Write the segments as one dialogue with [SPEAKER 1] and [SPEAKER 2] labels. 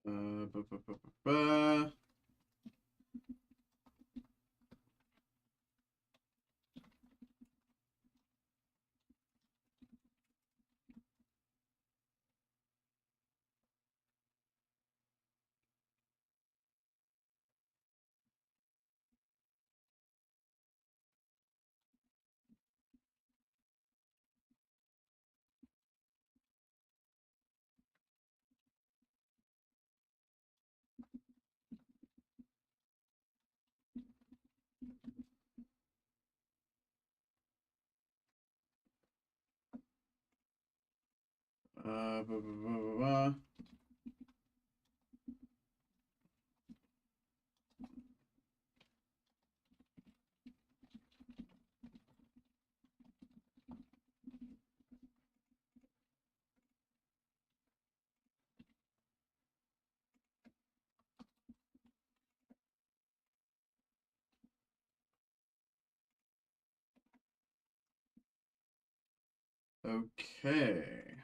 [SPEAKER 1] Ba, ba, ba, ba, ba. Ba, ba, ba, ba, ba. Okay.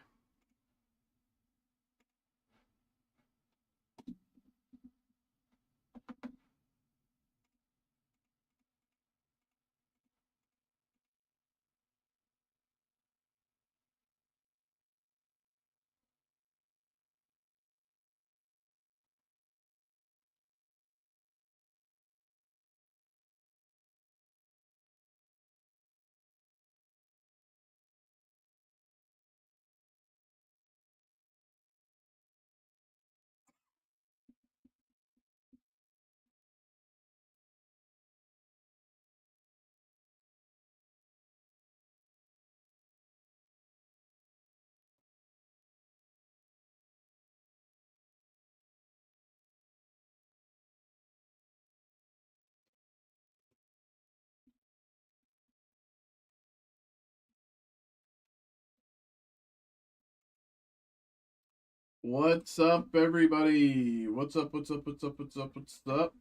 [SPEAKER 1] What's up, everybody? What's up? What's up? What's up? What's up? What's up?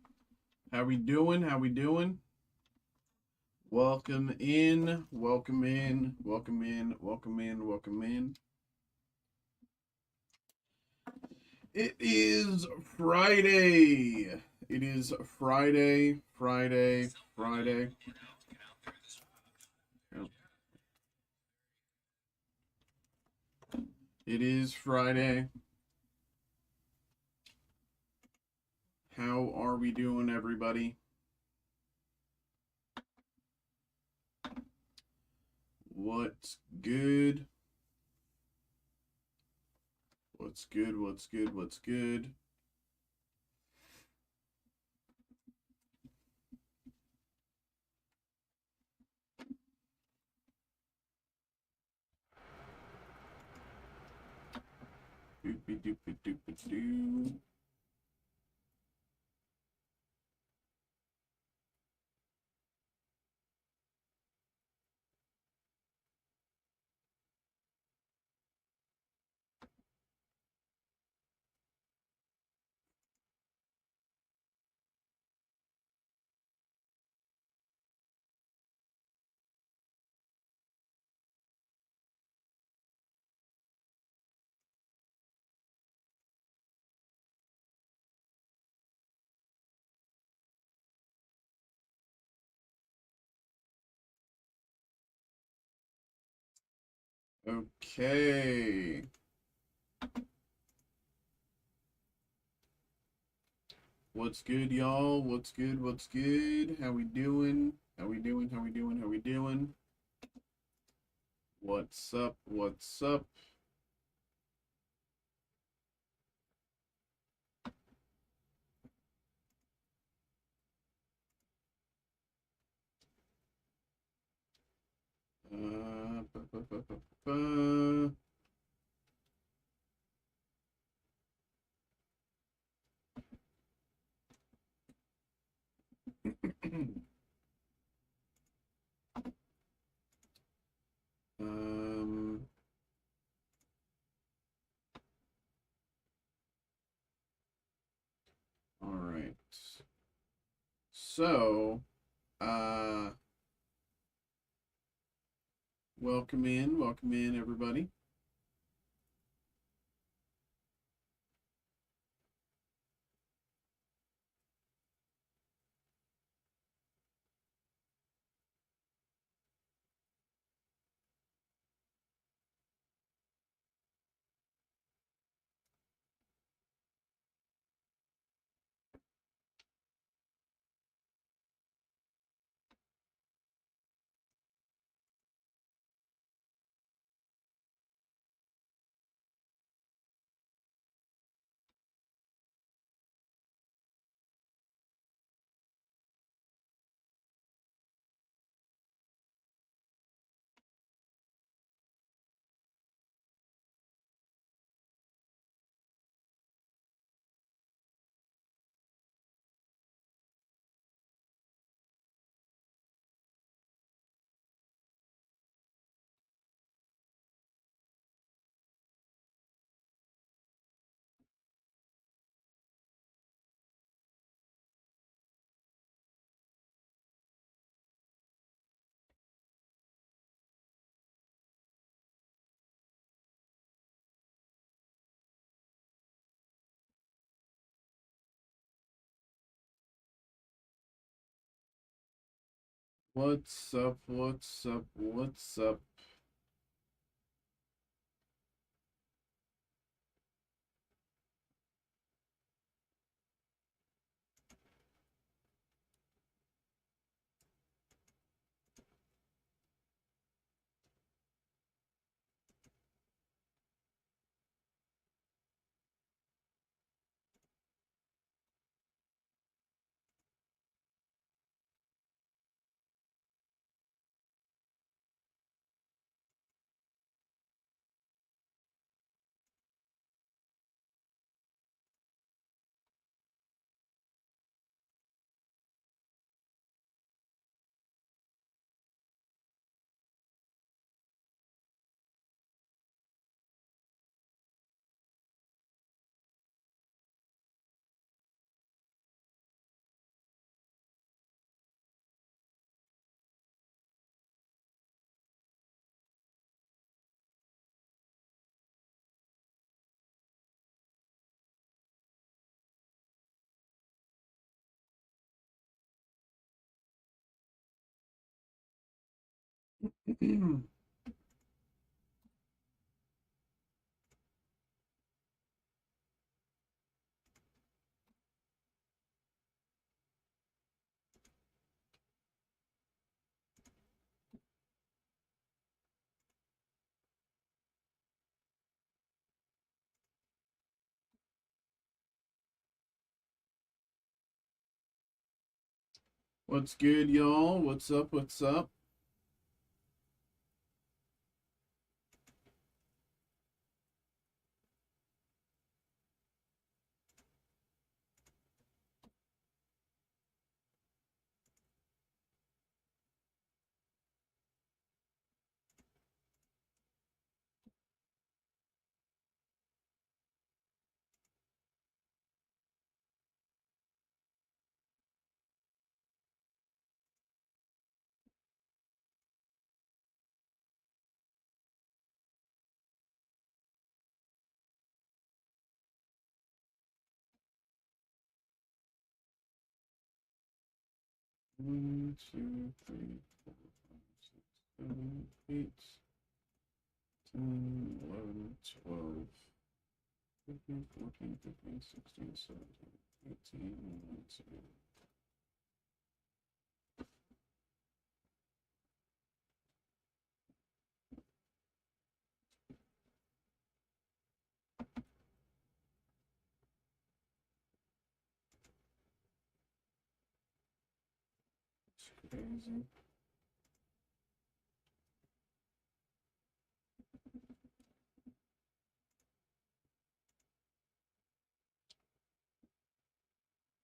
[SPEAKER 1] How we doing? How we doing? Welcome in. Welcome in. Welcome in. Welcome in. Welcome in. It is Friday. It is Friday. Friday. Friday. It is Friday. How are we doing, everybody? What's good? What's good? What's good? What's good? Doopy doopy doopy doo. Okay. What's good, y'all? What's good? What's good? How we doing? How we doing? How we doing? How we doing? What's up? What's up? Ba, ba, ba, ba, ba. um, all right. So, welcome in, everybody. What's up? What's up? What's up? What's good, y'all? What's up? What's up? One, two, three, four, five, six, 7, 8, 10, 11, 12, 13, 14, 15, 16, 17, 18, 19. It's crazy.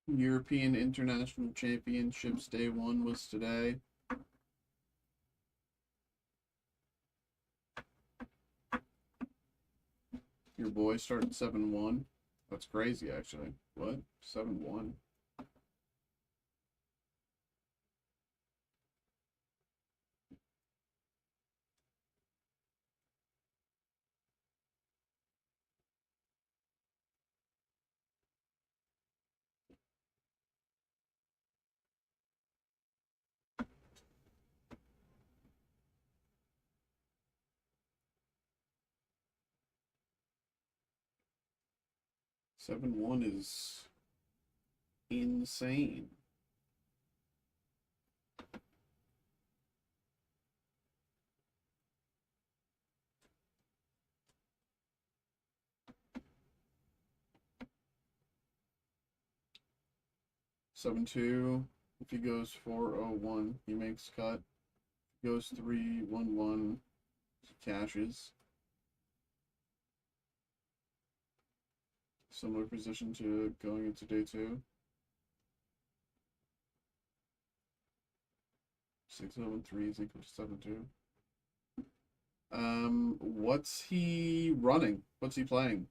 [SPEAKER 1] European International Championships Day 1 was today. Your boy started 7-1. That's crazy, actually. What? 7-1. Seven one is insane. Seven two. If he goes 4-0-1, he makes cut. If he goes 3-1-1, he cashes. Similar position to going into day 2. 6-0-3 is equal to 7-2. What's he running? What's he playing?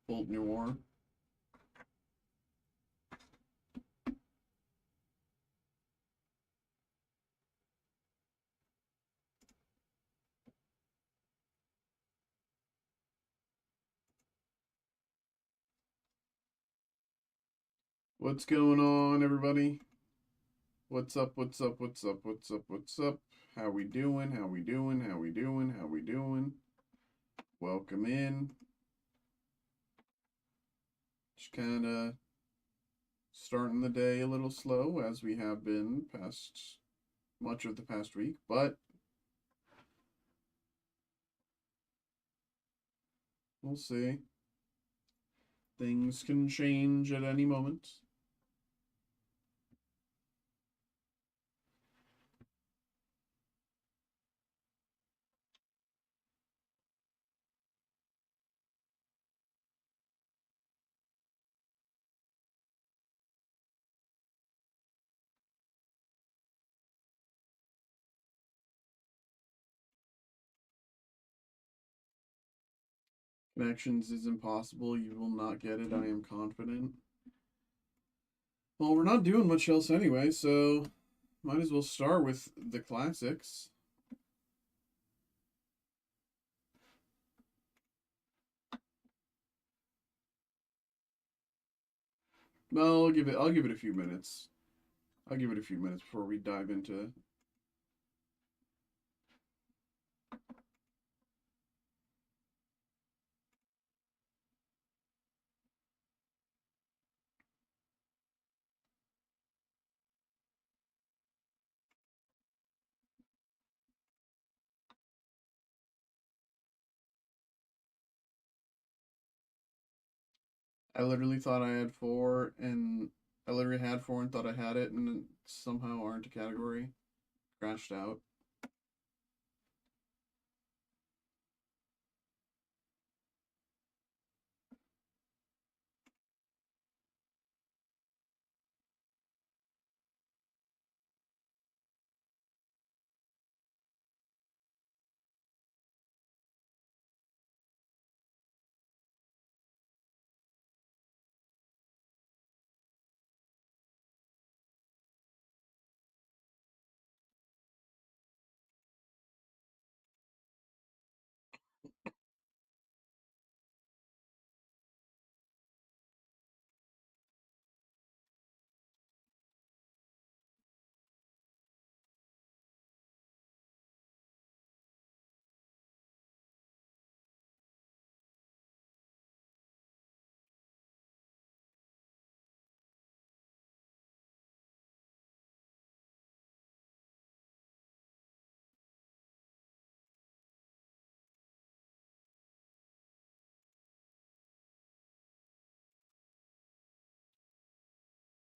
[SPEAKER 1] Bolt Noir. What's going on, everybody? What's up? What's up? What's up? What's up? What's up? How we doing? How we doing? How we doing? How we doing? Welcome in. Just kind of starting the day a little slow, as we have been past much of the past week, but we'll see. Things can change at any moment. Connections is impossible. You will not get it. I am confident. Well, we're not doing much else anyway, so might as well start with the classics. No, I'll give it a few minutes. I'll give it a few minutes before we dive into. I literally thought I had four, and I literally had four and thought I had it, and then somehow aren't a category. Crashed out.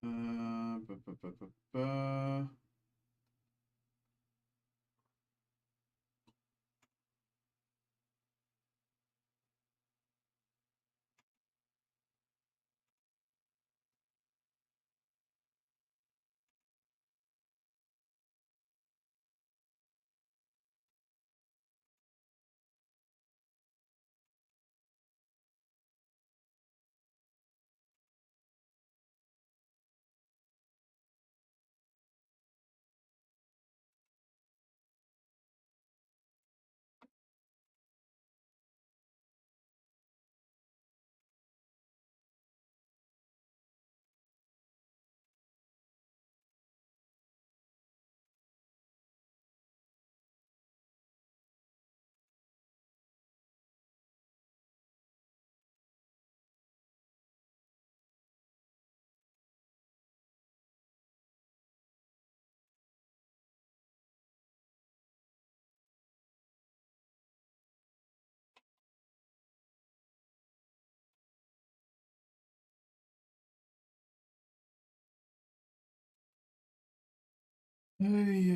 [SPEAKER 1] Uh, bu- bu- bu- bu- bu- Ay,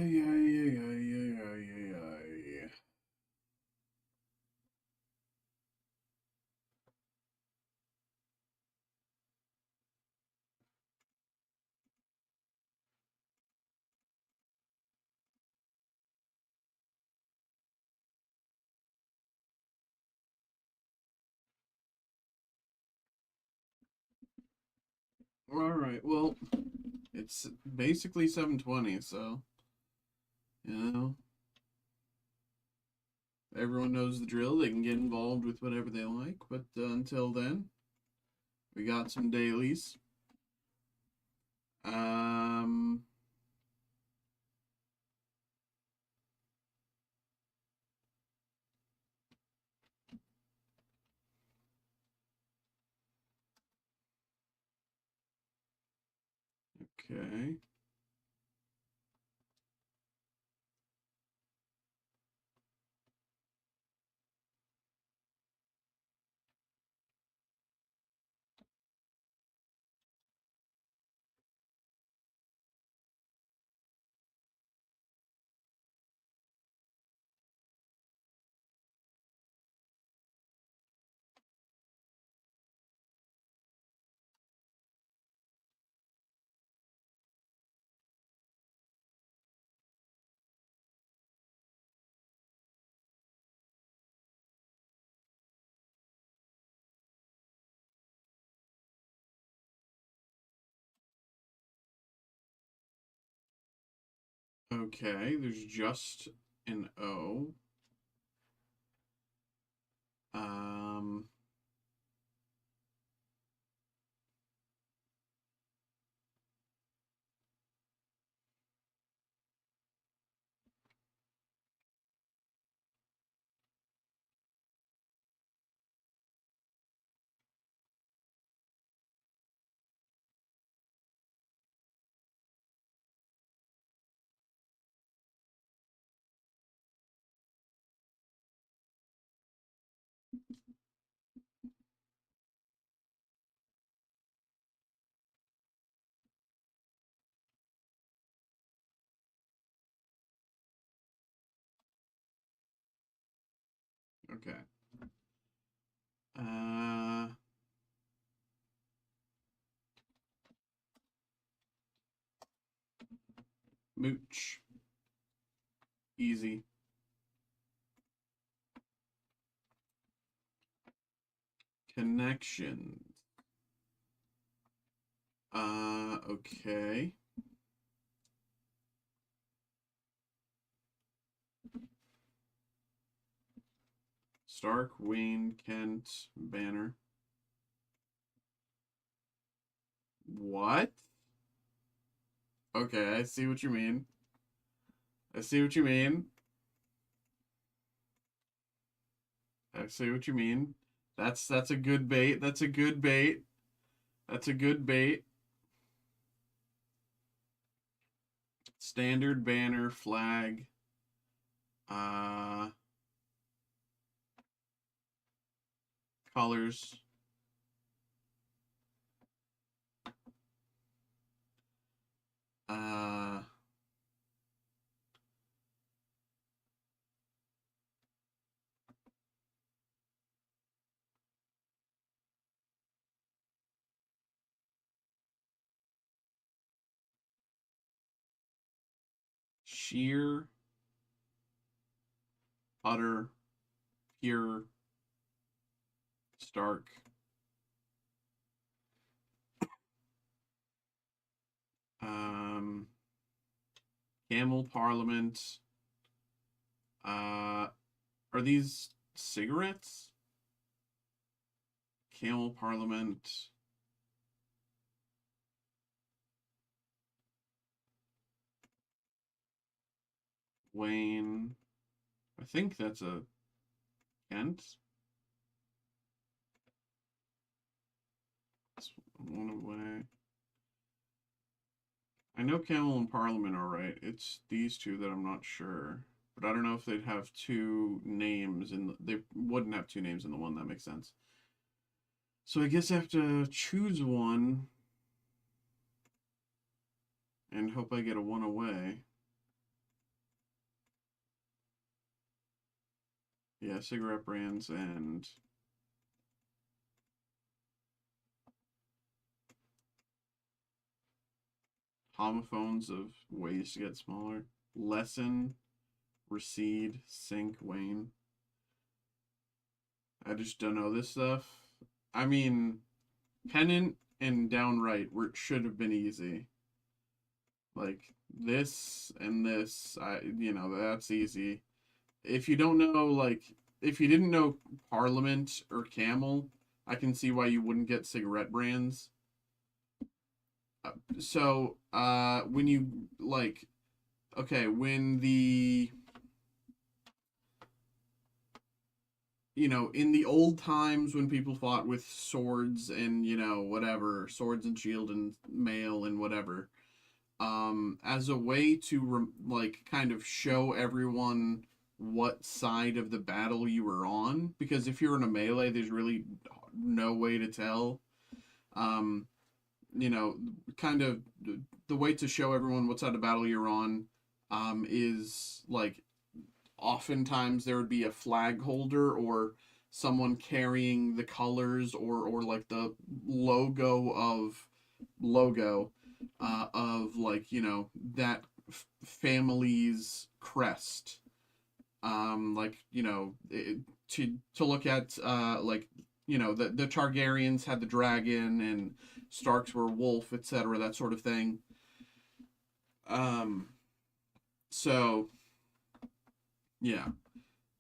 [SPEAKER 1] ay, ay, ay, ay, ay, ay, ay, ay. All right. Well, it's basically 7:20, so you know everyone knows the drill. They can get involved with whatever they like, but until then, we got some dailies. Um. Okay. Okay, there's just an O. Um, okay. Uh, Mooch. Easy. Connections. Okay. Stark, Wayne, Kent, Banner. What? Okay, I see what you mean. I see what you mean. I see what you mean. That's a good bait. That's a good bait. That's a good bait. Standard, banner, flag. Uh Colors. Uh Sheer, utter, pure, stark. Um Camel Parliament. Are these cigarettes? Camel Parliament. Wayne. I think that's a Kent. It's one away. I know Camel and Parliament are right. It's these two that I'm not sure. But I don't know if they'd have two names they wouldn't have two names in the one. That makes sense. So I guess I have to choose one and hope I get a one away. Yeah, cigarette brands and homophones of ways to get smaller. Lessen, recede, sink, wane. I just don't know this stuff. I mean, pennant and downright should have been easy. Like this and this, that's easy. If you don't know, like, if you didn't know Parliament or Camel, I can see why you wouldn't get cigarette brands. So, when you like, okay, when the in the old times when people fought with swords and whatever, swords and shield and mail and whatever, as a way to like kind of show everyone what side of the battle you were on, because if you're in a melee, there's really no way to tell. Um, kind of the way to show everyone what side of battle you're on, is like oftentimes there would be a flag holder or someone carrying the colors or like the logo of like that family's crest, like to look at, like the Targaryens had the dragon and Starks were wolf, etc., that sort of thing. um so yeah,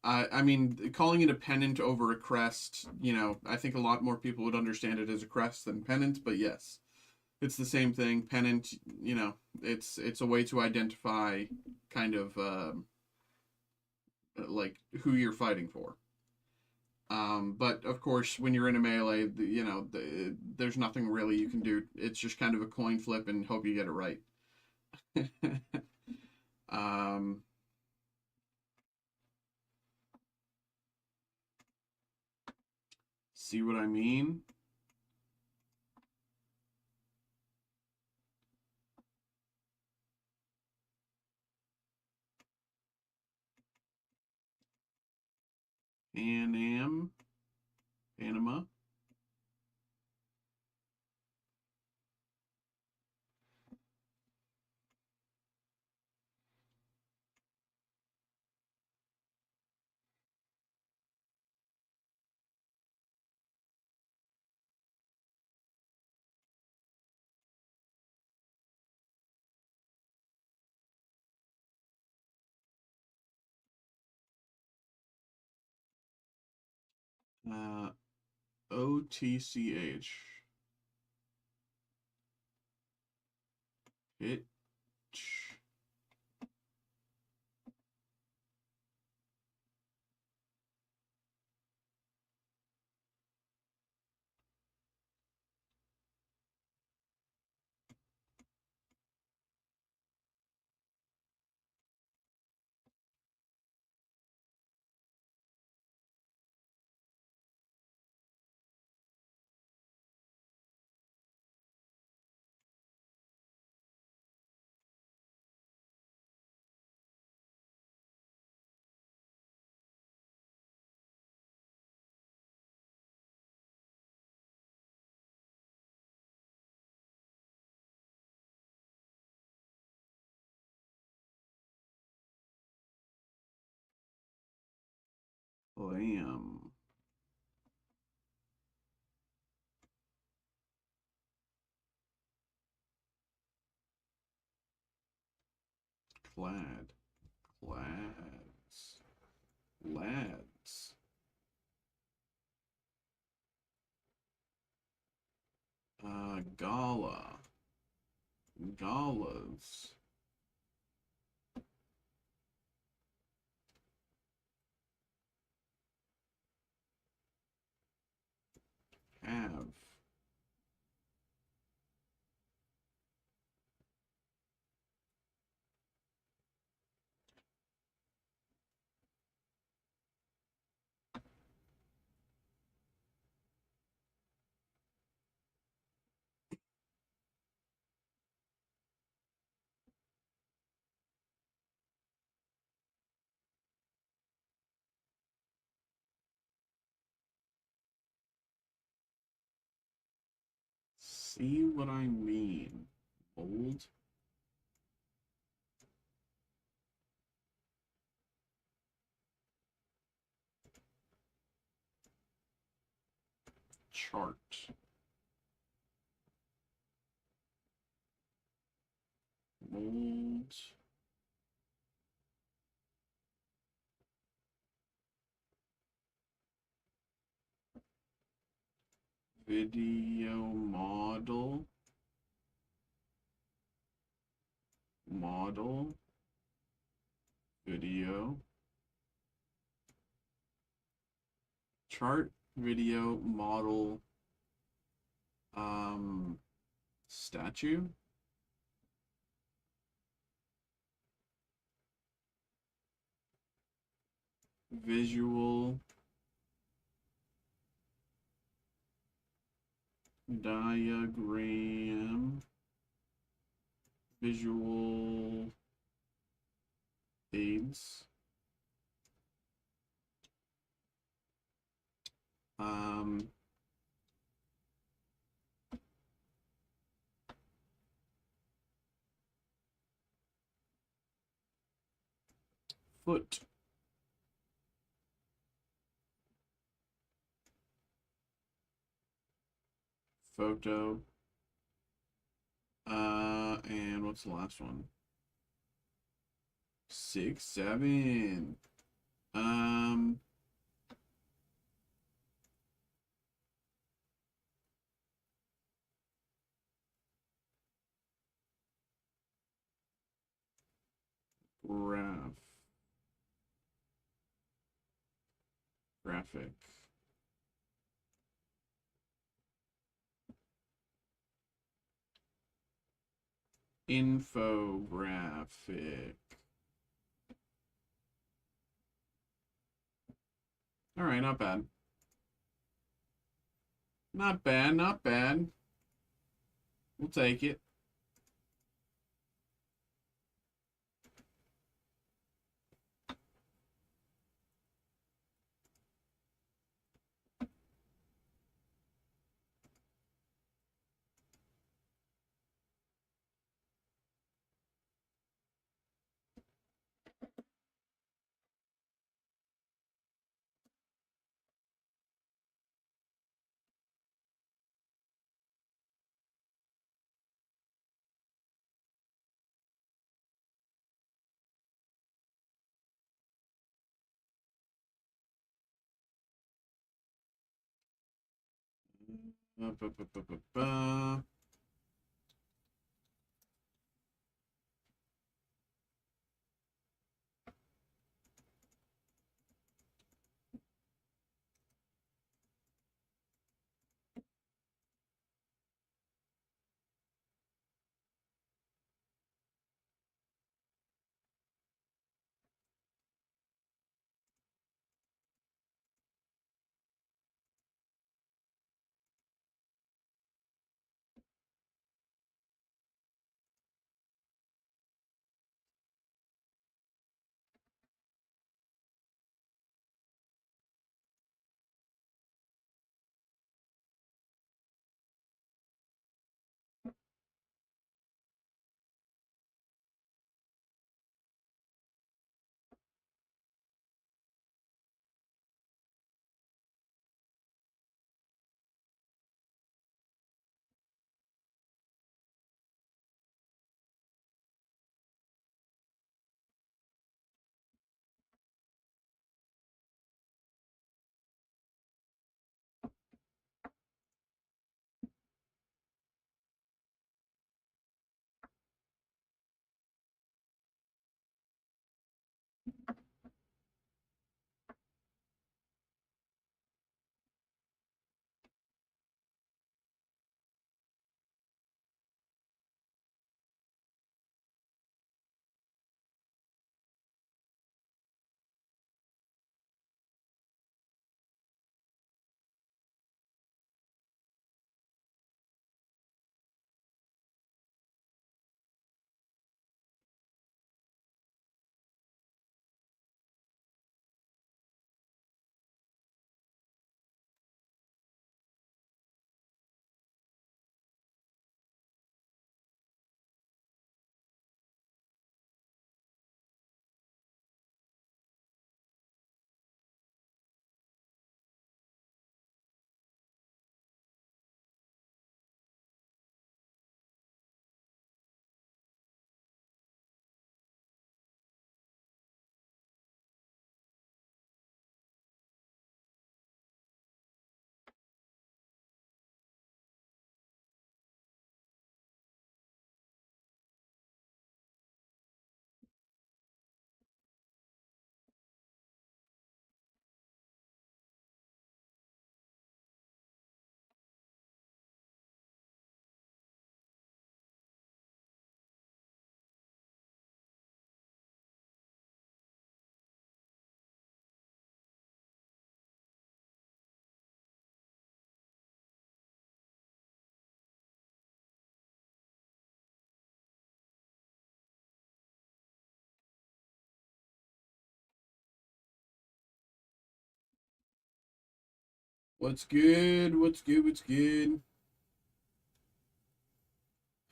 [SPEAKER 1] I mean, calling it a pennant over a crest, I think a lot more people would understand it as a crest than pennant, but yes, it's the same thing. Pennant, it's a way to identify kind of, like who you're fighting for. But of course, when you're in a melee, there's nothing really you can do. It's just kind of a coin flip and hope you get it right. um, See what I mean? Panama. Uh, OTCH. Pitch. Lamb. Clad. Clads. Lads. Gala. Galas. Have. See what I mean? Old. Chart. Old. Video model. model, video, chart, video, model, statue. Visual, diagram, visual aids, foot, photo, and what's the last one? 6, 7. Graphic. Infographic. All right, not bad. Not bad, not bad. We'll take it. Ba, ba, ba, ba, ba, ba. What's good? What's good? What's good?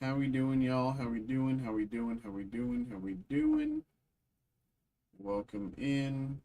[SPEAKER 1] How we doing, y'all? How we doing? How we doing? How we doing? How we doing? Welcome in.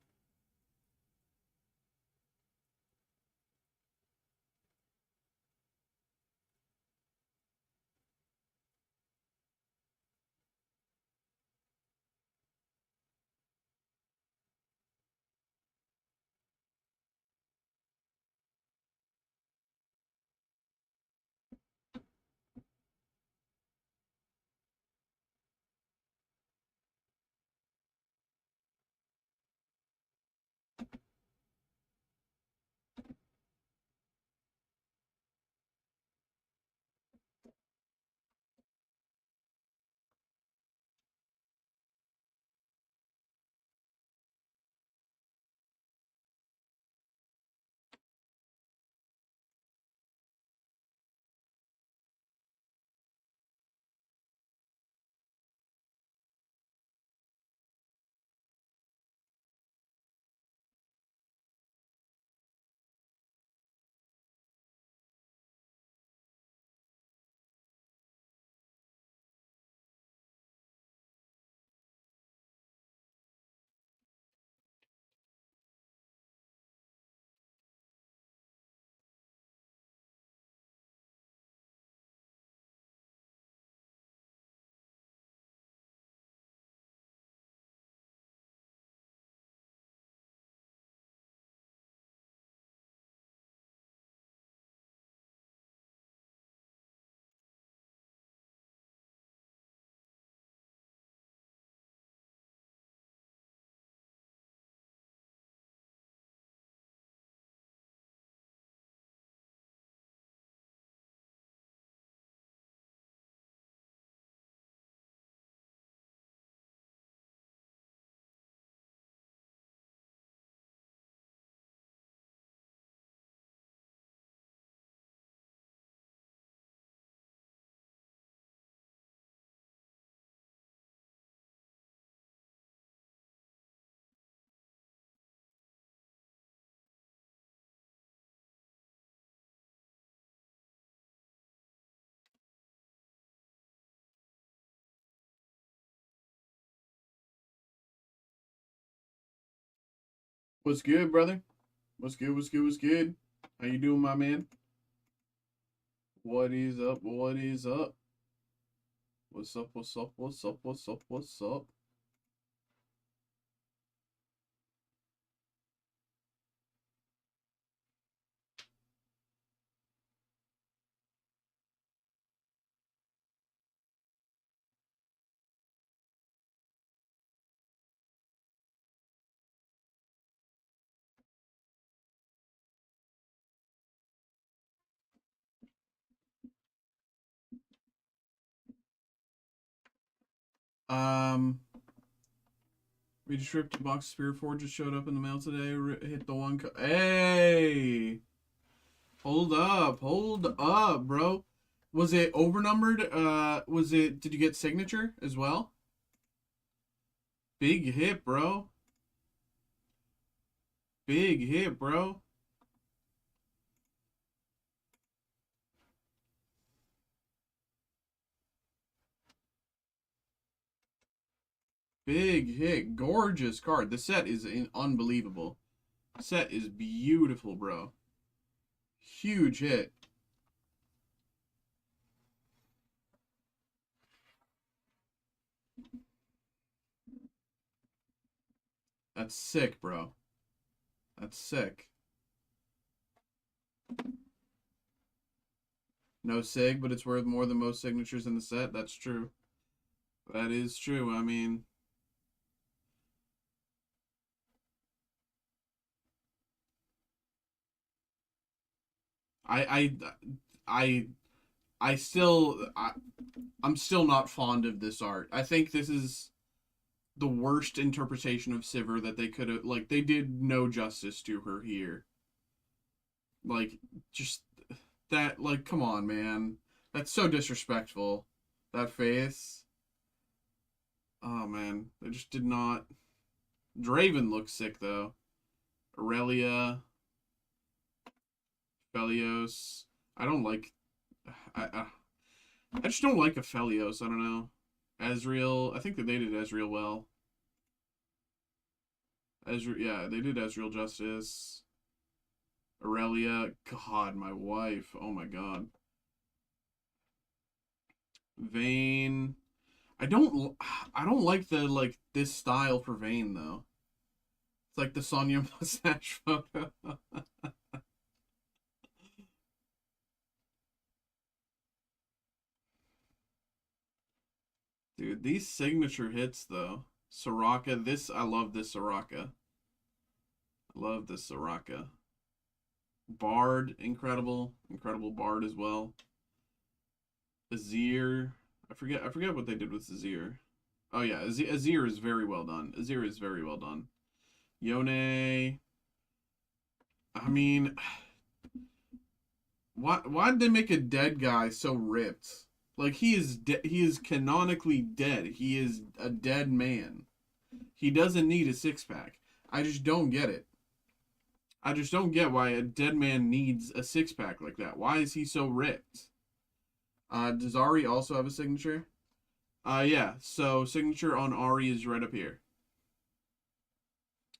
[SPEAKER 1] What's good, brother? What's good? What's good? What's good? How you doing, my man? What is up? What is up? What's up? What's up? What's up? What's up? What's up? Um, we just ripped a box of Spirit Forge. Just showed up in the mail today. Hit the one. Hey, hold up, bro. Was it overnumbered? Was it? Did you get signature as well? Big hit, bro. Big hit, bro. Big hit. Gorgeous card. The set is unbelievable. Set is beautiful, bro. Huge hit. That's sick, bro. That's sick. No sig, but it's worth more than most signatures in the set. That's true. That is true. I mean, I I I still I'm still not fond of this art. I think this is the worst interpretation of Sivir that they could have, like, they did no justice to her here. Like, just that, like, come on, man. That's so disrespectful. That face. Oh man, they just did not. Draven looks sick though. Aurelia. Felios. I don't like. I just don't like a Felios. I don't know. Ezreal. I think that they did Ezreal well. Ezreal, yeah, they did Ezreal justice. Aurelia. God, my wife. Oh my god. Vayne. I don't like this style for Vayne though. It's like the Sonya mustache photo. Dude, these signature hits though. Soraka, I love this Soraka. I love this Soraka. Bard, incredible. Incredible Bard as well. Azir. I forget what they did with Azir. Oh yeah, Azir is very well done. Azir is very well done. Yone. I mean, why'd they make a dead guy so ripped? Like he is canonically dead. He is a dead man. He doesn't need a six pack. I just don't get it. I just don't get why a dead man needs a six pack like that. Why is he so ripped? Does Ari also have a signature? Yeah. So signature on Ari is right up here.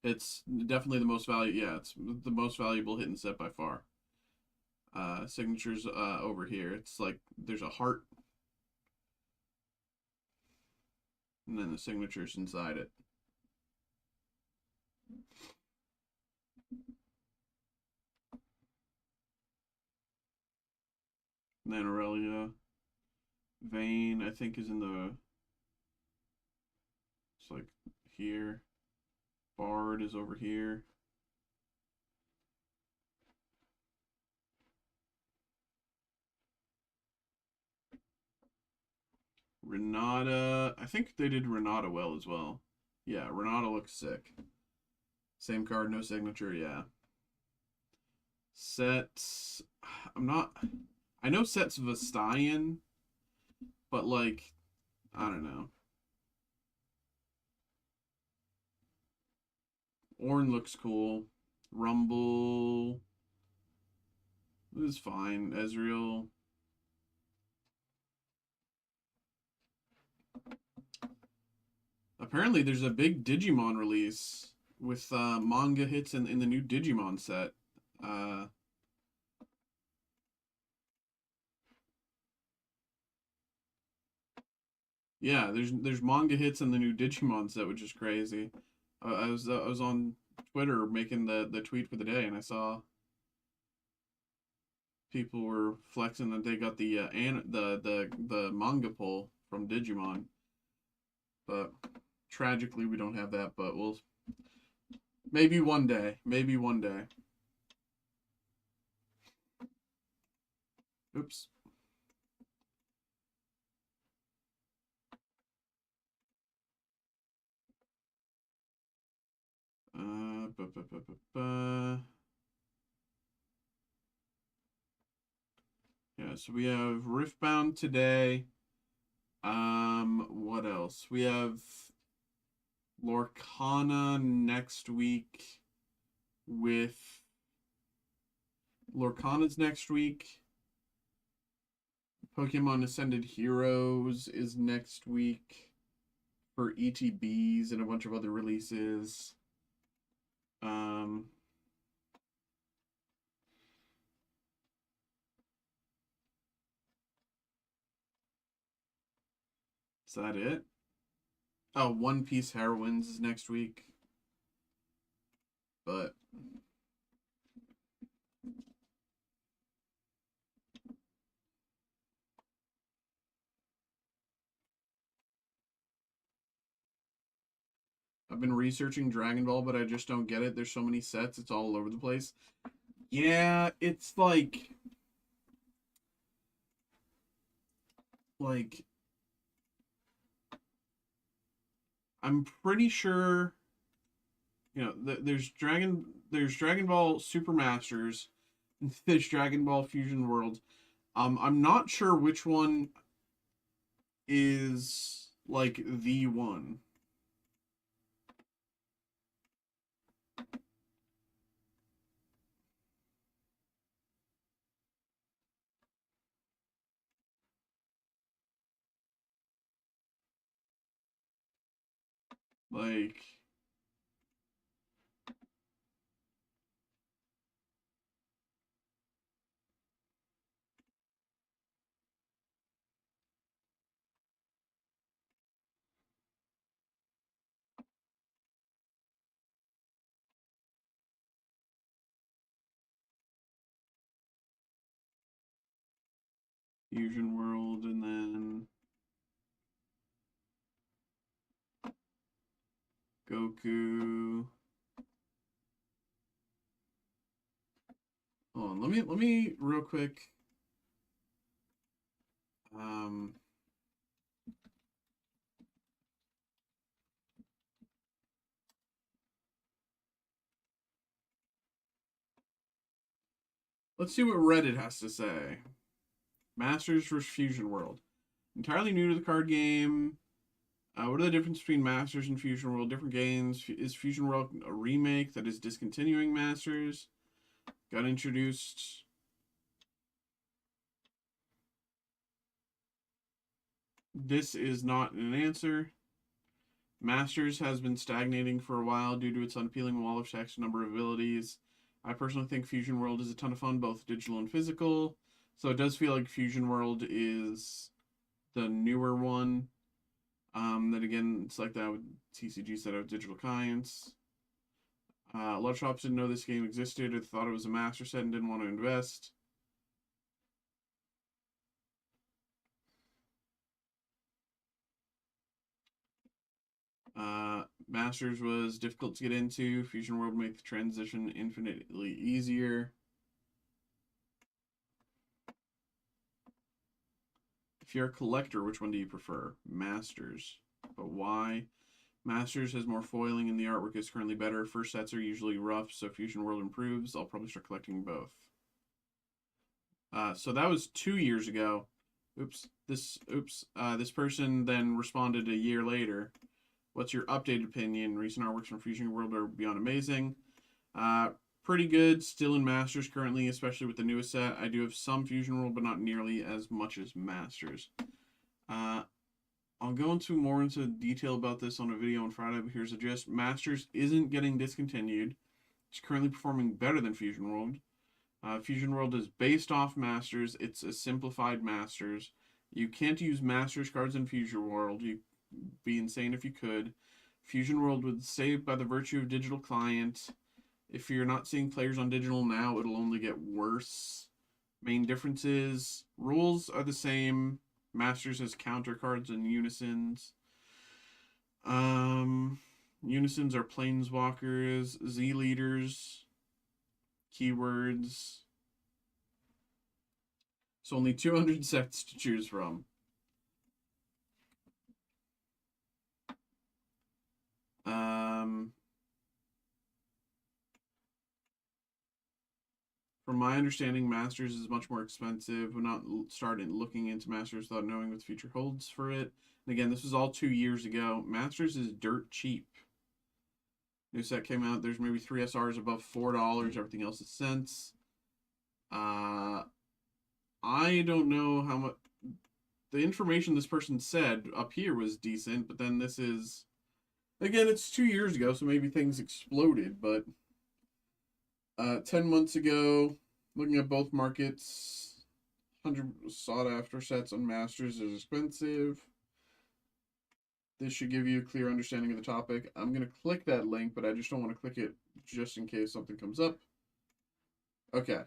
[SPEAKER 1] It's definitely the most valuable. Yeah, it's the most valuable hidden set by far. Signatures over here. It's like there's a heart, and then the signatures inside it. And then Aurelia. Vayne, I think, is in the. It's like here. Bard is over here. Renata. I think they did Renata well as well. Yeah, Renata looks sick. Same card, no signature, yeah. Sets. I'm not. I know Sets Vastayan, but like, I don't know. Ornn looks cool. Rumble. This is fine. Ezreal. Apparently, there's a big Digimon release with manga hits in the new Digimon set. Yeah, there's manga hits in the new Digimon set, which is crazy. I was on Twitter making the tweet for the day, and I saw people were flexing that they got the manga pull from Digimon, but tragically we don't have that. But we'll maybe one day, maybe one day. Oops. Ba, ba, ba, ba, ba. Yeah, so we have Riftbound today. What else? We have Lorcana next week with Lorcana's next week. Pokemon Ascended Heroes is next week for ETBs and a bunch of other releases. Is that it? Oh, One Piece Heroines is next week. But I've been researching Dragon Ball, but I just don't get it. There's so many sets, it's all over the place. Yeah, it's like I'm pretty sure there's Dragon Ball Super Masters, there's Dragon Ball Fusion World. I'm not sure which one is like the one. Like, Fusion World, and then Goku. Hold on, let me real quick. Um, let's see what Reddit has to say. Masters vs. Fusion World. Entirely new to the card game. What are the differences between Masters and Fusion World? Different games. Is Fusion World a remake that is discontinuing Masters? Got introduced. This is not an answer. Masters has been stagnating for a while due to its unappealing wall of text and number of abilities. I personally think Fusion World is a ton of fun, both digital and physical. So it does feel like Fusion World is the newer one. Then again, it's like that with TCG set of digital clients. A lot of shops didn't know this game existed or thought it was a master set and didn't want to invest. Masters was difficult to get into. Fusion World made the transition infinitely easier. If you're a collector, which one do you prefer? Masters. But why? Masters has more foiling and the artwork is currently better. First sets are usually rough, so Fusion World improves. I'll probably start collecting both. So that was 2 years ago. This person then responded a year later. What's your updated opinion? Recent artworks from Fusion World are beyond amazing. Pretty good. Still in Masters currently, especially with the newest set. I do have some Fusion World, but not nearly as much as Masters. I'll go more into detail about this on a video on Friday, but here's the gist. Masters isn't getting discontinued. It's currently performing better than Fusion World. Fusion World is based off Masters. It's a simplified Masters. You can't use Masters cards in Fusion World. You'd be insane if you could. Fusion World would save by the virtue of digital client. If you're not seeing players on digital now, it'll only get worse. Main differences. Rules are the same. Masters has counter cards and unisons. Unisons are planeswalkers, Z leaders, keywords. So only 200 sets to choose from. From my understanding, Masters is much more expensive. We're not starting looking into Masters without knowing what the future holds for it. And again, this was all 2 years ago. Masters is dirt cheap. New set came out. There's maybe 3 SRs above $4. Everything else is cents. I don't know how much. The information this person said up here was decent, but then this is. Again, it's 2 years ago, so maybe things exploded, but 10 months ago, looking at both markets, 100 sought after sets on Masters is expensive. This should give you a clear understanding of the topic. I'm going to click that link, but I just don't want to click it just in case something comes up. Okay.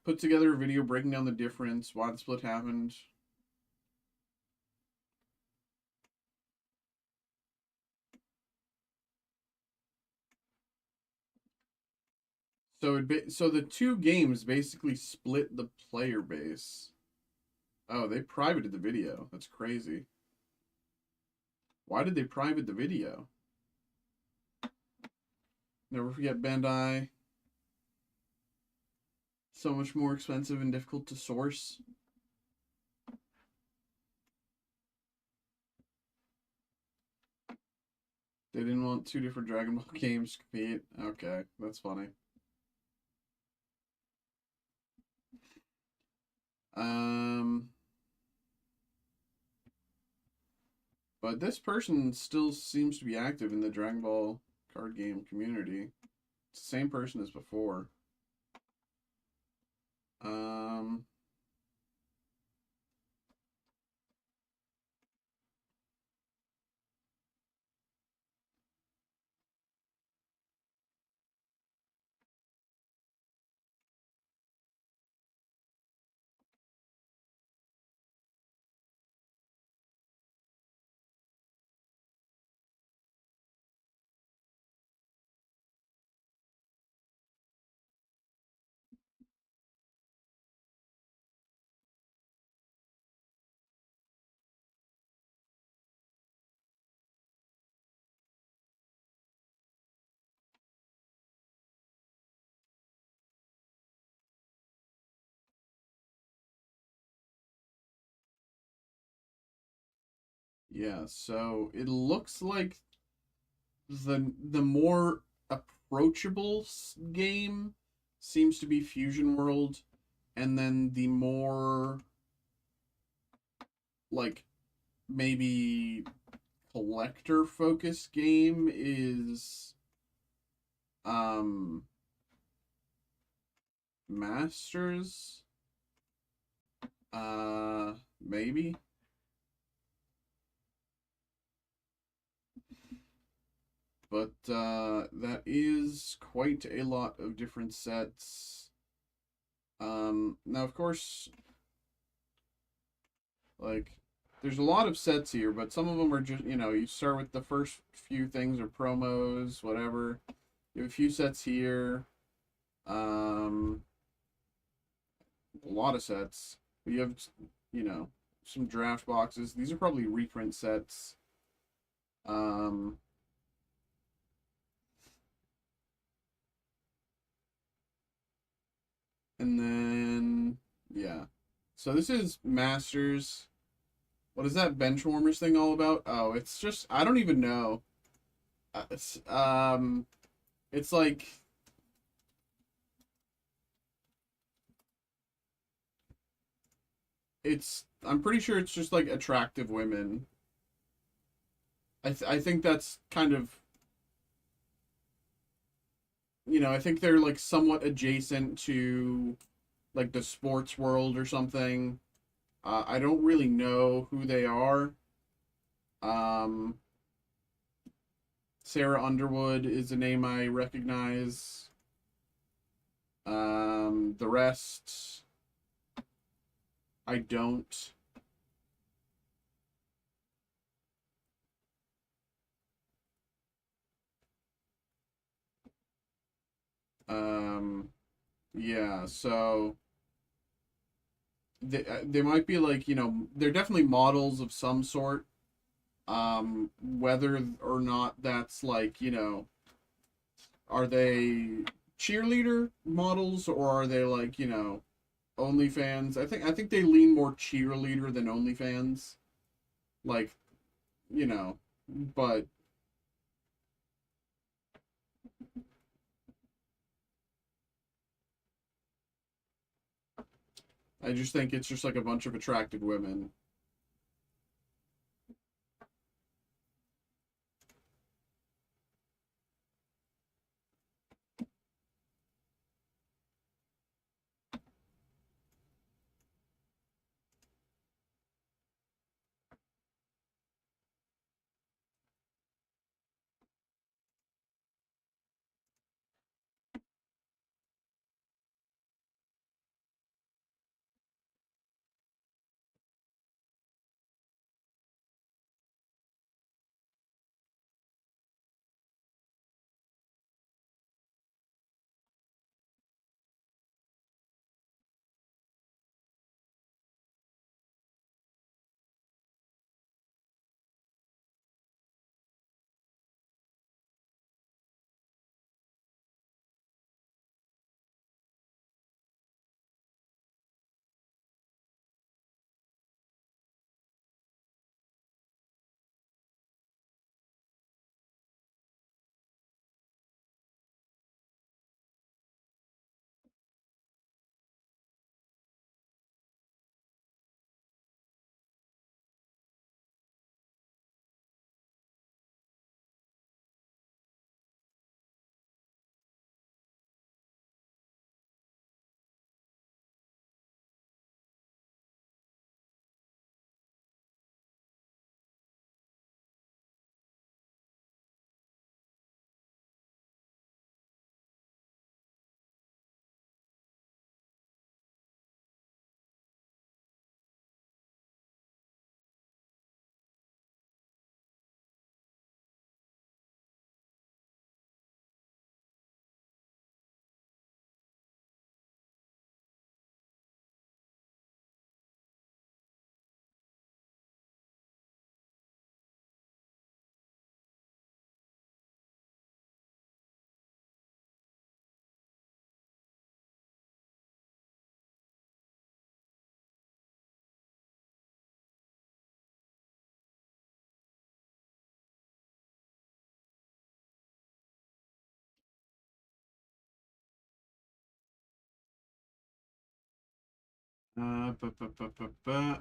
[SPEAKER 1] Put together a video breaking down the difference, why the split happened. So the two games basically split the player base. Oh, they privated the video. That's crazy. Why did they private the video? Never forget Bandai. So much more expensive and difficult to source. They didn't want 2 different Dragon Ball games to compete. Okay, that's funny. Um, but this person still seems to be active in the Dragon Ball card game community. It's the same person as before. Um, yeah, so it looks like the more approachable game seems to be Fusion World, and then the more like maybe collector focused game is um Masters. Maybe. But that is quite a lot of different sets. Now of course, like there's a lot of sets here, but some of them are just, you start with the first few things or promos, whatever. You have a few sets here. Um, a lot of sets. You have, you know, some draft boxes. These are probably reprint sets. Um, and then, yeah. So this is Masters. What is that Benchwarmers thing all about? Oh, it's just, I don't even know. It's like, I'm pretty sure it's just like attractive women. I think that's kind of, I think they're like somewhat adjacent to like the sports world or something. I don't really know who they are. Um, Sarah Underwood is a name I recognize. The rest, I don't. Um, yeah, so they might be like, they're definitely models of some sort. Whether or not that's like, are they cheerleader models or are they like, OnlyFans? I think they lean more cheerleader than OnlyFans. Like, you know, but I just think it's just like a bunch of attractive women.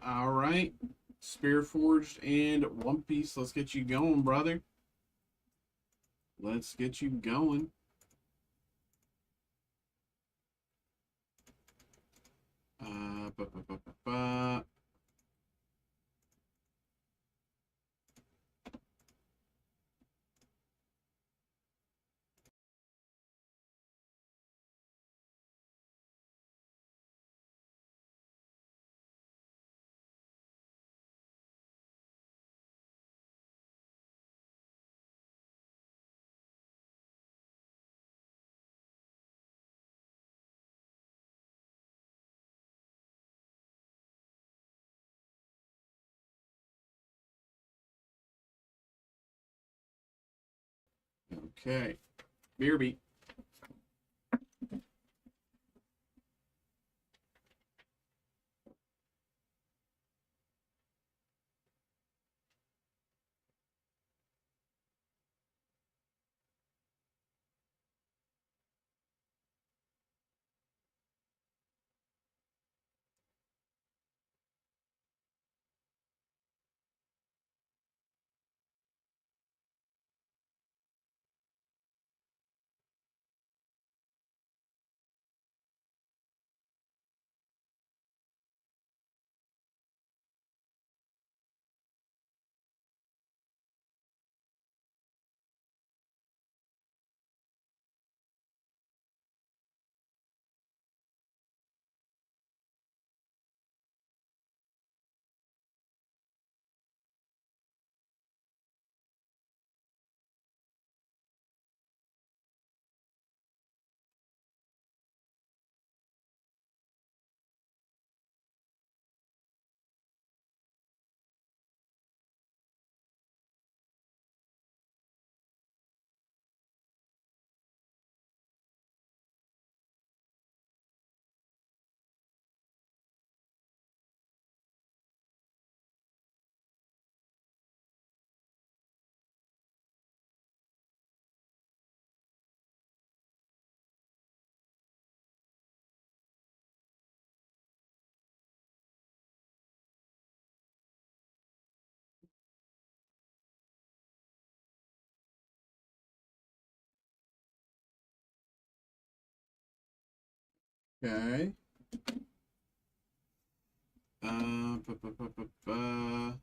[SPEAKER 1] All right. Spirit Forged and One Piece. Let's get you going, brother. Let's get you going. Uh, ba, ba, ba, ba, ba. Okay. BRB. Okay. Ba, ba, ba, ba, ba.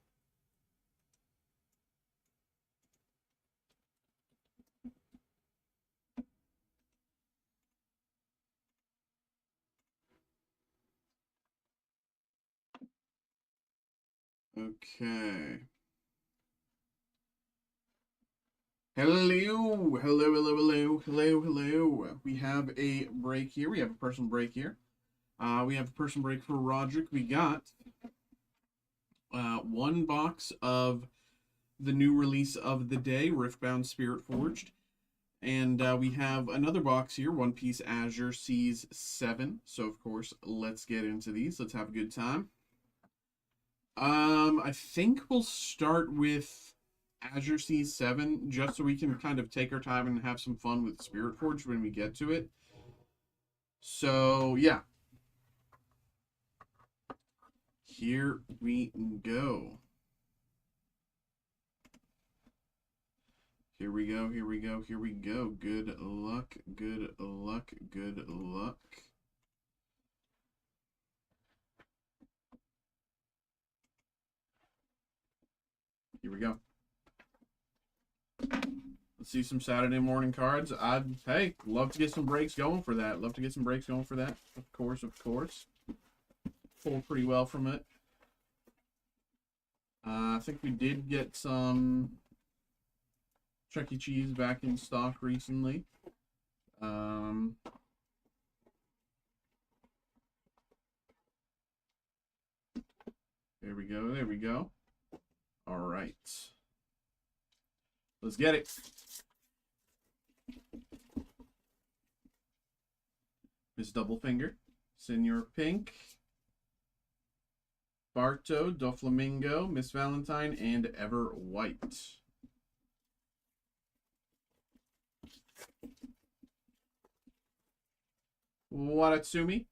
[SPEAKER 1] Okay. Hello, hello, hello, hello, hello, hello. We have a break here. We have a person break here. We have a person break for Roderick. We got one box of the new release of the day, Riftbound Spirit Forged. And we have another box here, One Piece Azure Seas 7. So, of course, let's get into these. Let's have a good time. I think we'll start with Azure Seas 7, just so we can kind of take our time and have some fun with Spirit Forge when we get to it. So, yeah. Here we go. Here we go, here we go, here we go. Good luck, good luck, good luck. Here we go. Let's see some Saturday morning cards. Hey, love to get some breaks going for that. Love to get some breaks going for that. Of course, of course. Pulled pretty well from it. I think we did get some Chuck E. Cheese back in stock recently. There we go, there we go. All right. Let's get it. Miss Doublefinger, Senor Pink, Barto, Doflamingo, Miss Valentine, and Ever White. Watatsumi,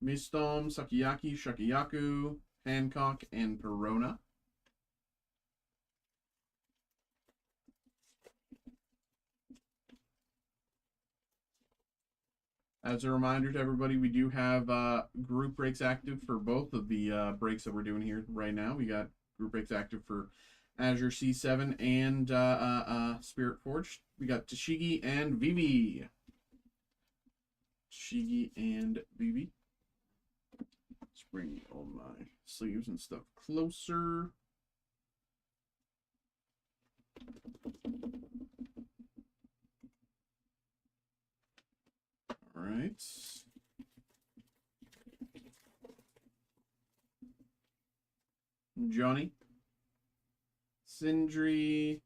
[SPEAKER 1] Mistom, Sakiyaki, Shakiyaku, Hancock, and Perona. As a reminder to everybody, we do have group breaks active for both of the breaks that we're doing here right now. We got group breaks active for Azure C7 and Spirit Forge. We got Tashigi and Vivi. Tashigi and Vivi. Let's bring all my sleeves and stuff closer. All right. Johnny, Sindri,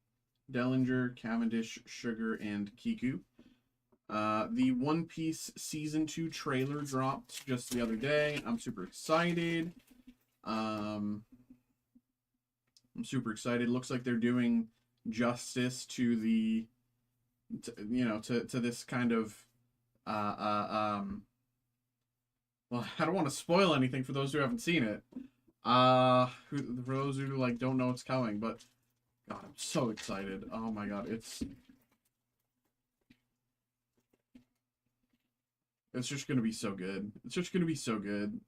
[SPEAKER 1] Dellinger, Cavendish, Sugar, and Kiku. The One Piece Season 2 trailer dropped just the other day. I'm super excited. I'm super excited. Looks like they're doing justice to the, to this kind of, well, I don't want to spoil anything for those who haven't seen it. For those who like don't know what's coming, but God, I'm so excited. Oh my God, it's just gonna be so good. It's just gonna be so good.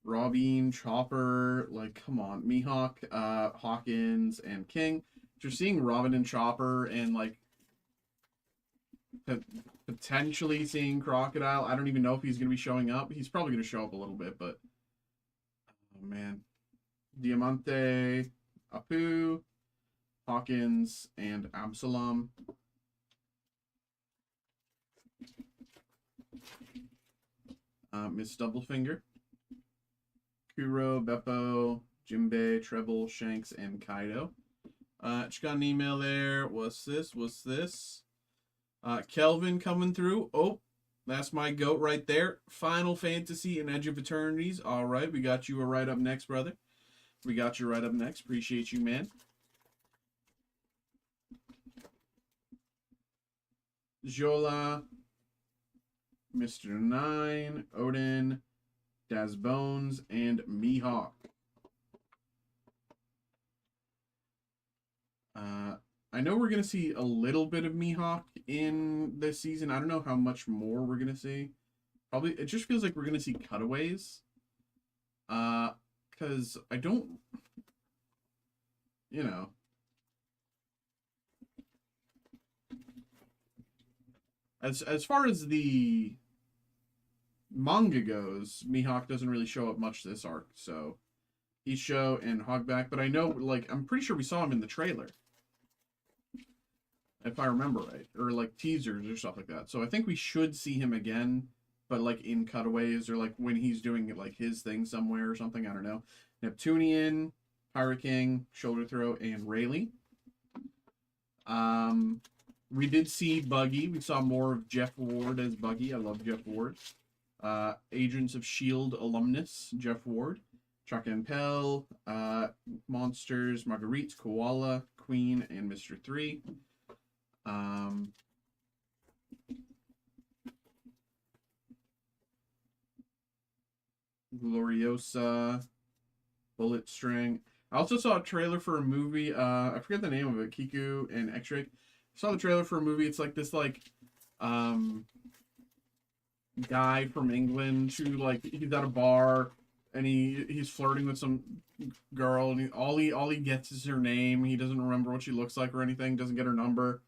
[SPEAKER 1] Robin, Chopper, like come on, Mihawk, Hawkins, and King. Just seeing Robin and Chopper and like potentially seeing Crocodile. I don't even know if he's gonna be showing up. He's probably gonna show up a little bit, but oh man. Diamante, Apu, Hawkins, and Absalom. Miss Doublefinger, Kuro, Beppo, Jimbei, Treble, Shanks, and Kaido. Just got an email there. What's this? What's this? Kelvin coming through. Oh, that's my goat right there. Final Fantasy and Edge of Eternities. All right, we got you right up next, brother. We got you right up next. Appreciate you, man. Jola, Mr. 9, Odin, Daz Bones, and Mihawk. I know we're going to see a little bit of Mihawk in this season. I don't know how much more we're going to see. Probably, it just feels like we're going to see cutaways. Because I don't, you know. As far as the manga goes, Mihawk doesn't really show up much this arc, so Isho and Hogback, but I know, like, I'm pretty sure we saw him in the trailer, if I remember right, or like teasers or stuff like that. So I think we should see him again, but like in cutaways or like when he's doing like his thing somewhere or something. I don't know. Neptunian, Pirate King, Shoulder Throw, and Rayleigh. We did see Buggy. We saw more of Jeff Ward as Buggy. I love Jeff Ward. Agents of S.H.I.E.L.D. alumnus, Jeff Ward. Chuck and Pell, Monsters, Marguerite, Koala, Queen, and Mr. 3. Gloriosa, Bullet String. I also saw a trailer for a movie. I forget the name of it. Kiku and X-Ray. Saw the trailer for a movie. It's like this guy from England who like he's at a bar and he's flirting with some girl and all he gets is her name. He doesn't remember what she looks like or anything. Doesn't get her number,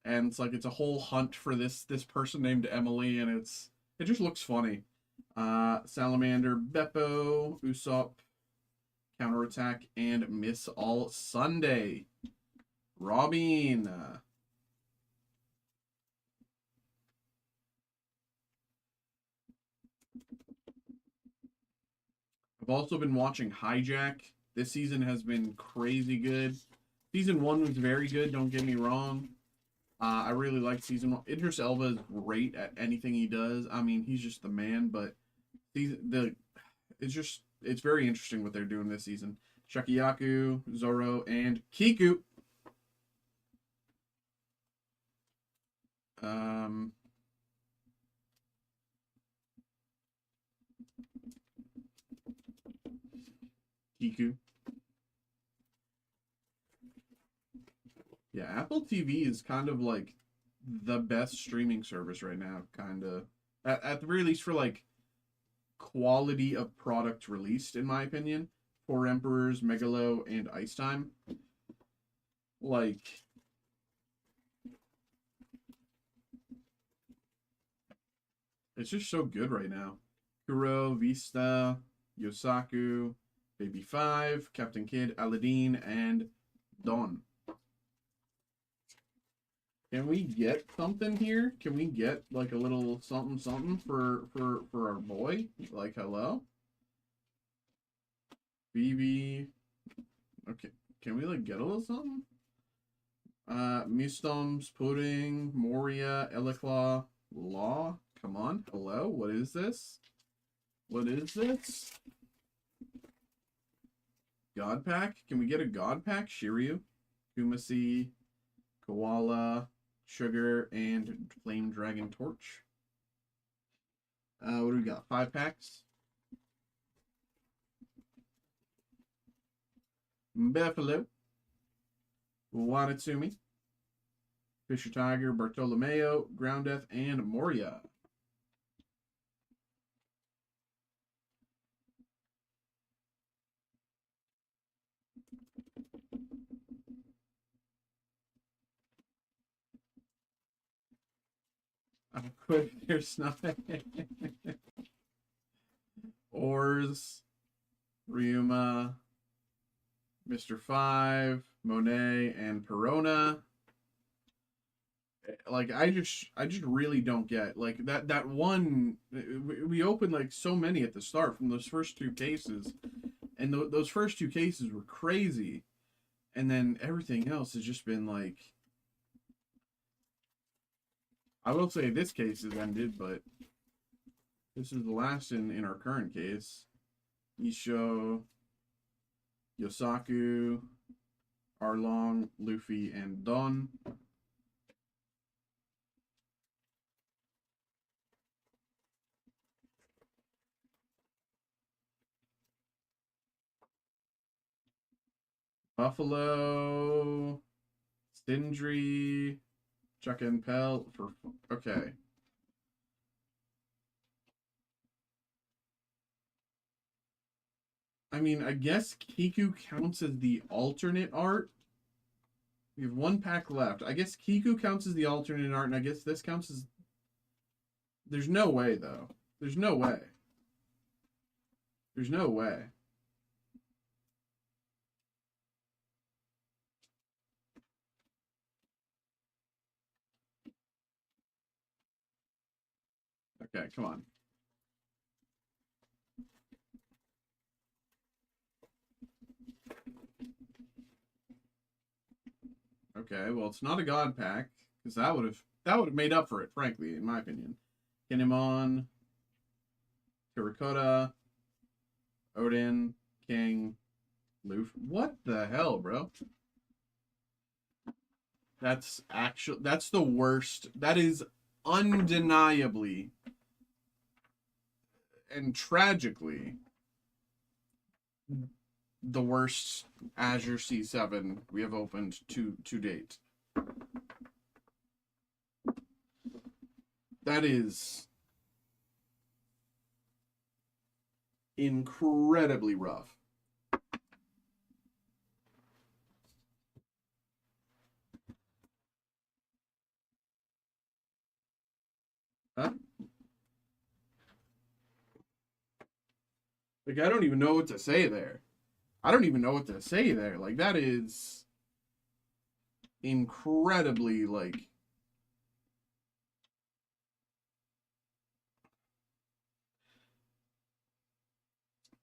[SPEAKER 1] and it's like it's a whole hunt for this person named Emily, and it just looks funny. Salamander, Beppo, Usopp, Counterattack, and Miss All Sunday. Robin. I've also been watching Hijack. This season has been crazy good. Season 1 was very good, don't get me wrong. I really like Season 1. Idris Elba is great at anything he does. I mean, he's just the man, but it's very interesting what they're doing this season. Shakiyaku, Zoro, and Kiku. Kiku. Yeah, Apple TV is kind of like the best streaming service right now, kind of. At the very least for like quality of product released, in my opinion. For Emperors, Megalo, and Ice Time. Like, it's just so good right now. Kuro, Vista, Yosaku, Baby 5, Captain Kid, Aladdin, and Dawn. Can we get something here? Can we get like a little something for our boy? Like, hello? BB. Okay. Can we like get a little something? Mustoms, Pudding, Moria, Eliclaw, Law. Come on. Hello? What is this? What is this? God Pack? Can we get a God Pack? Shiryu, Kumasi, Koala, Sugar, and Flame Dragon Torch. What do we got? 5 packs. Buffalo, Watatsumi, Fisher Tiger, Bartolomeo, Ground Death, and Moria. Quick, there's nothing. Ors, Ryuma, Mr. 5, Monet, and Perona. Like, I just really don't get, like, that one, we opened, like, so many at the start from those first 2 cases, and those first 2 cases were crazy, and then everything else has just been, like, I will say this case has ended, but this is the last in our current case. Isho, Yosaku, Arlong, Luffy, and Don. Buffalo, Sindri, Chuck and Pell for okay. I mean, I guess Kiku counts as the alternate art. We have 1 pack left. I guess Kiku counts as the alternate art, and I guess this counts as... There's no way, though. There's no way. There's no way. Okay, come on. Okay, well, it's not a God Pack, because that would have made up for it, frankly, in my opinion. Kinemon, Terracotta, Odin, King, Luffy. What the hell, bro? That's the worst. That is undeniably and tragically the worst Azure C7 we have opened to date. That is incredibly rough. Huh? Like, I don't even know what to say there. I don't even know what to say there. Like, that is incredibly, like...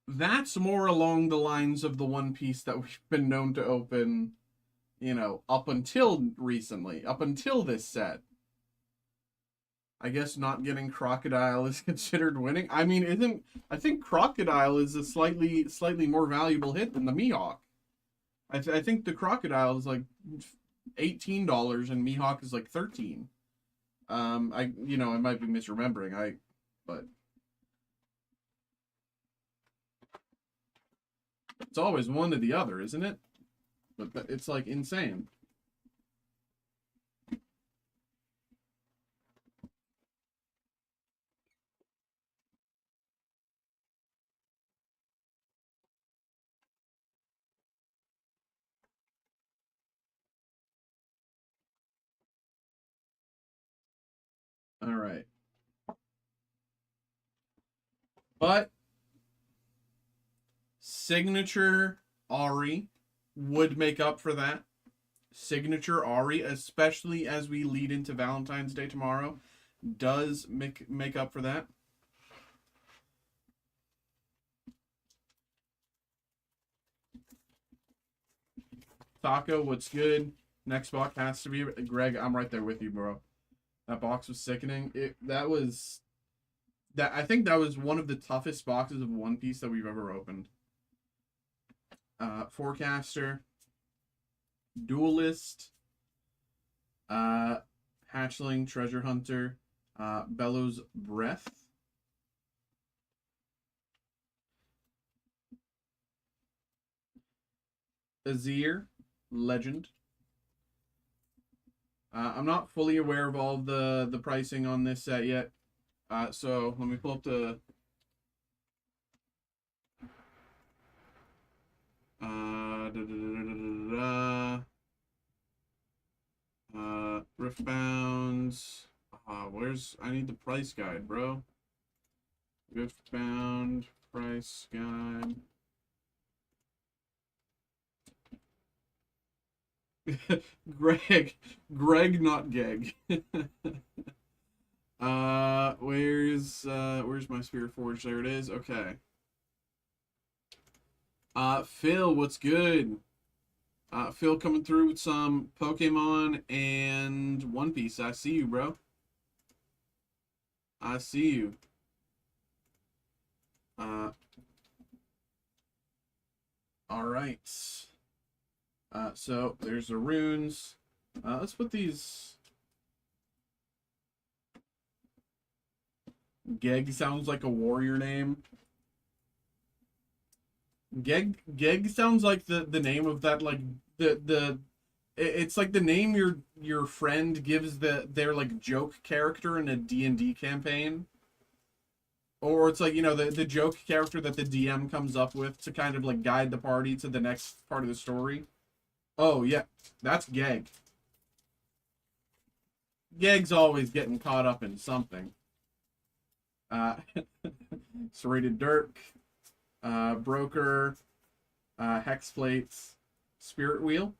[SPEAKER 1] That's more along the lines of the One Piece that we've been known to open, you know, up until recently, up until this set. I guess not getting Crocodile is considered winning. I mean, I think Crocodile is a slightly more valuable hit than the Mihawk. I think the Crocodile is like $18 and Mihawk is like $13. I might be misremembering. But It's always one or the other, isn't it? But it's like insane. All right. But signature Ari would make up for that. Signature Ari, especially as we lead into Valentine's Day tomorrow, does make up for that. Taco, what's good? Next box has to be Greg. I'm right there with you, bro. That box was sickening. I think that was one of the toughest boxes of One Piece that we've ever opened. Forecaster, Duelist, Hatchling, Treasure Hunter, Bellows Breath, Azir, Legend. I'm not fully aware of all of the pricing on this set yet. So let me pull up the Riftbounds. I need the price guide, bro. Riftbound price guide. Greg, not Geg. Where's my Spirit Forge? There it is. Okay. Phil, what's good? Phil coming through with some Pokemon and One Piece. I see you, bro. I see you. All right. So there's the runes. Let's put these. Geg sounds like a warrior name. Geg sounds like the name of that, like it's like the name your friend gives their like joke character in a D&D campaign. Or it's like, you know, the joke character that the DM comes up with to kind of like guide the party to the next part of the story. Oh yeah, that's Geg. Geg's always getting caught up in something. Serrated Dirk, Broker, Hex Plates, Spirit Wheel.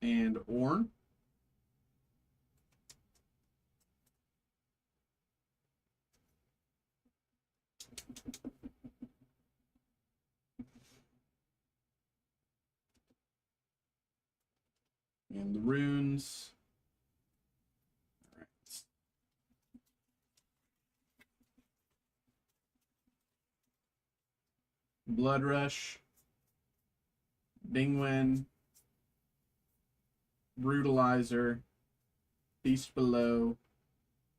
[SPEAKER 1] And Orn. And the runes. All right. Blood Rush. Bingwen. Brutalizer. Beast Below.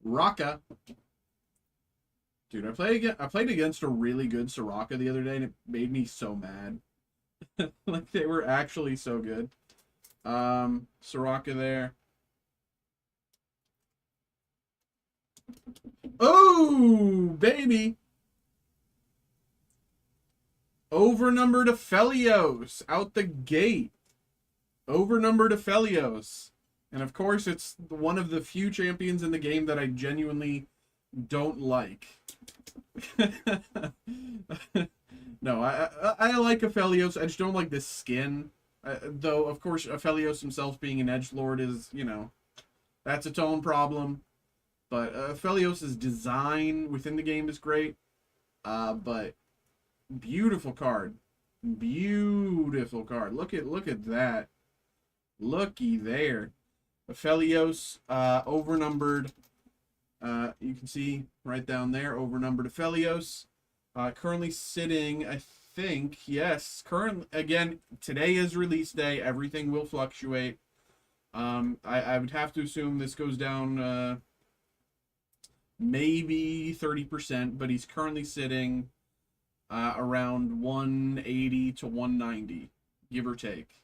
[SPEAKER 1] Raka. Dude, I played against a really good Soraka the other day, and it made me so mad. Like, they were actually so good. Soraka there. Oh, baby. Overnumbered Aphelios out the gate. Overnumbered Aphelios. And of course, it's one of the few champions in the game that I genuinely don't like. No, I like Aphelios. I just don't like this skin. Though, of course, Aphelios himself being an edgelord is, you know, that's its own problem. But Aphelios' design within the game is great. But beautiful card. Beautiful card. Look at that. Looky there. Aphelios, overnumbered. You can see right down there, overnumbered Aphelios. Currently sitting, I think, yes. Currently, again, today is release day. Everything will fluctuate. I would have to assume this goes down maybe 30%, but he's currently sitting around 180 to 190, give or take.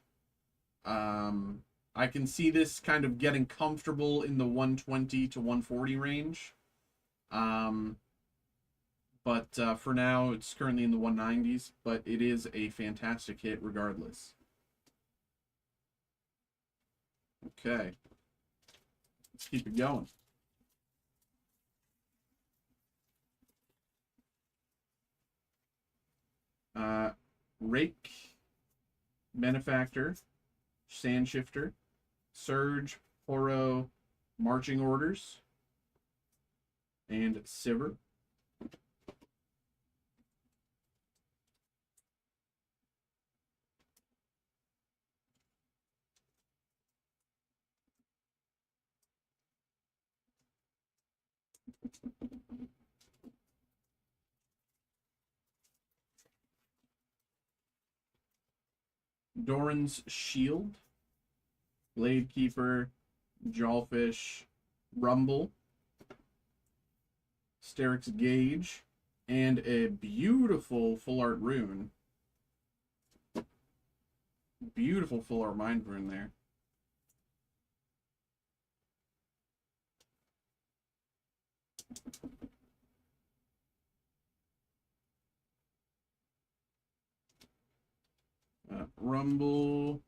[SPEAKER 1] I can see this kind of getting comfortable in the 120 to 140 range. But for now, it's currently in the 190s, but it is a fantastic hit regardless. Okay. Let's keep it going. Rake, Benefactor, Sand Shifter, Surge, Horo, Marching Orders, and Sivir. Doran's Shield, Blade Keeper, Jawfish, Rumble, Steric's Gauge, and a beautiful full art rune. Beautiful full art mind rune there. Rumble.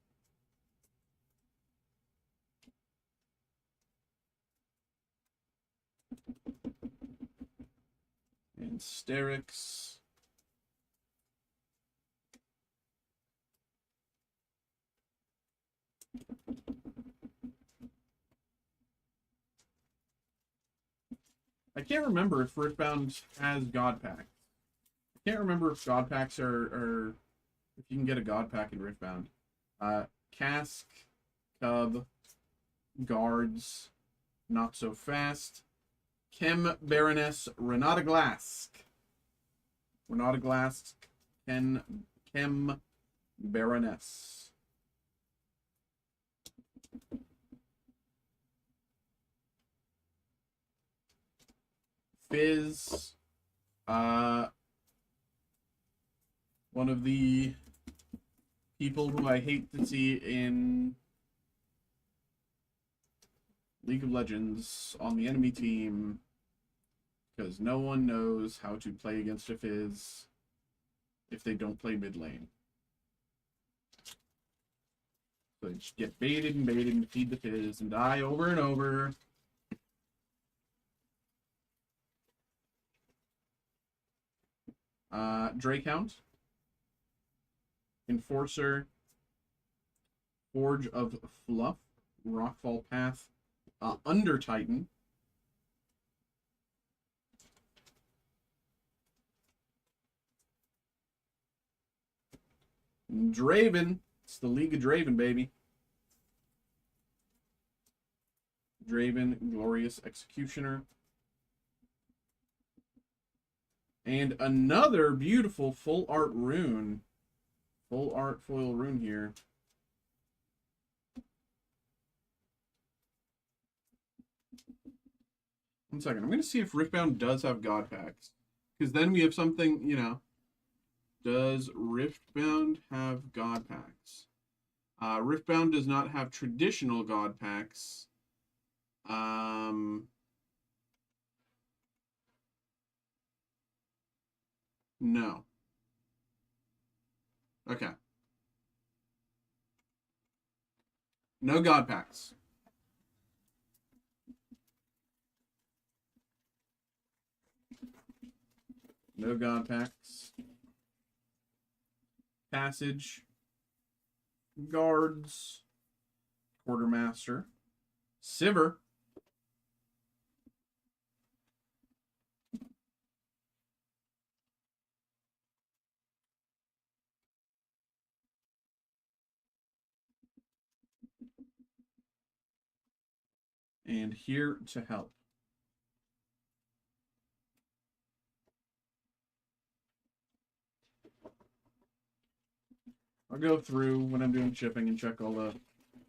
[SPEAKER 1] And Sterix. I can't remember if Riftbound has God Packs. I can't remember if God Packs are if you can get a God Pack in Riftbound. Cask, Cub, Guards, Not So Fast, Chem Baroness, Renata Glask. Renata Glask, Chem Baroness. Fizz, one of the people who I hate to see in League of Legends on the enemy team, because no one knows how to play against a Fizz if they don't play mid lane. So they just get baited and baited and feed the Fizz and die over and over. Drakehound, Enforcer, Forge of Fluff, Rockfall Path, Under Titan, Draven. It's the League of Draven, baby. Draven, Glorious Executioner. And another beautiful full art rune. Full art foil rune here. One second. I'm going to see if Riftbound does have God Packs. Because then we have something, you know. Does Riftbound have God Packs? Riftbound does not have traditional God Packs. No. Okay. No God Packs. No God Packs. Passage. Guards. Quartermaster. Sivir. And here to help. I'll go through when I'm doing shipping and check all the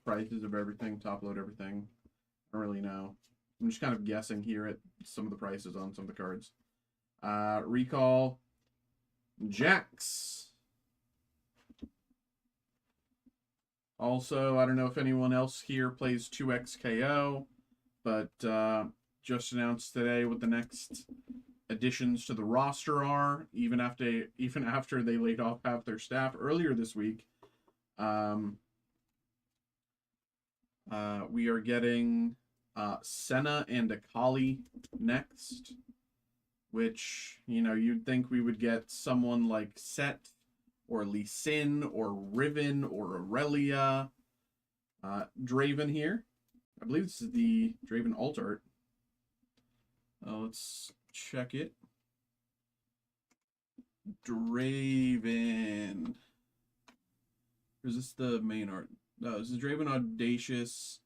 [SPEAKER 1] prices of everything, top load everything. I don't really know. I'm just kind of guessing here at some of the prices on some of the cards. Recall Jax. Also, I don't know if anyone else here plays 2XKO, but just announced today what the next additions to the roster are, even after they laid off half their staff earlier this week. We are getting Senna and Akali next, which, you know, you'd think we would get someone like Set or Lee Sin or Riven or Aurelia. Draven here. I believe this is the Draven alt art. Let's check it. Draven. Or is this the main art? No, this is Draven Audacious.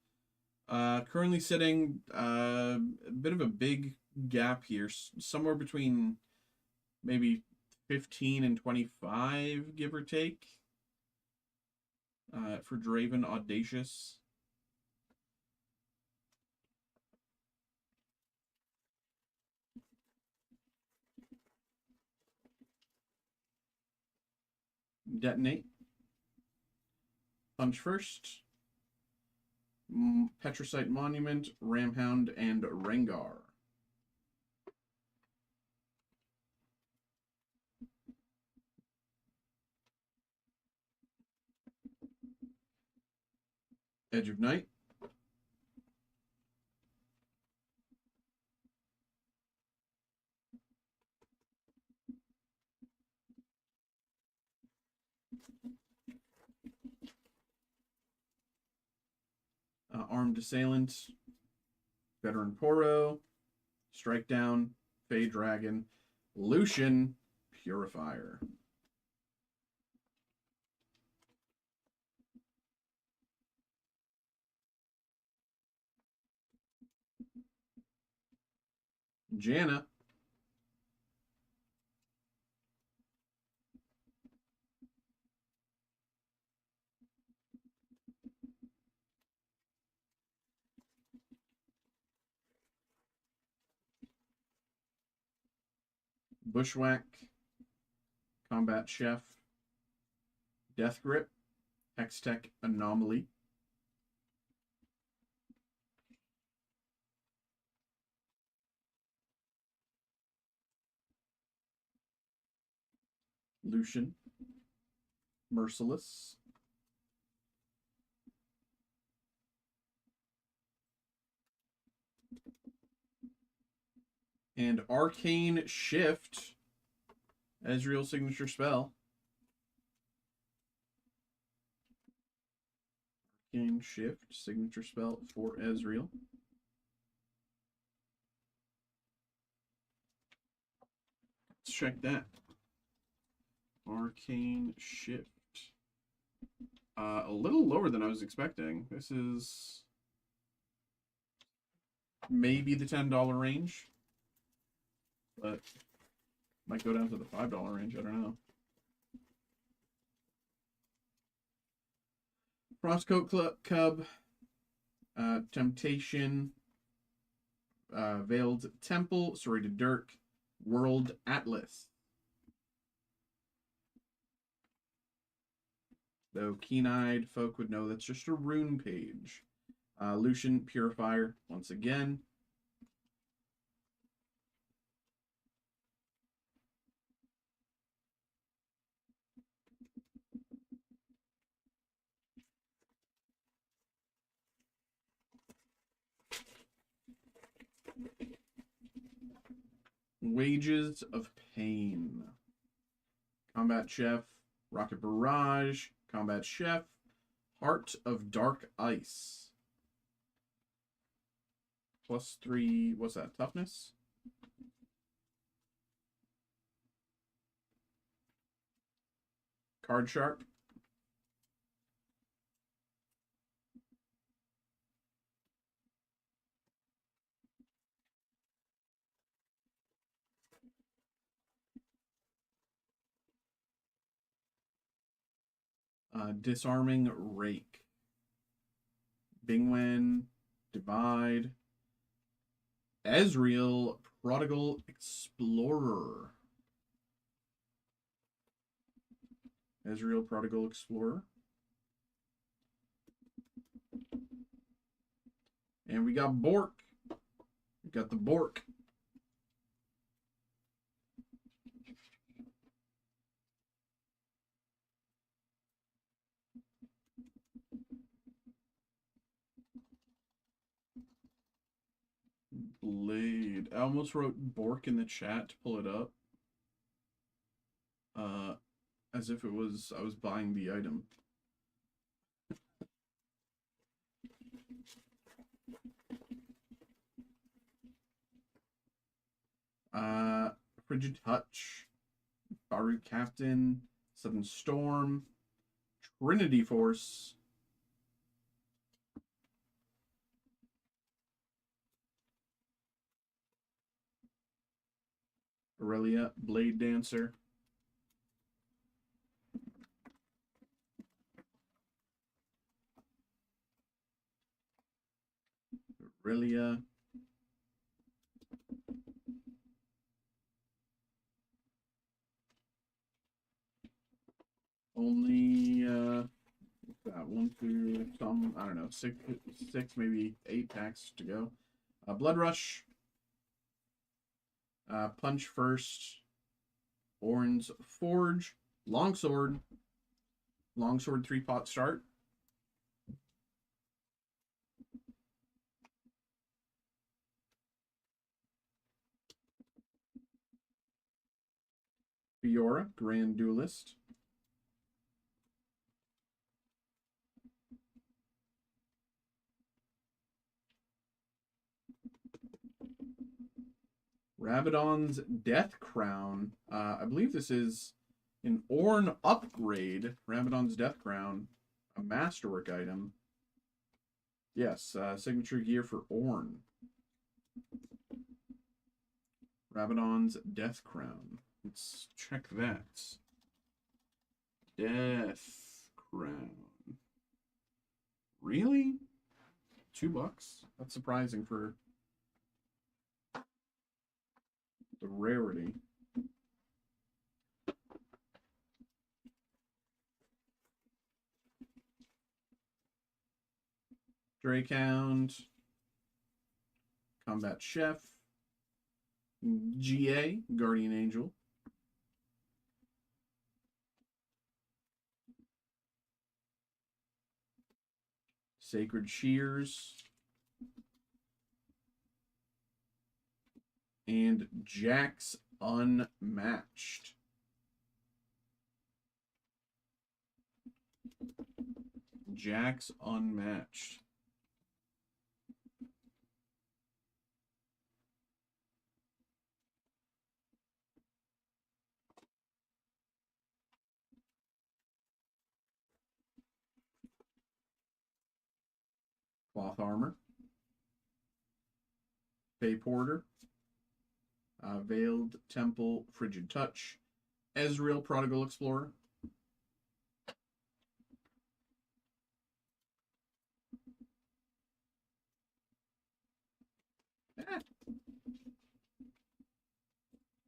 [SPEAKER 1] Currently sitting a bit of a big gap here, somewhere between maybe 15 and 25, give or take, for Draven Audacious. Detonate. Punch First. Petricite Monument, Ramhound, and Rengar. Edge of Night. Armed Assailant, Veteran Poro, Strike Down, Fey Dragon, Lucian, Purifier. Janna. Bushwhack, Combat Chef, Death Grip, Hextech Anomaly, Lucian, Merciless, and Arcane Shift, Ezreal signature spell. Arcane Shift, signature spell for Ezreal. Let's check that. Arcane Shift. A little lower than I was expecting. This is maybe the $10 range, but might go down to the $5 range. I don't know. Frostcoat Cub, Temptation, Veiled Temple, Serrated Dirk, World Atlas. Though keen-eyed folk would know that's just a rune page. Lucian Purifier, once again. Wages of Pain. Combat Chef, Rocket Barrage, Combat Chef, Heart of Dark Ice. +3, what's that, toughness? Card Sharp. Disarming Rake. Bingwen, Divide. Ezreal, Prodigal Explorer. Ezreal, Prodigal Explorer. And we got Bork. We got the Bork. Blade. I almost wrote Bork in the chat to pull it up. As if it was I was buying the item. Frigid Touch, Baru Captain, Sudden Storm, Trinity Force, Aurelia, Blade Dancer, Aurelia, only that 1 through some, I don't know, six maybe 8 packs to go. Blood Rush, Punch First, Orange Forge, Longsword 3-pot start. Fiora, Grand Duelist. Rabadon's Death Crown. I believe this is an Ornn upgrade. Rabadon's Death Crown, a masterwork item. Yes, signature gear for Ornn. Rabadon's Death Crown. Let's check that. Death Crown. Really? $2? That's surprising for the rarity. Drakehound, Combat Chef, GA, Guardian Angel, Sacred Shears, and Jax Unmatched. Jax Unmatched. Cloth Armor, Fey Porter, Veiled Temple, Frigid Touch, Ezreal, Prodigal Explorer,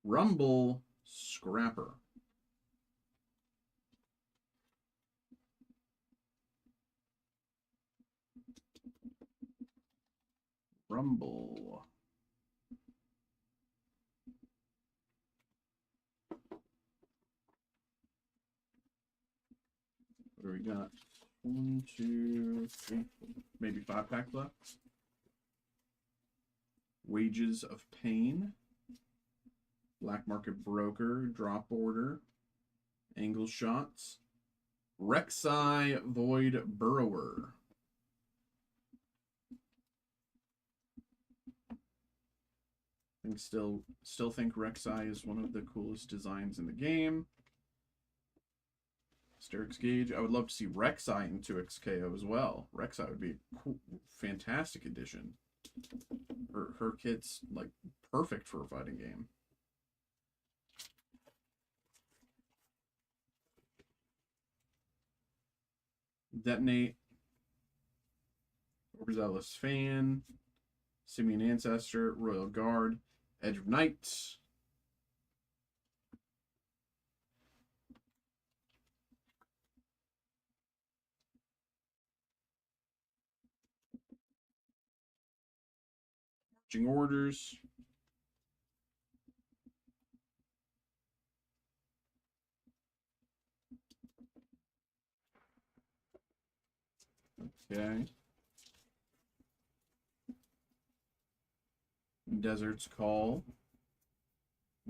[SPEAKER 1] Rumble, Scrapper, Rumble. What do we got? 1, 2, 3, maybe 5 packs left. Wages of Pain, Black Market Broker, Drop Order, Angle Shots, Rek'Sai Void Burrower. I think still think Rek'Sai is one of the coolest designs in the game. Sterix Gauge. I would love to see Rek'Sai in 2x KO as well. Rek'Sai would be a cool, fantastic addition. Her kit's like perfect for a fighting game. Detonate. Overzealous Fan. Simian Ancestor. Royal Guard. Edge of Night. Marching Orders. Okay. Desert's Call.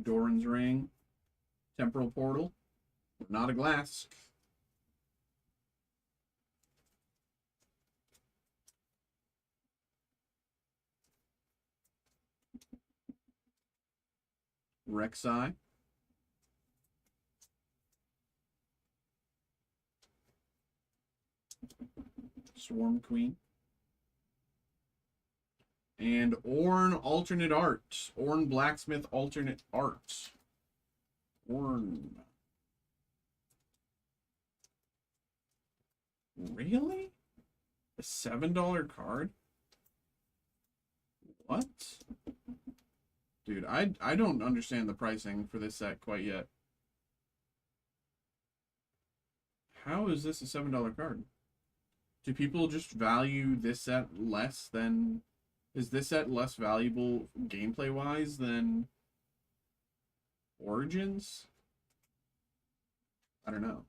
[SPEAKER 1] Doran's Ring. Temporal Portal. Not a Glass. Rek'Sai. Swarm Queen. And Ornn Alternate Art. Ornn Blacksmith Alternate Art. Ornn. Really? A $7 card? What? Dude, I don't understand the pricing for this set quite yet. How is this a $7 card? Do people just value this set less than... Is this set less valuable gameplay-wise than Origins? I don't know.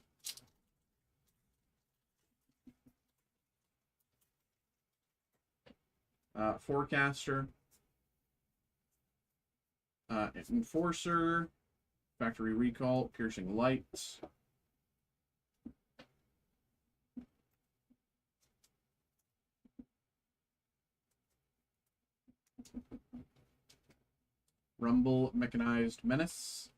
[SPEAKER 1] Forecaster. Enforcer. Factory Recall. Piercing Light. Rumble Mechanized Menace.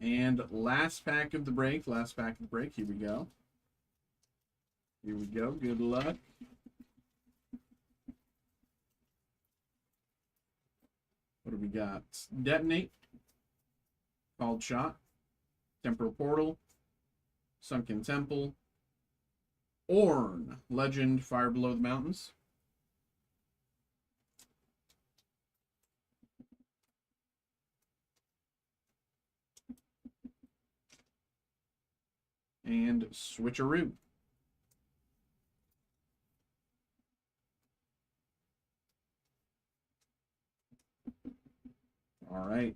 [SPEAKER 1] And last pack of the break. Here we go. Good luck. What do we got? Detonate. Called Shot. Temporal Portal. Sunken Temple. Ornn. Legend Fire Below the Mountains. And Switcheroo. All right.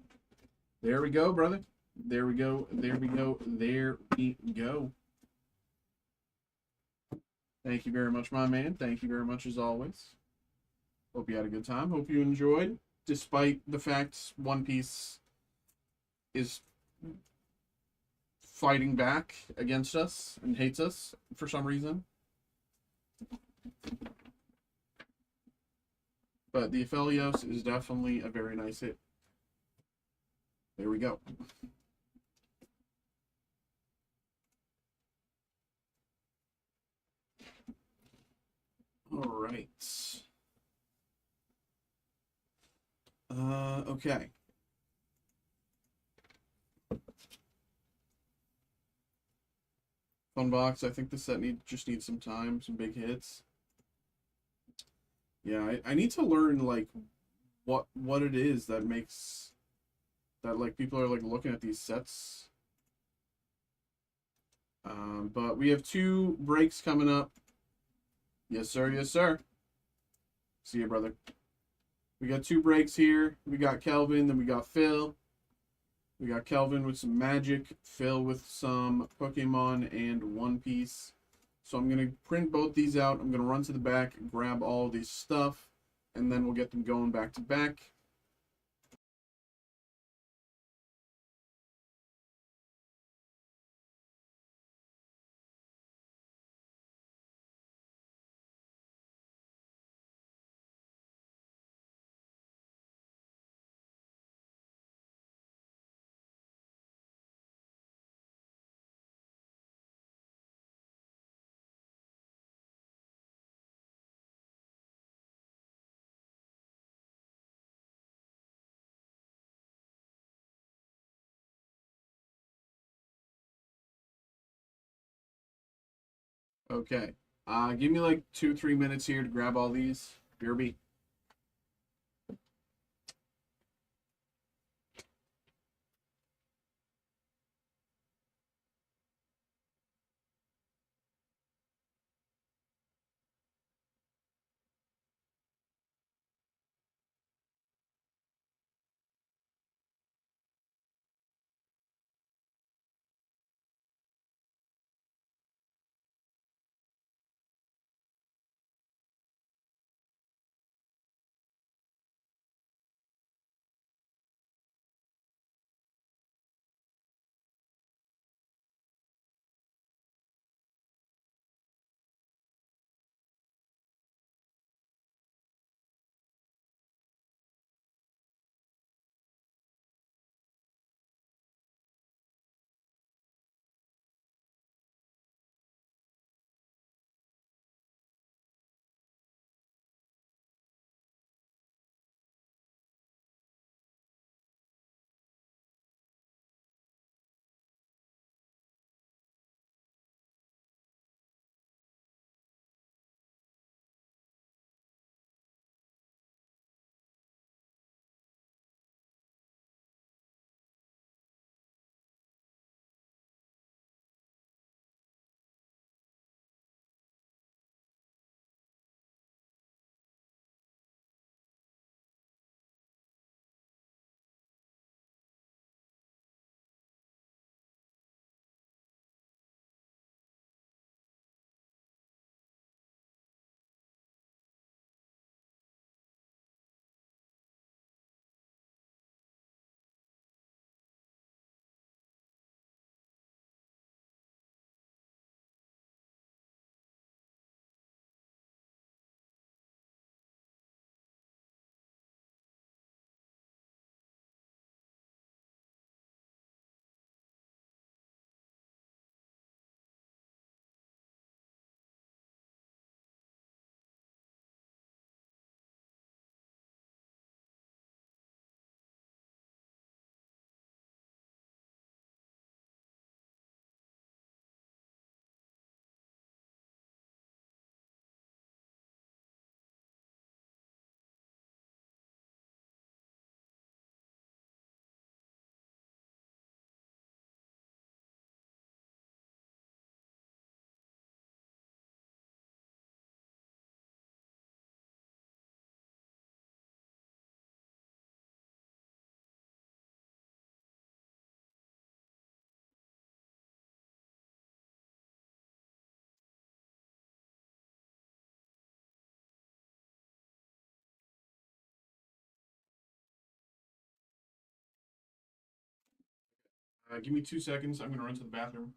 [SPEAKER 1] There we go, brother. There we go. Thank you very much, my man. Thank you very much, as always. Hope you had a good time. Hope you enjoyed, despite the fact One Piece is fighting back against us and hates us for some reason. But the Aphelios is definitely a very nice hit. There we go. All right. Okay. Fun box. I think this set just needs some time, some big hits. Yeah, I need to learn like what it is that makes that like people are like looking at these sets. But we have 2 breaks coming up. Yes, sir. Yes, sir. See you, brother. We got 2 breaks here. We got Kelvin, then we got Phil. We got Kelvin with some Magic, Phil with some Pokemon and One Piece. So I'm going to print both these out. I'm going to run to the back, grab all these stuff, and then we'll get them going back to back. Okay. Give me like 2-3 minutes here to grab all these. BRB. Give me 2 seconds. I'm going to run to the bathroom.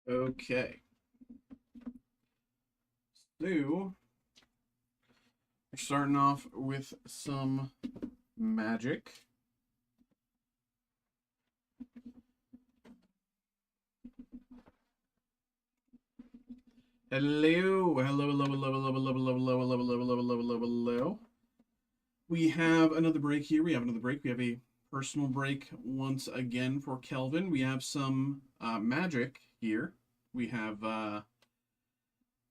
[SPEAKER 1] Okay. So, we're starting off with some Magic. Hello, hello, hello, hello, hello, hello, hello, hello, hello, hello, hello, hello, hello, hello. We have another break here. We have another break. We have a personal break once again for Kelvin. We have some Magic here. We have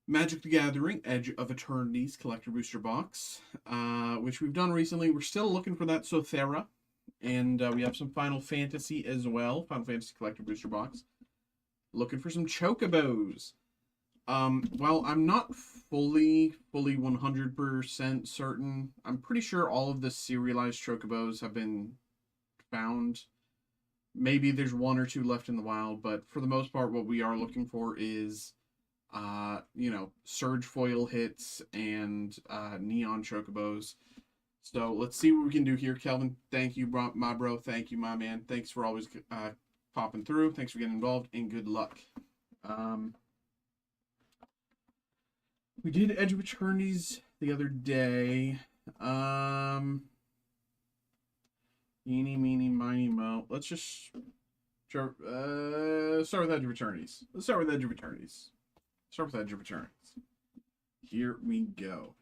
[SPEAKER 1] Magic the Gathering, Edge of Eternity's Collector Booster Box, which we've done recently. We're still looking for that Sothera. And we have some Final Fantasy as well. Final Fantasy Collector Booster Box. Looking for some Chocobos. Well, I'm not fully 100% certain. I'm pretty sure all of the serialized Chocobos have been found. Maybe there's one or two left in the wild, but for the most part, what we are looking for is, Surge Foil hits and Neon Chocobos. So let's see what we can do here, Kelvin. Thank you, my bro. Thank you, my man. Thanks for always popping through. Thanks for getting involved, and good luck. We did Edge of Eternities the other day. Eeny, meeny, miny, mo. Let's just start with Edge of Eternities. Let's start with Edge of Eternities. Start with Edge of Eternities. Here we go.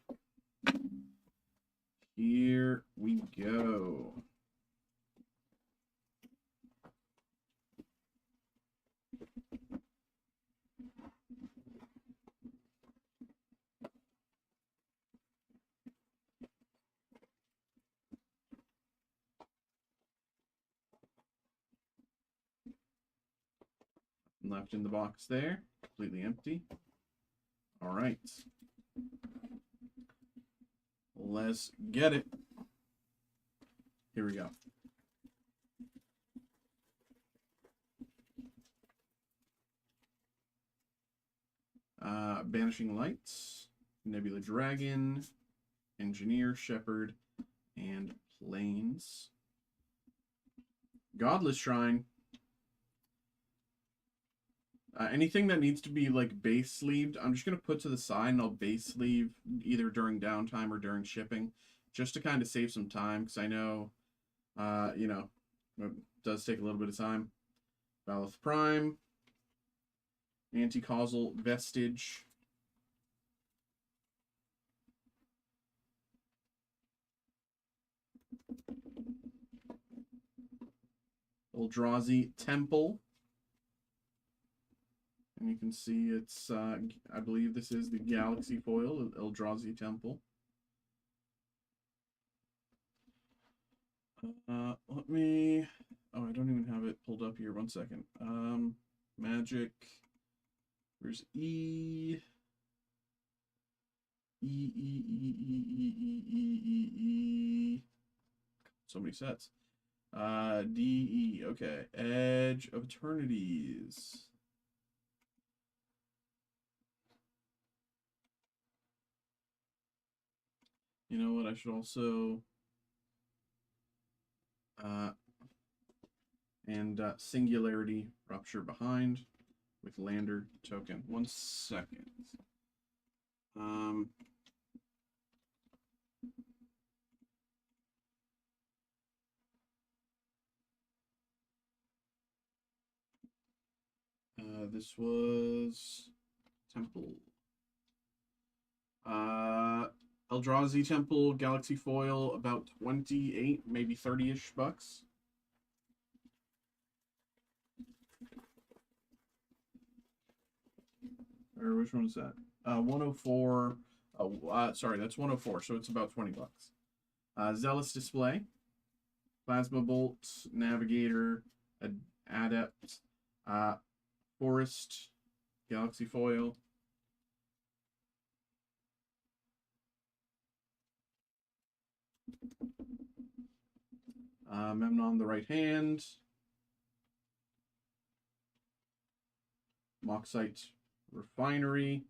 [SPEAKER 1] Here we go. Left in the box there, completely empty. All right. Let's get it. Here we go. Banishing Lights, Nebula Dragon, Engineer, Shepherd, and Plains. Godless Shrine. Anything that needs to be like base sleeved, I'm just going to put to the side and I'll base sleeve either during downtime or during shipping, just to kind of save some time, because I know, it does take a little bit of time. Valith Prime, Anti-Causal Vestige, Eldrazi Temple. And you can see it's, I believe this is the Galaxy Foil, Eldrazi Temple. Let me, I don't even have it pulled up here. One second. Magic, where's E? So many sets. D, E, okay. Edge of Eternities. You know what? I should also Singularity Rupture behind with Lander token. 1 second. This was Temple. Eldrazi Temple, Galaxy Foil, about 28, maybe 30-ish bucks. Or which one is that? 104. Sorry, that's 104, so it's about 20 bucks. Zealous Display, Plasma Bolt, Navigator, Adept, Forest, Galaxy Foil. Memnon the right hand. Moxite Refinery.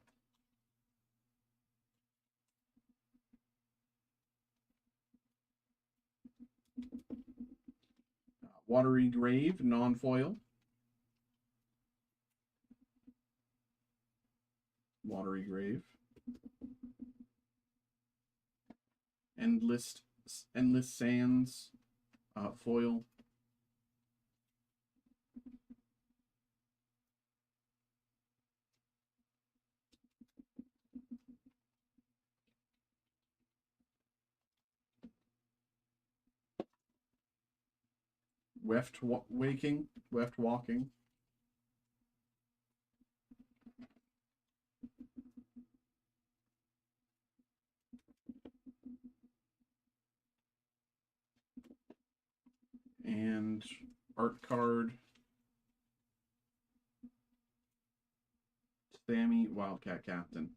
[SPEAKER 1] Watery Grave, non-foil. Watery Grave. Endless Sands, foil. Weft walking. And art card. Sammy, Wildcat Captain.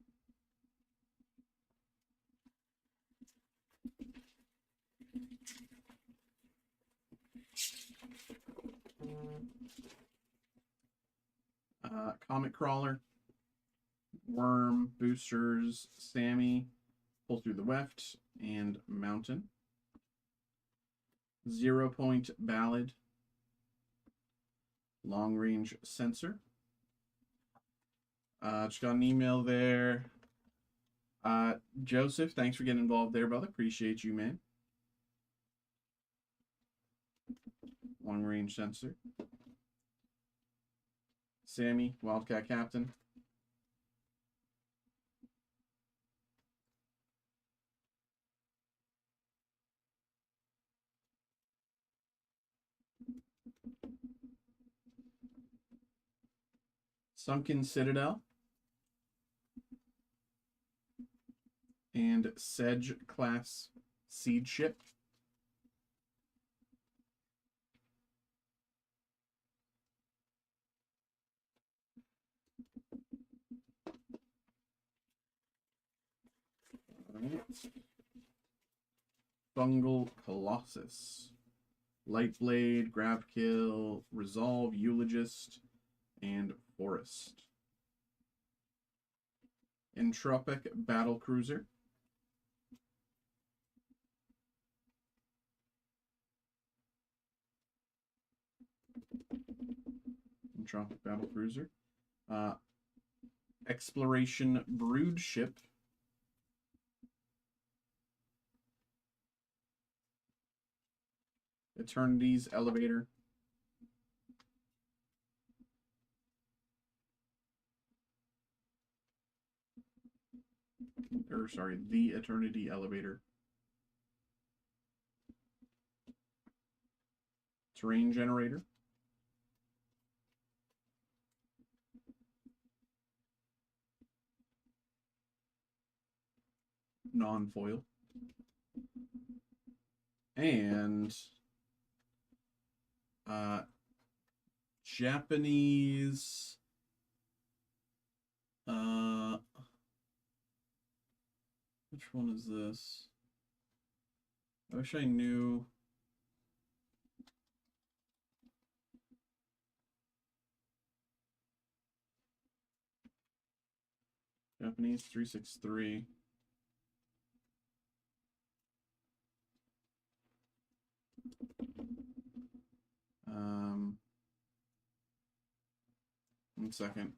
[SPEAKER 1] Comic Crawler. Worm, Boosters, Sammy, Pull Through the Weft, and Mountain. 0 Point Ballad. Long Range Sensor. Just got an email there. Joseph, thanks for getting involved there, brother. Appreciate you, man. Long Range Sensor. Sammy, Wildcat Captain. Sunken Citadel. And Sedge class Seed Ship. Fungal Colossus. Lightblade, Grab Kill, Resolve, Eulogist, and Forest. Entropic Battle Cruiser. Entropic Battle Cruiser. Exploration Brood Ship. Eternity's Elevator. Or sorry, the Eternity Elevator. Terrain Generator. Non-foil. And Japanese which one is this? I wish I knew. Japanese 363. One second.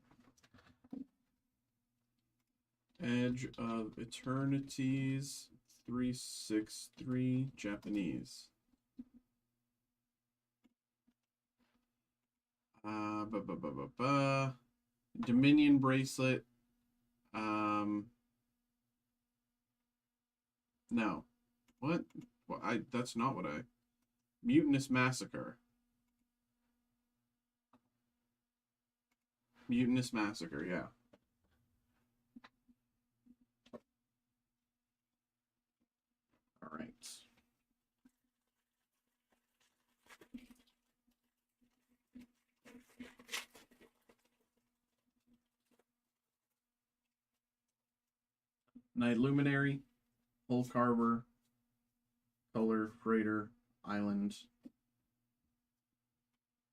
[SPEAKER 1] Edge of Eternities 363 Japanese. Dominion Bracelet. No. What? Well, that's not what I. Mutinous Massacre. Mutinous Massacre, yeah. All right. Night Luminary, Hull Carver, Color, Freighter, Island,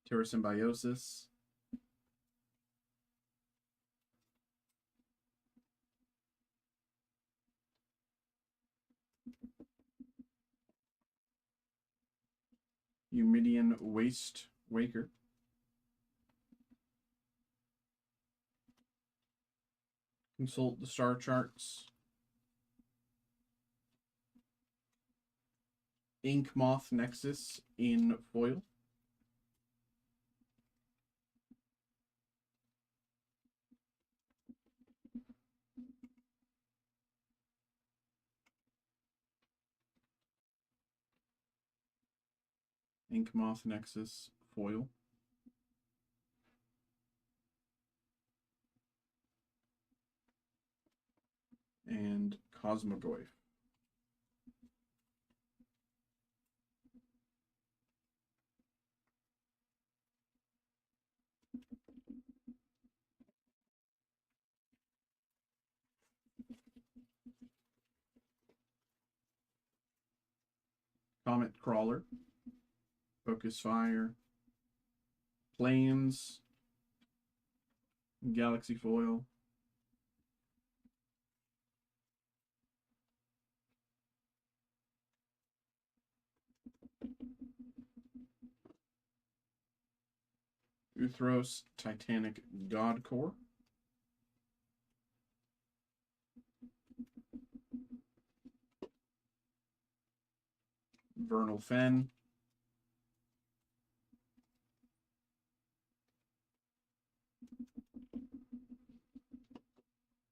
[SPEAKER 1] Terra Symbiosis, Humidian Waste Waker, Consult the Star Charts, Ink Moth Nexus in foil, Ink Moth Nexus foil. And Cosmogoyf. Comet Crawler. Focus Fire. Plains. Galaxy Foil. Uthros Titanic God Core. Vernal Fen.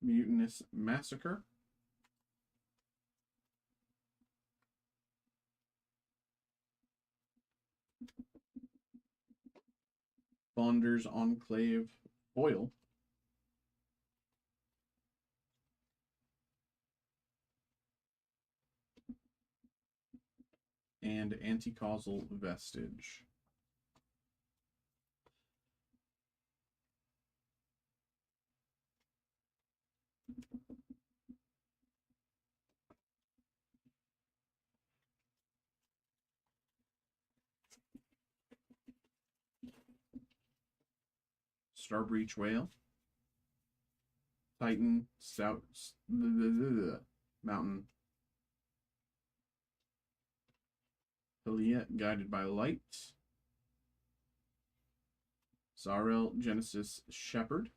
[SPEAKER 1] Mutinous Massacre. Bonder's Enclave foil. And Anticausal Vestige. Starbreach Whale. Titan, Stout, Mountain. Hylia, Guided by Light. Zarel, Genesis Shepherd.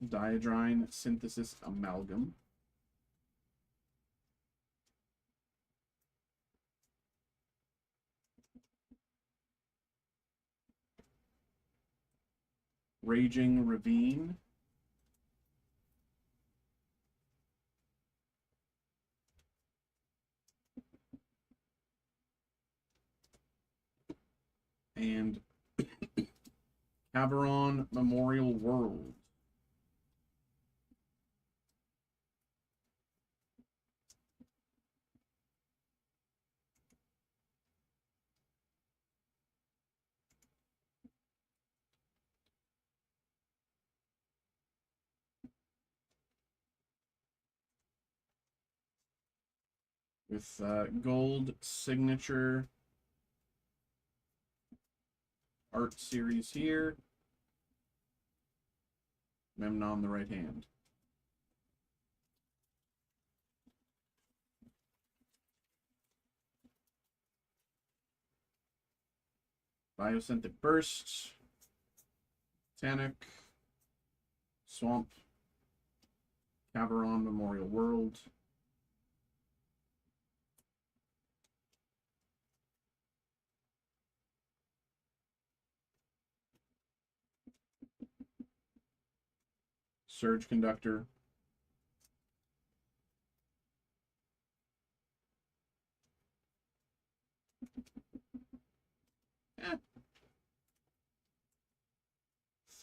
[SPEAKER 1] Diadrine, Synthesis Amalgam. Raging Ravine. And Caveron Memorial World. With gold signature art series here. Memnon the right hand. Biosynthetic Burst. Tanic. Swamp. Caveron Memorial World. Surge Conductor.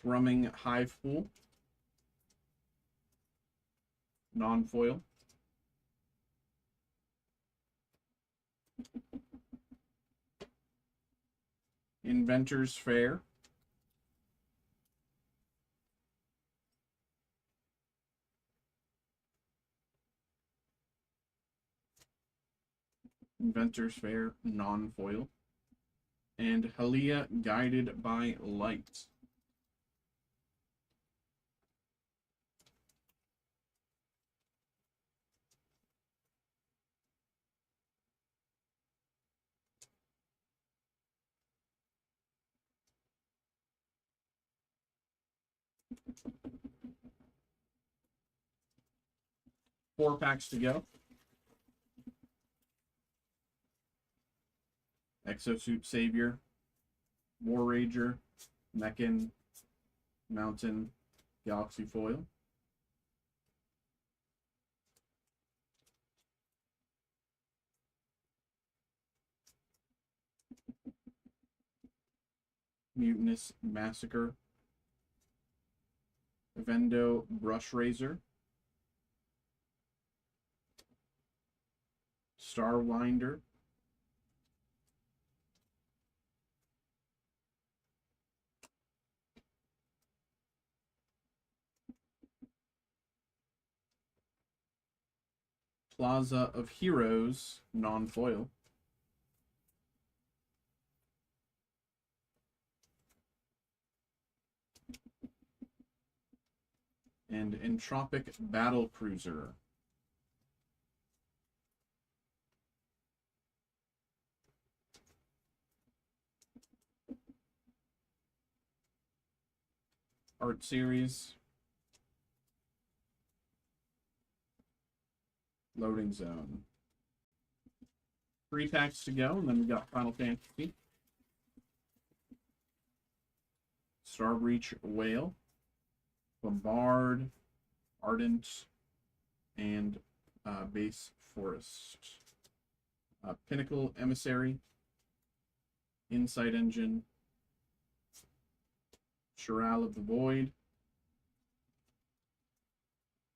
[SPEAKER 1] Thrumming Hive Pool. Non-foil. Inventor's Fair. Inventor's Fair, non-foil. And Hylia, Guided by Light. Four packs to go. Exosuit Savior, War Rager, Mechan, Mountain Galaxy Foil. Mutinous Massacre. Vendo Brush Razor. Starwinder. Plaza of Heroes, non-foil. And Entropic Battle Cruiser. Art Series. Loading Zone. 3 packs to go, and then we got Final Fantasy. Starbreach Whale. Bombard. Ardent. And Base Forest. Pinnacle Emissary. Insight Engine. Chirale of the Void.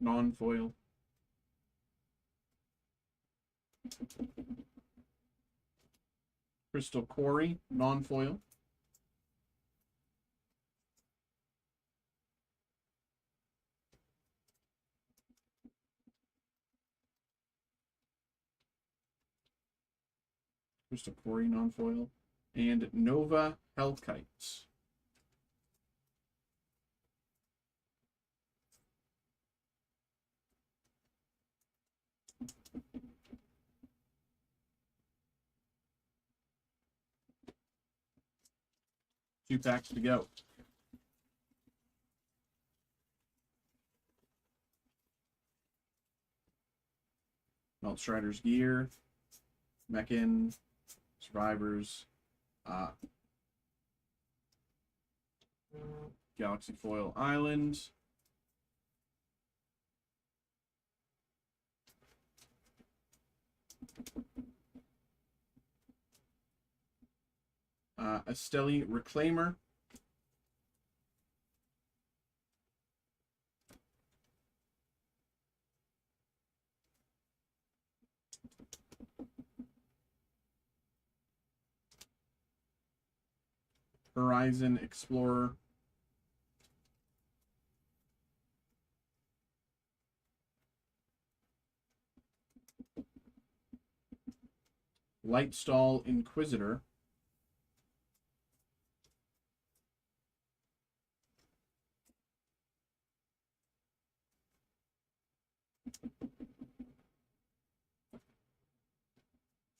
[SPEAKER 1] Non-foil. Crystal Quarry, non-foil. Crystal Quarry, non-foil. And Nova Hellkite. Two packs to go. Meltstrider's Gear, Mechan, Survivors, Galaxy Foil Island, Esteli Reclaimer, Horizon Explorer, Lightstall Inquisitor,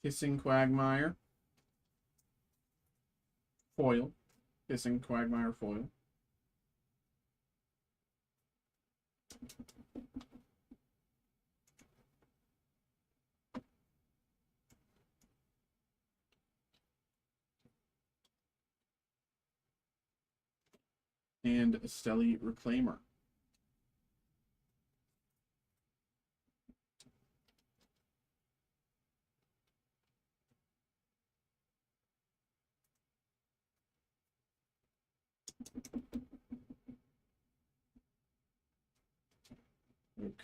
[SPEAKER 1] Hissing Quagmire, foil, Hissing Quagmire foil, and Esteli Reclaimer.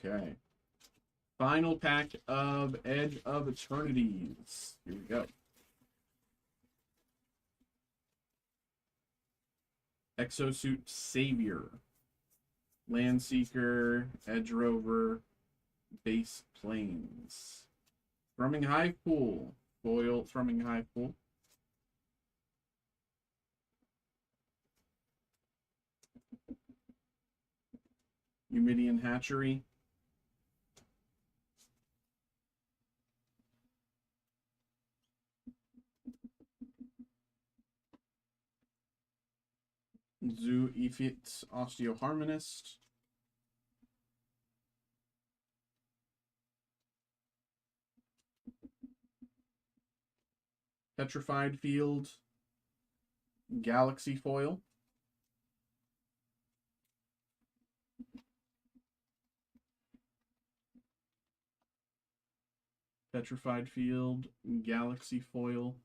[SPEAKER 1] Okay. Final pack of Edge of Eternities. Here we go. Exosuit Savior. Landseeker, Edge Rover, Base Planes. Thrumming Hive Pool. Foil Thrumming Hive Pool. Humidian Hatchery. Zoo Ephit Osteoharmonist. Petrified Field. Galaxy Foil. Petrified Field, Galaxy Foil,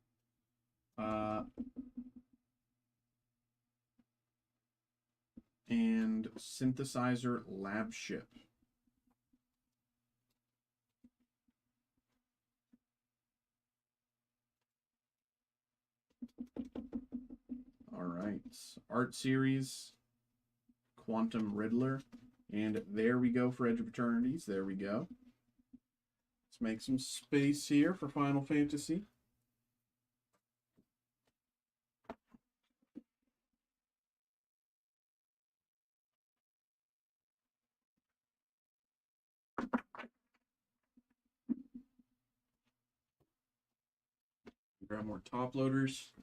[SPEAKER 1] and Synthesizer Lab Ship. All right, Art Series, Quantum Riddler, and there we go for Edge of Eternities. There we go. Let's make some space here for Final Fantasy. Grab more top loaders.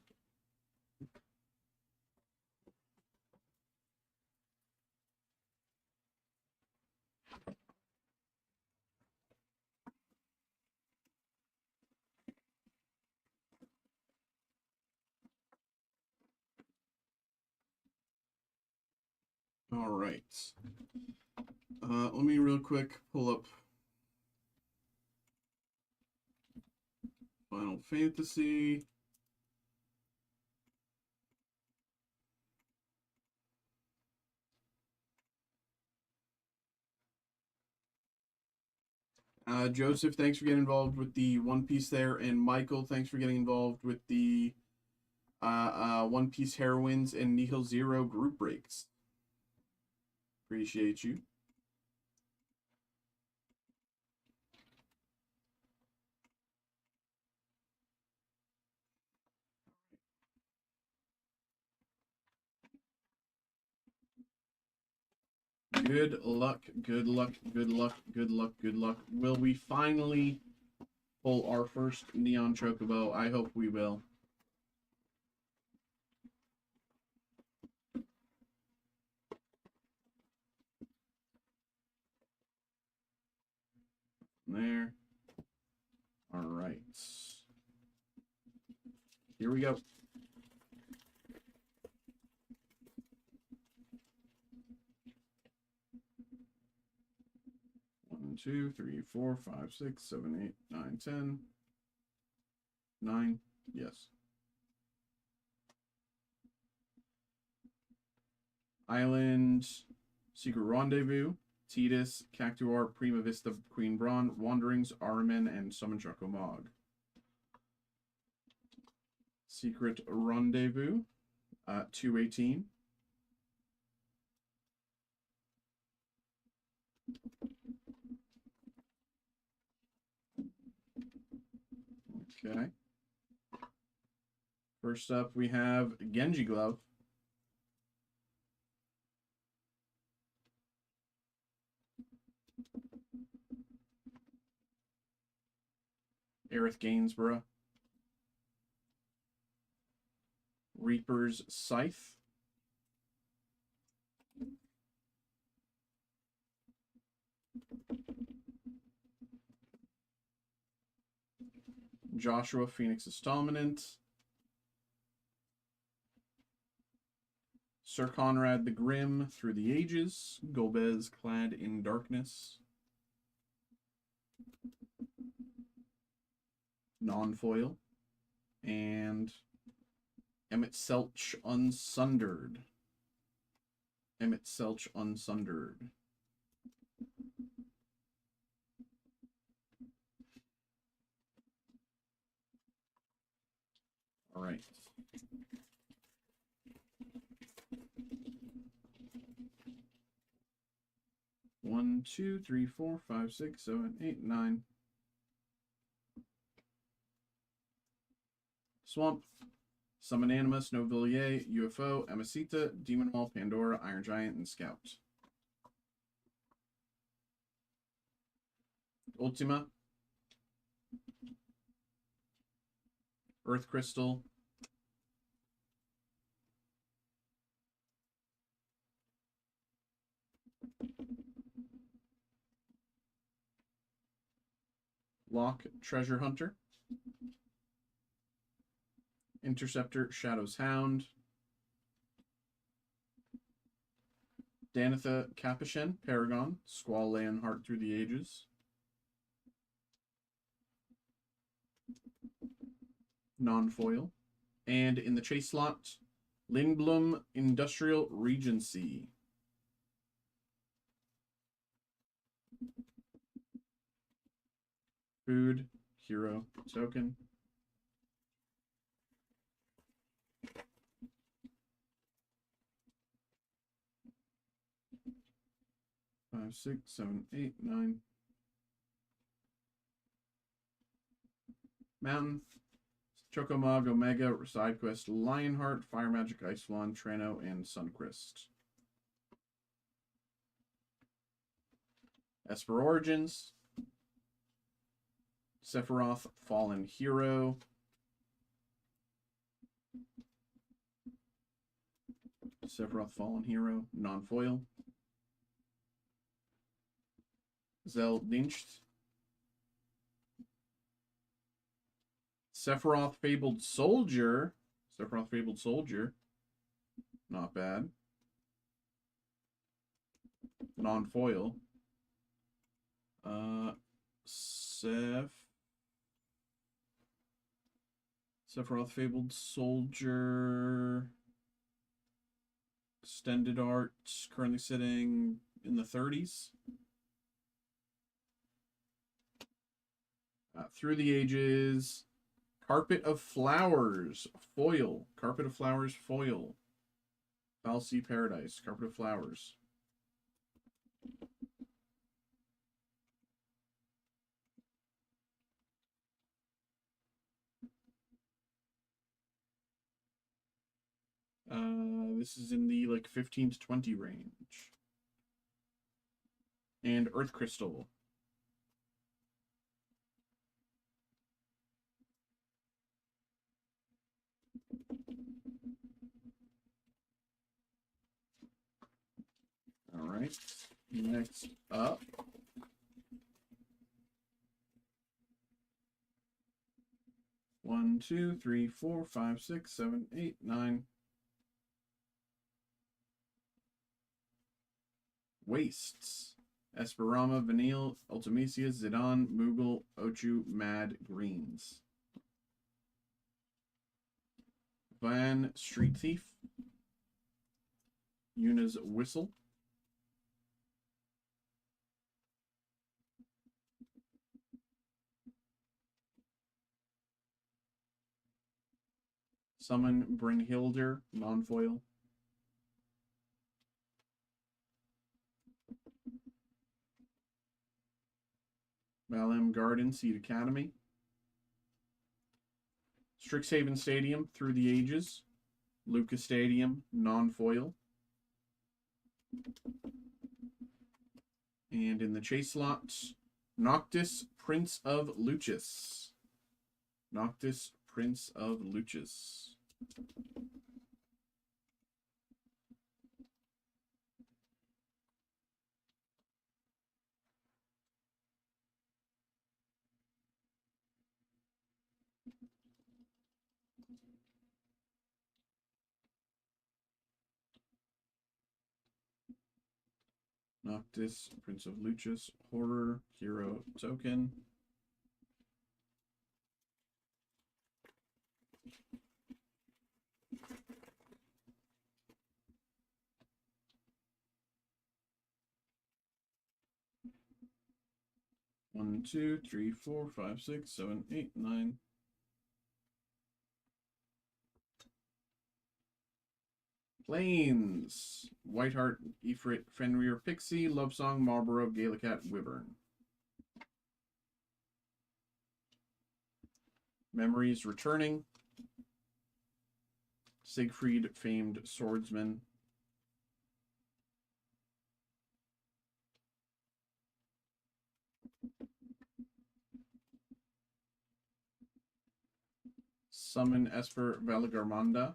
[SPEAKER 1] All right. Let me real quick pull up Final Fantasy. Joseph, thanks for getting involved with the One Piece there, and Michael, thanks for getting involved with the One Piece Heroines and Nihil Zero group breaks. Appreciate you. Good luck, good luck, good luck, good luck, good luck. Will we finally pull our first Neon Chocobo? I hope we will. There. All right. Here we go. One, two, three, four, five, six, seven, 8, 9, 10. 9. Yes. Island, Secret Rendezvous, Tidus, Cactuar, Prima Vista, Queen Brawn, Wanderings, Araman, and Summon Chocomog. Secret Rendezvous, 218. Okay. First up, we have Genji Glove. Aerith Gainsborough. Reaper's Scythe. Joshua Phoenix's Dominant. Sir Conrad the Grim Through the Ages. Golbez Clad in Darkness. Non-foil. And Emmett Selch Unsundered. Emmett Selch Unsundered. All right. One, two, three, four, five, six, 7, 8, 9. Swamp, Summon Animus, Novillier, UFO, Emasita, Demon Hall, Pandora, Iron Giant, and Scout. Ultima, Earth Crystal, Lock, Treasure Hunter, Interceptor, Shadow's Hound, Danitha Capuchin, Paragon, Squall Leonheart Through the Ages, non-foil. And in the chase slot, Lindblom Industrial Regency. Food, hero, token. Five, 6, 7, 8, 9. Mountain, Chocomog, Omega, Side Quest, Lionheart, Fire Magic, Iceflon, Trano, and Suncrist. Esper Origins, Sephiroth, Fallen Hero, non-foil. Zeldincht, Sephiroth Fabled Soldier, not bad. Non-foil. Sephiroth Fabled Soldier. Extended art, currently sitting in the 30s. Through the Ages. Carpet of Flowers, foil. Carpet of Flowers, foil. Falsey Paradise, Carpet of Flowers. This is in the like 15 to 20 range. And Earth Crystal. All right. Next up. One, two, three, four, five, six, seven, eight, 9. Wastes. Esperama, Vanille, Ultimecia, Zidane, Moogle, Ochu, Mad, Greens. Van, Street Thief. Yuna's Whistle. Summon Brynhilder, non-foil. Valem Garden, Seed Academy. Strixhaven Stadium, Through the Ages. Lucas Stadium, non-foil. And in the chase slots, Noctis, Prince of Lucis. Noctis, Prince of Lucis. Noctis, Prince of Lucis, Horror, Hero, Token. One, two, three, four, five, six, seven, eight, 9. Plains. Whiteheart, Ifrit, Fenrir, Pixie, Lovesong, Marlborough, Galacat, Wyvern. Memories Returning. Siegfried, Famed Swordsman. Summon Esper Valagarmanda.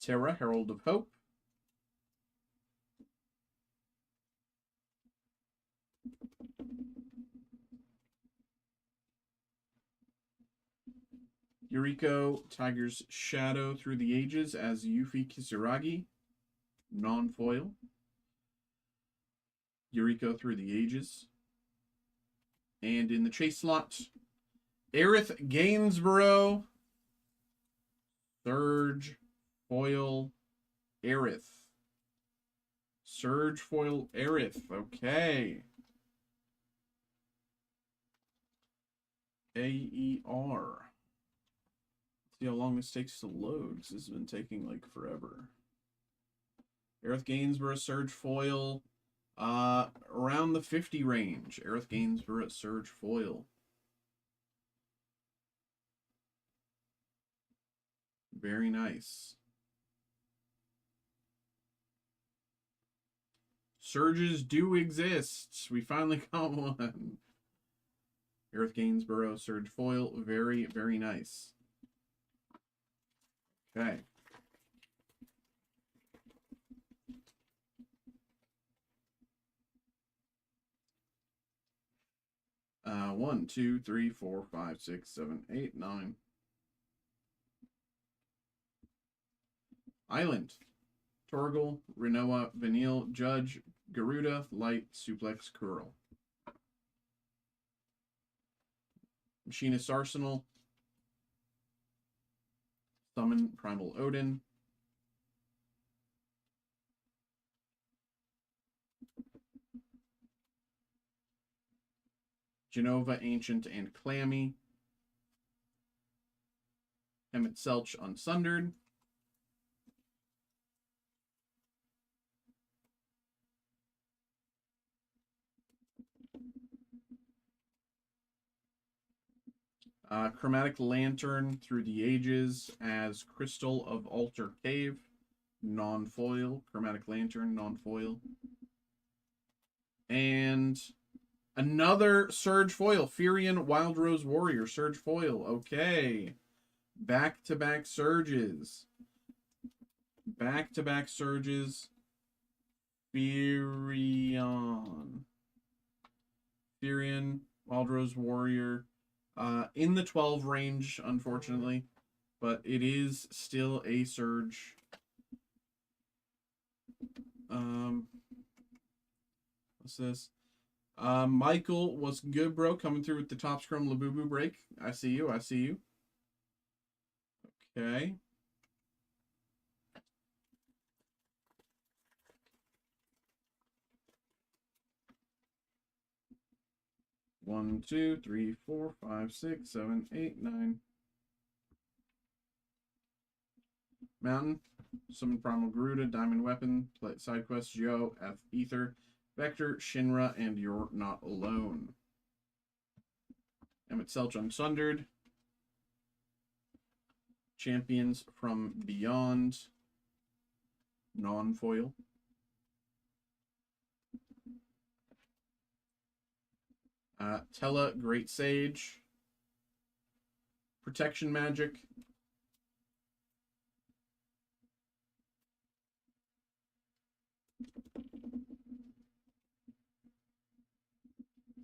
[SPEAKER 1] Terra, Herald of Hope. Yuriko, Tiger's Shadow, Through the Ages as Yuffie Kisaragi, non-foil. Yuriko Through the Ages. And in the chase slot, Aerith Gainsborough, Surge Foil Aerith. Surge Foil Aerith. Okay. AER. See how long this takes to load, because this has been taking like forever. Aerith Gainsborough Surge Foil. Around the 50 range. Aerith Gainsborough Surge Foil. Very nice. Surges do exist. We finally got one. Aerith Gainsborough Surge Foil. Very, very nice. Okay. One, two, three, four, five, six, seven, eight, nine. Island. Torgal, Renoa, Vanille, Judge, Garuda, Light, Suplex, Curl. Machinist Arsenal. Summon, Primal Odin. Genova, Ancient, and Clammy. Emmett Selch, Unsundered. Chromatic Lantern Through the Ages as Crystal of Altar Cave. Non-foil. Chromatic Lantern, non-foil. And another Surge Foil. Firion Wild Rose Warrior. Surge Foil. Okay. Back-to-back Surges. Back-to-back Surges. Firion. Wild Rose Warrior. In the 12 range, unfortunately. But it is still a Surge. What's this? Michael, what's good, bro? Coming through with the Top Scrum Labubu break. I see you. I see you. Okay. One, two, three, four, five, six, seven, eight, nine. Mountain. Summon Primal Garuda, Diamond Weapon, Side Quest, Joe, F Ether, Vector, Shinra, and You're Not Alone. Emmett Selch Unsundered. Champions from Beyond. Non-foil. Tella, Great Sage. Protection Magic.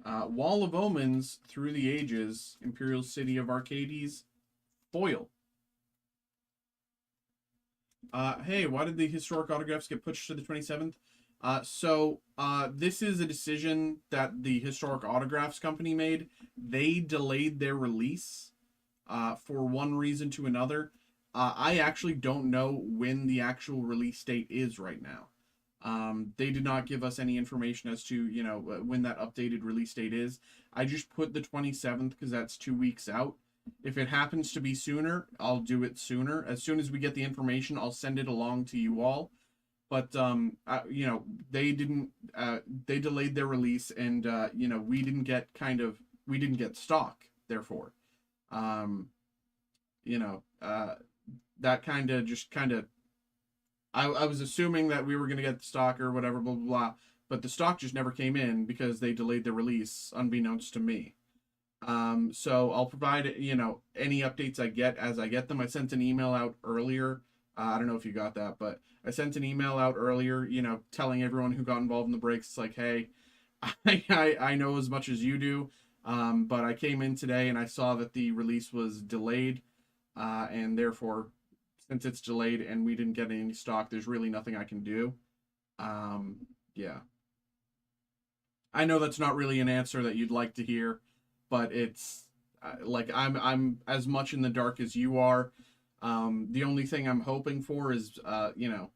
[SPEAKER 1] Wall of Omens Through the Ages, Imperial City of Arcades, foil. Hey, why did the historic autographs get pushed to the 27th? This is a decision that the Historic Autographs company made. They delayed their release for one reason to another. I actually don't know when the actual release date is right now. They did not give us any information as to, you know, when that updated release date is. I just put the 27th because that's 2 weeks out. If it happens to be sooner, I'll do it sooner. As soon as we get the information, I'll send it along to you all. But, you know, they didn't, they delayed their release and, you know, we didn't get stock, therefore. You know, that I was assuming that we were going to get the stock or whatever, blah, blah, blah. But the stock just never came in because they delayed the release, unbeknownst to me. So I'll provide, you know, any updates I get as I get them. I sent an email out earlier. I don't know if you got that, but I sent an email out earlier, you know, telling everyone who got involved in the breaks, it's like, hey, I know as much as you do, but I came in today and I saw that the release was delayed, and therefore, since it's delayed and we didn't get any stock, there's really nothing I can do. Yeah. I know that's not really an answer that you'd like to hear, but it's like I'm as much in the dark as you are. The only thing I'm hoping for is you know,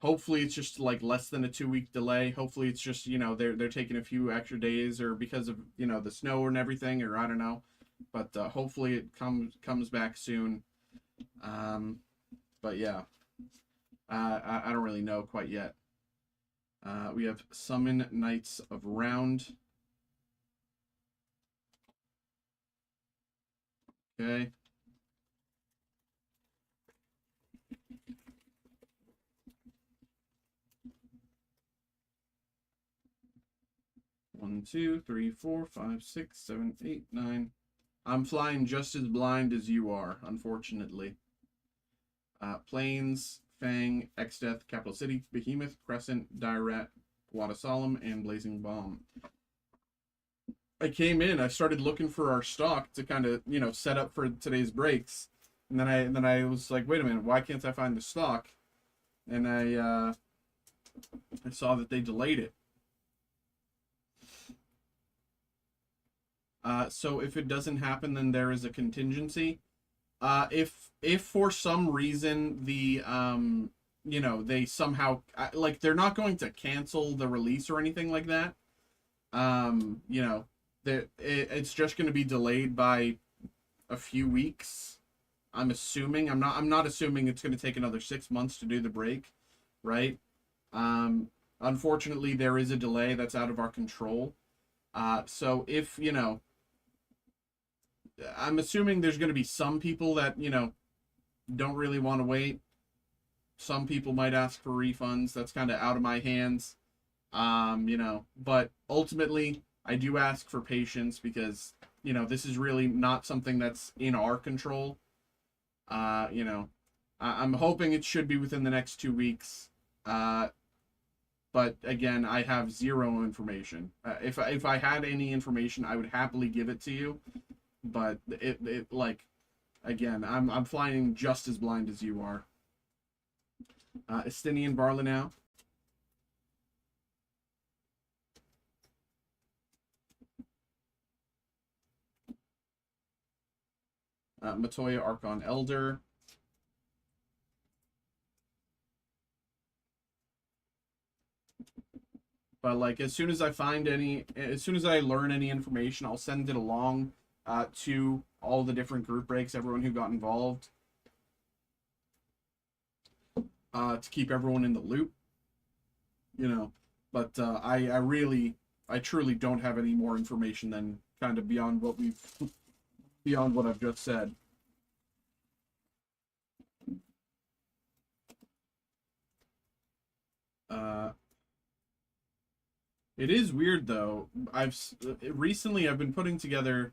[SPEAKER 1] hopefully it's just like less than a 2 week delay. Hopefully it's just, you know, they're taking a few extra days, or because of, you know, the snow and everything, or I don't know. But hopefully it comes back soon. But yeah, I don't really know quite yet. We have Summon Knights of Round. Okay. One, two, three, four, five, six, seven, eight, nine. I'm flying just as blind as you are, unfortunately. Plains, Fang, Exdeath, Capital City, Behemoth, Crescent, Dirat, Wada Solemn, and Blazing Bomb. I came in, I started looking for our stock to kind of, you know, set up for today's breaks. And then I was like, wait a minute, why can't I find the stock? And I saw that they delayed it. So if it doesn't happen, then there is a contingency. If for some reason the you know, they somehow like, they're not going to cancel the release or anything like that. You know, it's just going to be delayed by a few weeks. I'm assuming. I'm not assuming it's going to take another 6 months to do the break, right? Unfortunately, there is a delay that's out of our control. So if, you know, I'm assuming there's going to be some people that, you know, don't really want to wait. Some people might ask for refunds. That's kind of out of my hands. You know, but ultimately, I do ask for patience because, you know, this is really not something that's in our control. You know, I'm hoping it should be within the next 2 weeks. But again, I have zero information. If I had any information, I would happily give it to you. But it like, again, I'm flying just as blind as you are. Estinian Barlinau. Matoya Archon Elder. But like, as soon as I learn any information, I'll send it along to all the different group breaks, everyone who got involved, to keep everyone in the loop, you know. But I truly don't have any more information than kind of beyond what I've just said. It is weird though. Recently I've been putting together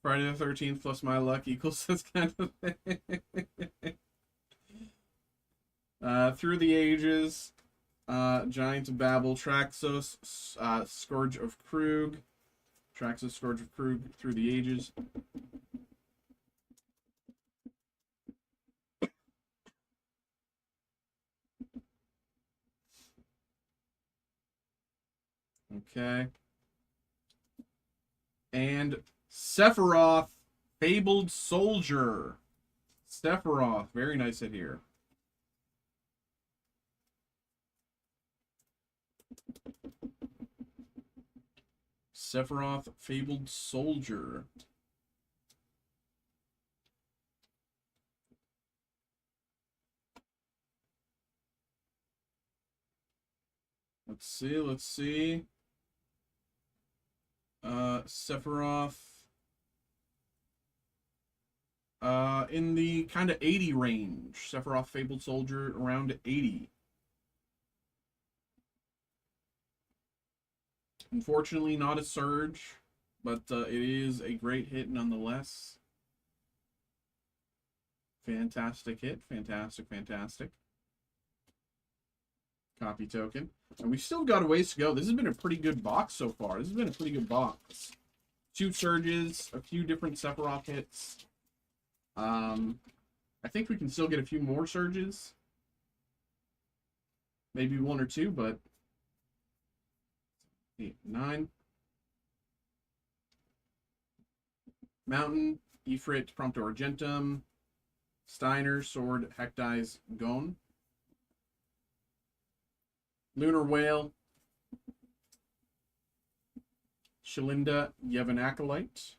[SPEAKER 1] Friday the 13th plus my luck equals this kind of thing. Through the Ages, Giant of Babel, Traxos, Scourge of Krug, Traxos, Scourge of Krug, Through the Ages. Okay. And Sephiroth, Fabled Soldier. Sephiroth, very nice hit here. Sephiroth, Fabled Soldier. Let's see. Sephiroth. In the kind of 80 range. Sephiroth, Fabled Soldier, around 80. Unfortunately, not a Surge, but it is a great hit nonetheless. Fantastic hit. Fantastic. Copy token. And we've still got a ways to go. This has been a pretty good box so far. This has been a pretty good box. 2 Surges, a few different Sephiroth hits. I think we can still get a few more Surges. Maybe 1 or 2, but 8, 9. Mountain, Ifrit, Prompto Argentum, Steiner, Sword, Hecdize, Gon. Lunar Whale, Shalinda, Yevon Acolyte.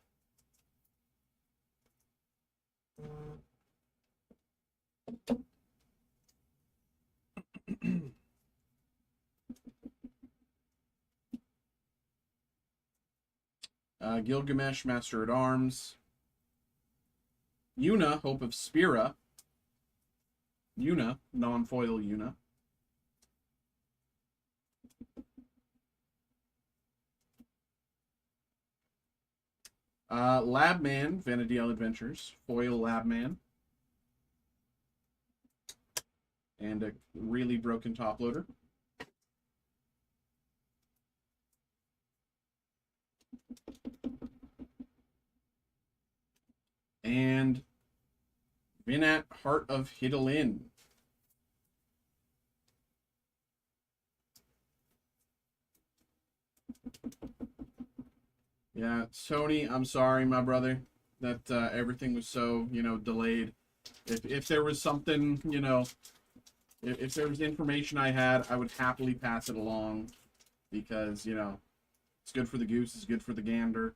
[SPEAKER 1] Gilgamesh, Master at Arms. Yuna, Hope of Spira. Yuna, non-foil Yuna. Labman, Vanadale Adventures. Foil Labman. And a really broken top loader. And Vinat, Heart of Hidalin. Yeah, Tony, I'm sorry, my brother, that everything was so, delayed. If there was something, if there was information I had, I would happily pass it along because, it's good for the goose, it's good for the gander.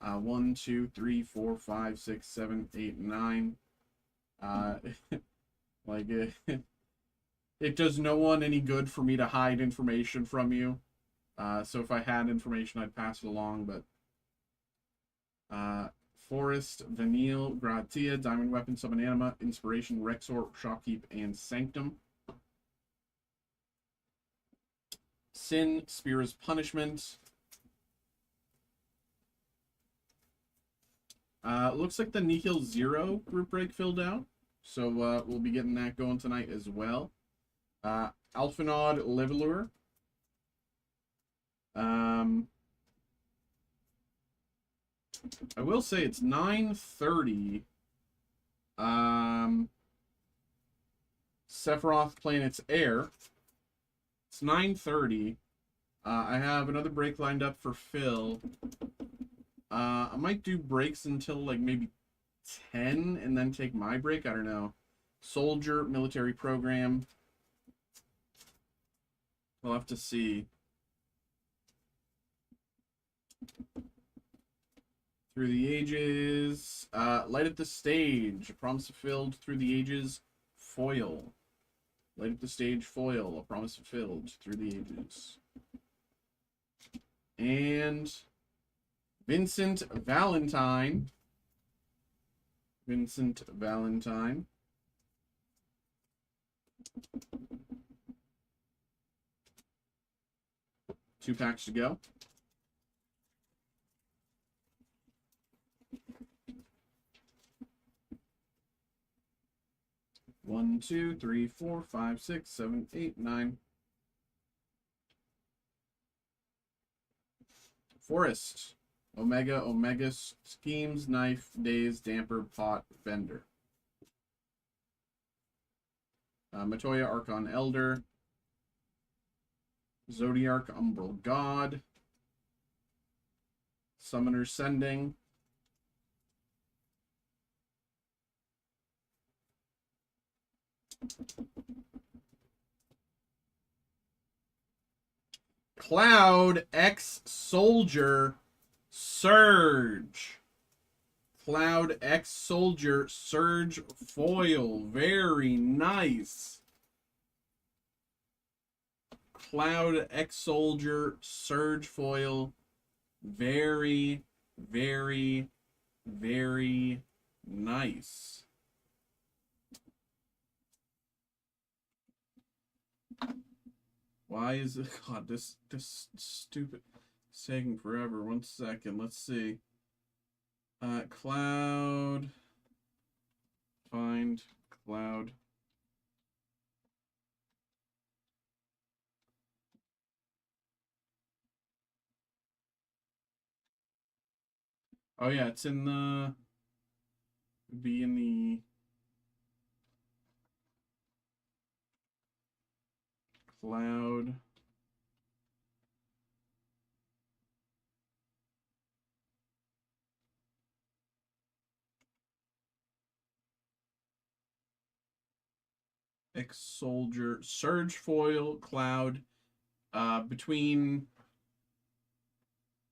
[SPEAKER 1] 1, 2, 3, 4, 5, 6, 7, 8, 9. Like, it does no one any good for me to hide information from you. So if I had information, I'd pass it along, but Forest, Vanille, Gratia, Diamond Weapon, Summon Anima, Inspiration, Rexor, Shockkeep, and Sanctum. Sin, Spira's Punishment. Looks like the Nihil Zero group break filled out, so we'll be getting that going tonight as well. Alphinaud, Levelure. I will say it's 9:30. Sephiroth Planet's Air. It's 9:30. I have another break lined up for Phil. I might do breaks until like maybe 10 and then take my break. I don't know. Soldier, Military Program. We'll have to see. Through the Ages. Light Up the Stage. A Promise Fulfilled. Through the Ages. Foil. Light Up the Stage. Foil. A Promise Fulfilled. Through the Ages. And Vincent Valentine. Vincent Valentine. Two packs to go. One, 2, 3, 4, 5, 6, 7, 8, 9. Forest. Omega Schemes, Knife, Daze, Damper, Pot, Vendor. Matoya, Archon Elder. Zodiarch, Umbral God. Summoner Sending. Cloud X Soldier Surge. Cloud X Soldier Surge Foil. Very nice. Cloud X Soldier Surge Foil. Very, very, very nice. Why is it? God, this stupid. It's taking forever. 1 second. Let's see. Cloud. Find Cloud. Oh yeah, it's in the. Be in the. Cloud. Ex-Soldier, Surge Foil, Cloud, between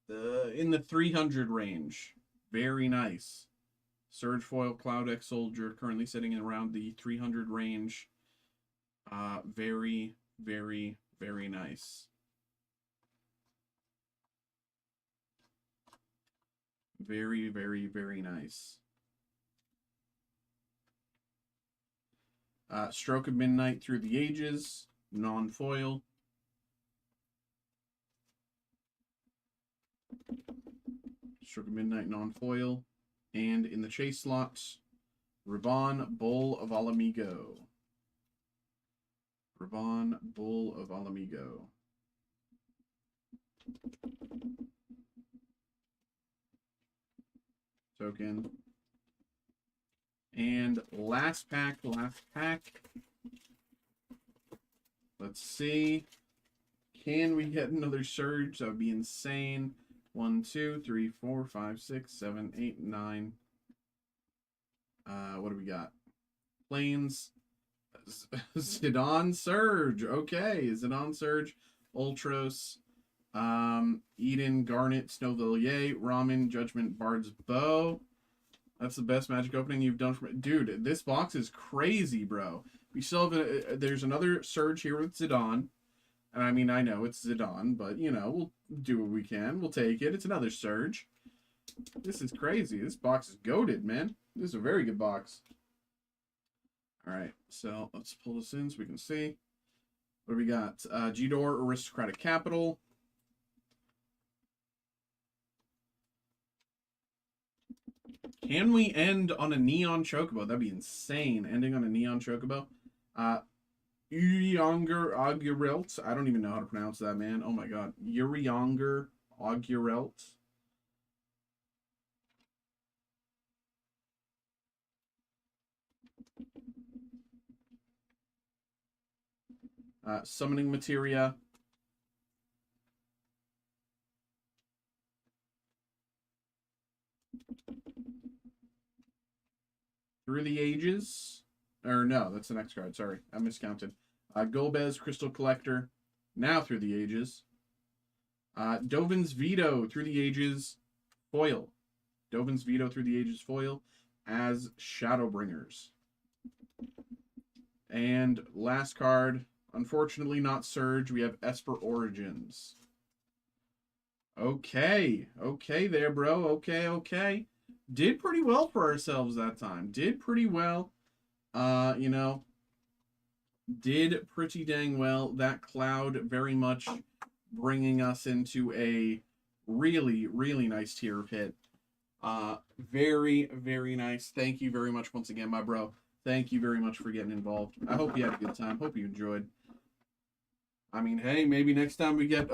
[SPEAKER 1] in the 300 range. Very nice. Surge Foil, Cloud, Ex-Soldier, currently sitting in around the 300 range. Very, very, very nice. Very, very, very nice. Stroke of Midnight Through the Ages, non-foil. Stroke of Midnight, non-foil. And in the chase slots, Raban, Bull of Alamigo. Raban, Bull of Alamigo. Token. And last pack, last pack. Let's see. Can we get another Surge? That would be insane. 1, 2, 3, 4, 5, 6, 7, 8, 9. What do we got? Plains. Zidane Surge. Okay. Zidane Surge. Ultros. Eden, Garnet, Snowvillier, Ramen, Judgment, Bard's Bow. That's the best Magic opening you've done for me. Dude, this box is crazy, bro. We still have there's another Surge here with Zidane. And I mean, I know it's Zidane, but, you know, we'll do what we can. We'll take it. It's another Surge. This is crazy. This box is goated, man. This is a very good box. All right, so let's pull this in so we can see. What do we got? G-Door, Aristocratic Capital. Can we end on a Neon Chocobo? That'd be insane, ending on a Neon Chocobo. Urianger Augurelt. I don't even know how to pronounce that, man. Oh my god. Urianger Augurelt. Summoning Materia. Through the Ages. Or no, that's the next card. Sorry, I miscounted. Golbez, Crystal Collector. Now Through the Ages. Dovin's Veto, Through the Ages. Foil. Dovin's Veto, Through the Ages. Foil. As Shadowbringers. And last card. Unfortunately, not Surge. We have Esper Origins. Okay. Okay there, bro. Okay, okay. Did pretty well for ourselves that time. Did pretty well. You know, did pretty dang well. That Cloud very much bringing us into a really, really nice tier of hit. Very, very nice. Thank you very much once again, my bro. Thank you very much for getting involved. I hope you had a good time. Hope you enjoyed. I mean, hey, maybe next time we get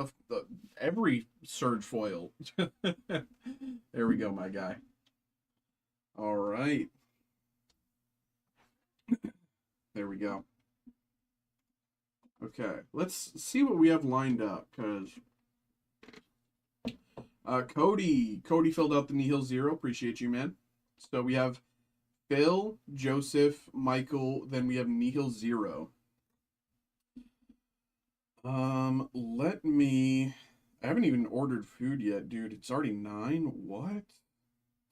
[SPEAKER 1] every Surge foil. There we go, my guy. All right. There we go. Okay, let's see what we have lined up, because Cody filled out the Nihil Zero. Appreciate you, man. So we have Phil, Joseph, Michael, then we have Nihil Zero. I haven't even ordered food yet, dude. It's already 9. What?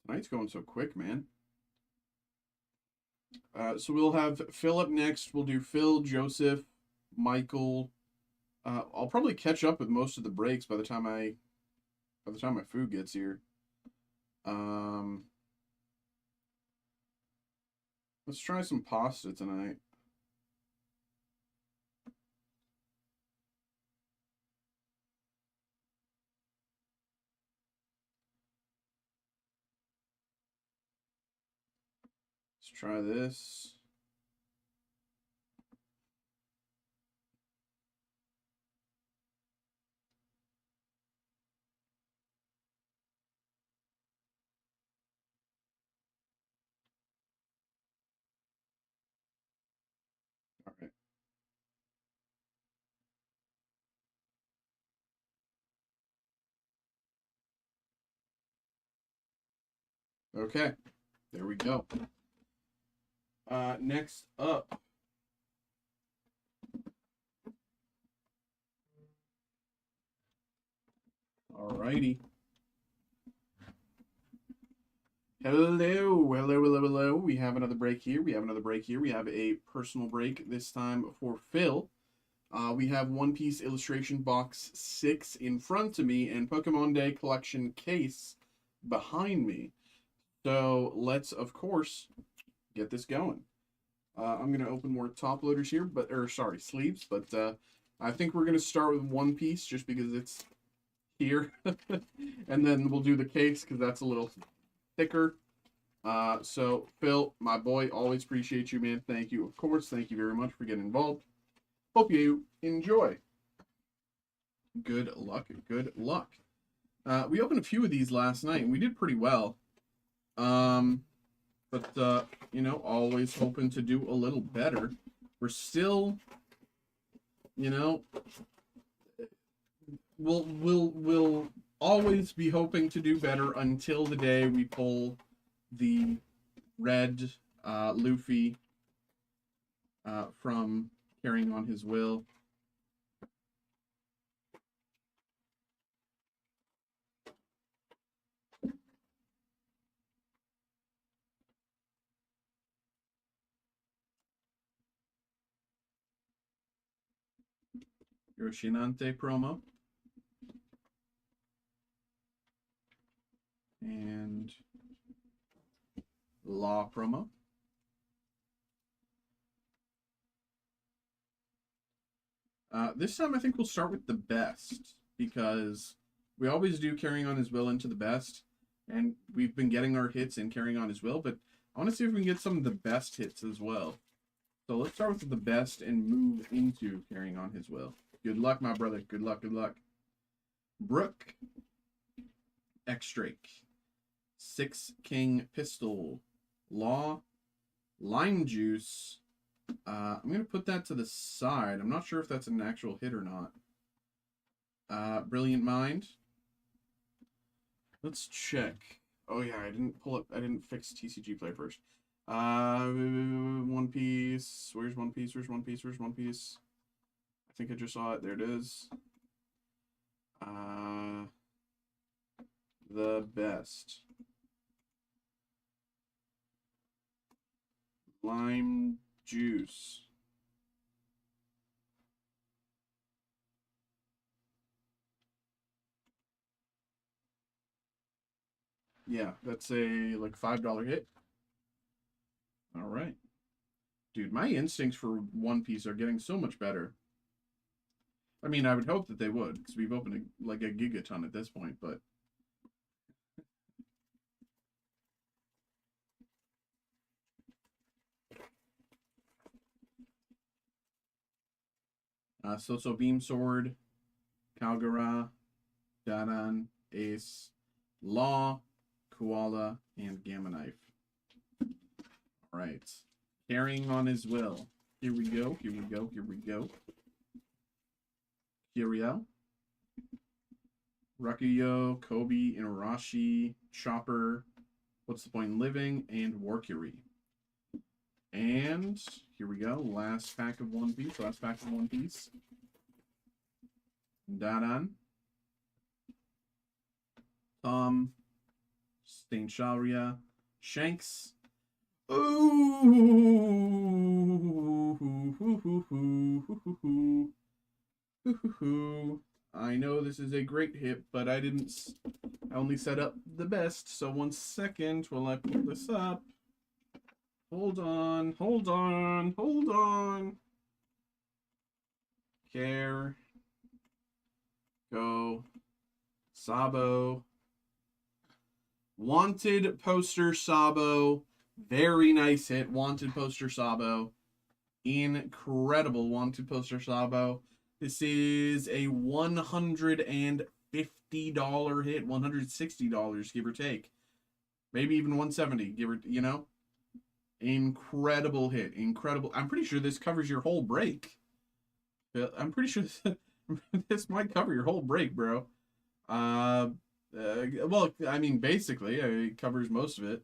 [SPEAKER 1] Tonight's going so quick, man. So we'll have Phil up next. We'll do Phil, Joseph, Michael. I'll probably catch up with most of the breaks by the time my food gets here. Let's try some pasta tonight. Let's try this. All right. Okay. There we go. Next up, Alrighty. Hello, hello, hello, hello. We have another break here. We have a personal break, this time for Phil. We have One Piece Illustration Box 6 in front of me and Pokemon Day Collection case behind me. So let's, of course, get this going. I'm going to open more top loaders here, sleeves, but I think we're going to start with One Piece just because it's here. And then we'll do the case because that's a little thicker. So Phil, my boy, always appreciate you, man. Thank you, of course. Thank you very much for getting involved. Hope you enjoy. Good luck. Good luck. We opened a few of these last night and we did pretty well. But you know, always hoping to do a little better. We're still, you know, we'll always be hoping to do better until the day we pull the red Luffy from Carrying on His Will. Yoshinante promo. And Law promo. This time I think we'll start with the best, because we always do Carrying on His Will into the best, and we've been getting our hits in Carrying on His Will, but I want to see if we can get some of the best hits as well. So let's start with the best and move into Carrying on His Will. Good luck, my brother. Good luck, good luck. Brook. X-Drake. Six King Pistol. Law. Lime Juice. I'm going to put that to the side. I'm not sure if that's an actual hit or not. Brilliant Mind. Let's check. Oh yeah, I didn't fix TCG Play first. One Piece. Where's One Piece? Where's One Piece? Where's One Piece? I think I just saw it. There it is. The best. Lime Juice. Yeah, that's a like $5 hit. All right. Dude, my instincts for One Piece are getting so much better. I mean, I would hope that they would, because we've opened like a gigaton at this point, but... So Beam Sword, Kalgara, Dadan, Ace, Law, Koala, and Gamma Knife. All right. Carrying on His Will. Here we go, here we go, here we go. Kiriel. Rakuyo, Kobe, Inarashi, Chopper, What's the Point in Living, and Warcury. And here we go. Last pack of One Piece. Last pack of One Piece. Dadan. Tom. Stain Sharia. Shanks. Ooh. I know this is a great hit, but I only set up the best. So 1 second while I pull this up. Hold on, hold on, hold on. Care. Go. Sabo. Wanted Poster Sabo. Very nice hit. Wanted Poster Sabo. Incredible Wanted Poster Sabo. This is a $150 hit. $160, give or take. Maybe even $170, give or, you know. Incredible hit. Incredible. I'm pretty sure this covers your whole break. I'm pretty sure this might cover your whole break, bro. Well, I mean, basically, it covers most of it.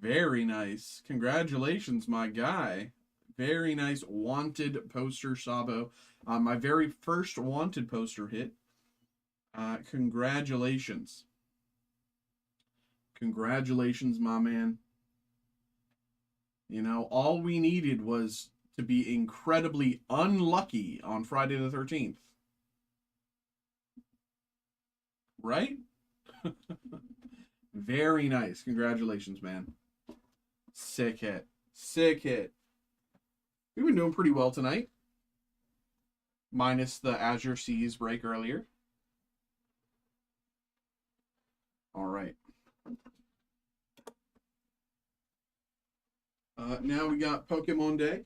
[SPEAKER 1] Very nice. Congratulations, my guy. Very nice Wanted Poster Sabo. My very first Wanted poster hit. Congratulations. Congratulations, my man. You know, all we needed was to be incredibly unlucky on Friday the 13th. Right? Very nice. Congratulations, man. Sick hit. Sick hit. We've been doing pretty well tonight. Minus the Azure Seas break earlier. All right. Now we got Pokemon Day.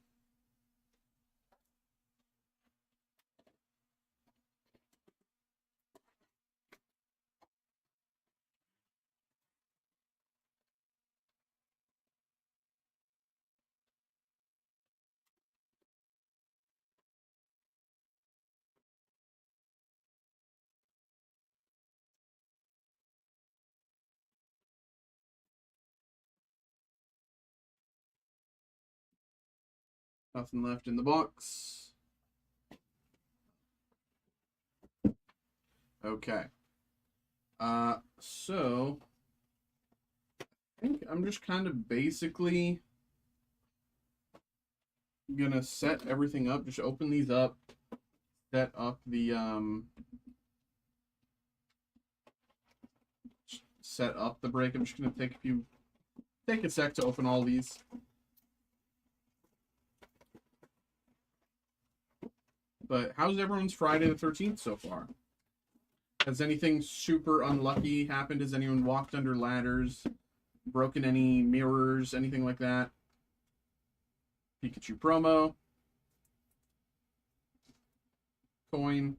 [SPEAKER 1] Nothing left in the box. Okay. So I think I'm just kind of basically gonna set everything up. Just open these up, set up the break. I'm just gonna take a sec to open all these. But how's everyone's Friday the 13th so far? Has anything super unlucky happened? Has anyone walked under ladders, broken any mirrors, anything like that? Pikachu promo. Coin.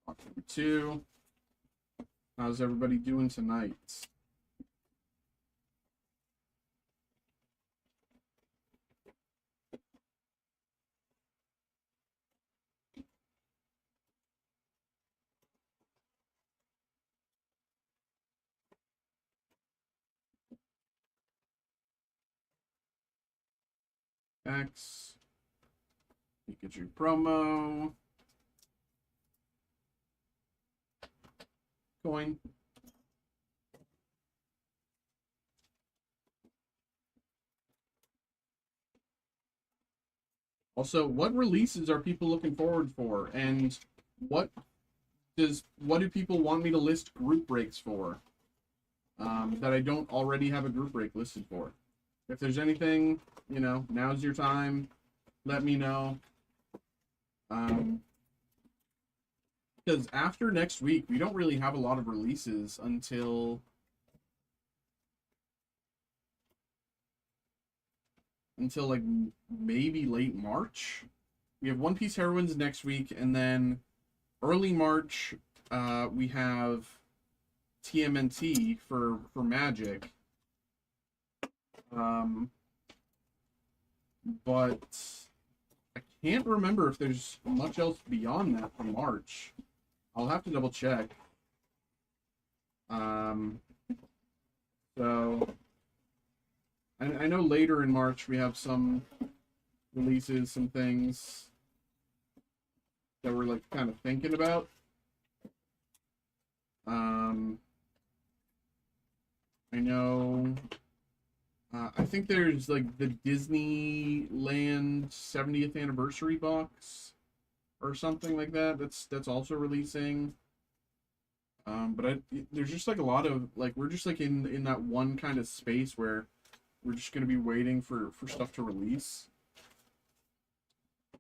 [SPEAKER 1] Box number 2. How's everybody doing tonight? X. Pikachu promo. Coin. Also, what releases are people looking forward for, and what do people want me to list group breaks for that I don't already have a group break listed for? If there's anything, you know, now's your time. Let me know. Because after next week, we don't really have a lot of releases until like maybe late March. We have One Piece Heroines next week, and then early March we have TMNT for Magic. But I can't remember if there's much else beyond that for March. I'll have to double check. So I know later in March we have some releases, some things that we're like kind of thinking about. I know. I think there's like the Disneyland 70th anniversary box or something like that. That's also releasing. But there's just like a lot of like we're just like in that one kind of space where we're just gonna be waiting for stuff to release.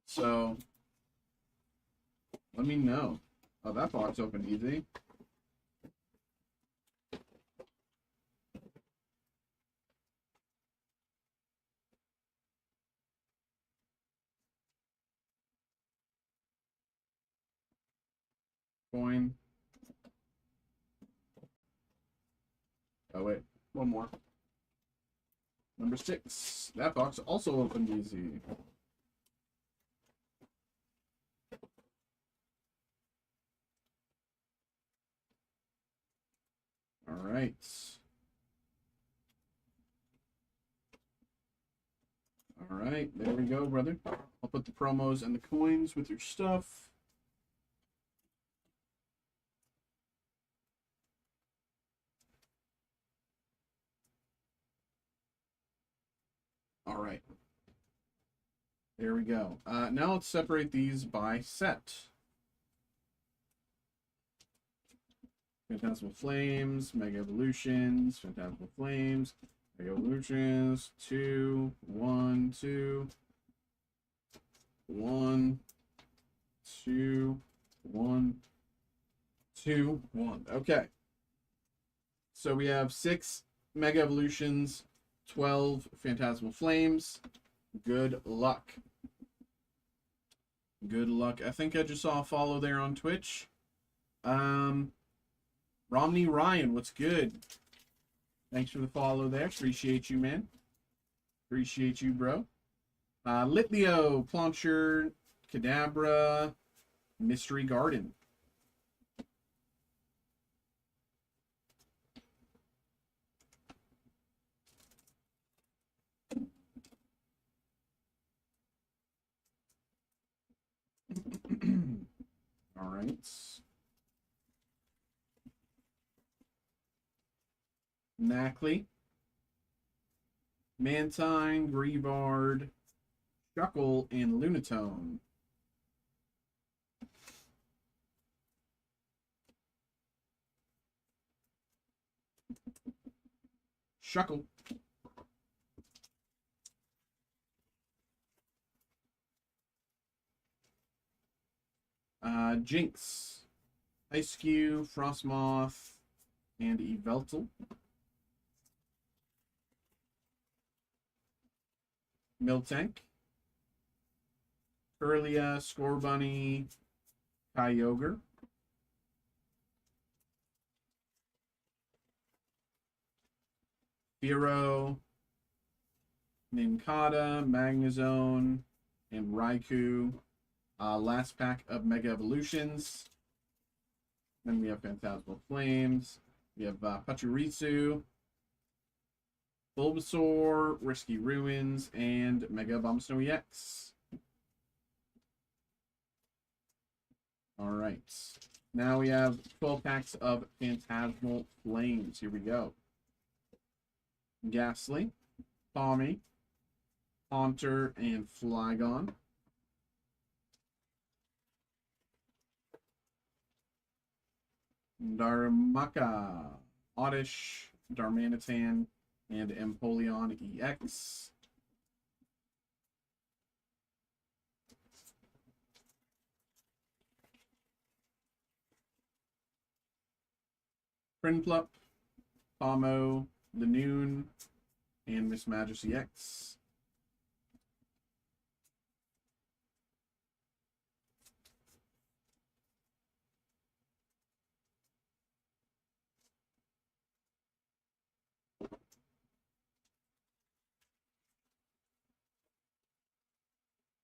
[SPEAKER 1] So let me know. Oh, that box opened easy. Coin. Oh wait, one more. Number 6. That box also opened easy. All right. All All right, there we go, brother. I'll put the promos and the coins with your stuff. All right. There we go. Now let's separate these by set. Phantasmal Flames, Mega Evolutions, Phantasmal Flames, Mega Evolutions, 2, 1, 2, 1, 2, 1, 2, 1. Okay. So we have 6 Mega Evolutions, 12 Phantasmal Flames. Good luck. Good luck. I think I just saw a follow there on Twitch. Romney Ryan, what's good? Thanks for the follow there. Appreciate you, man. Appreciate you, bro. Litleo, Plauncher, Kadabra, Mystery Garden. All right. Knackley, Mantine, Grievard, Shuckle, and Lunatone. Shuckle. Jinx, Ice-Cube, Frostmoth, and Yveltal. Miltank, Curlia, Scorbunny, Kyogre. Fearow, Nincada, Magnezone, and Raikou. Last pack of Mega Evolutions. Then we have Phantasmal Flames. We have Pachirisu, Bulbasaur, Risky Ruins, and Mega Abomasnow EX. Alright. Now we have 12 packs of Phantasmal Flames. Here we go. Ghastly, Tommy, Haunter, and Flygon. Darumaka, Oddish, Darmanitan, and Empoleon EX. Prinplup, Pomo, Lanoon, and Miss Majesty X.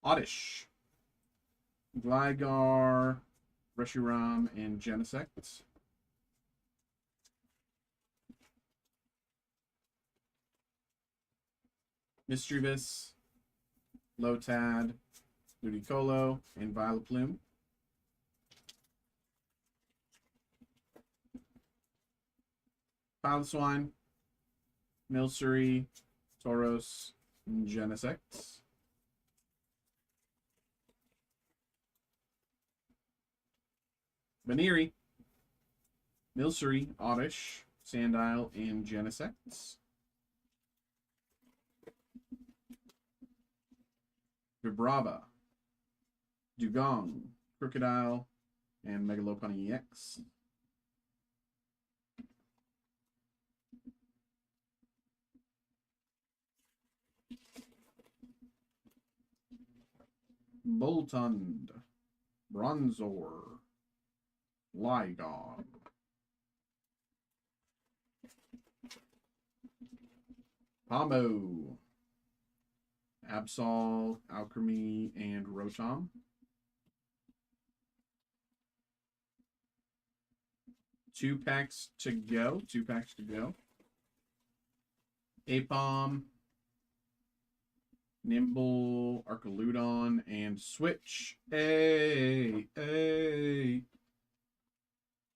[SPEAKER 1] Oddish, Gligar, Reshiram, and Genesect. Mischievous, Lotad, Ludicolo, and Vileplume. Piloswine, Milcery, Tauros, and Genesect. Baniri, Milcery, Oddish, Sandile, and Genesect. Vibrava, Dugong, Crocodile, and Megalopony EX. Boltund, Bronzor, Ligon. Pomo, Absol, Alchemy, and Rotom. Two packs to go. Apom, Nimble, Archaludon, and Switch. Hey, hey.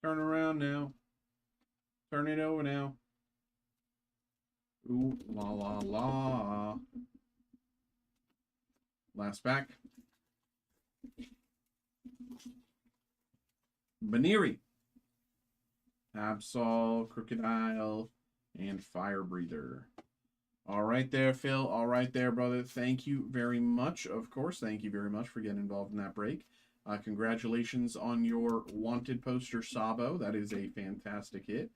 [SPEAKER 1] Turn around now. Turn it over now. Ooh, la la la. Last back. Baniri. Absol, Crocodile, and Fire Breather. All right there, Phil. All right there, brother. Thank you very much. Of course, thank you very much for getting involved in that break. Congratulations on your wanted poster, Sabo. That is a fantastic hit.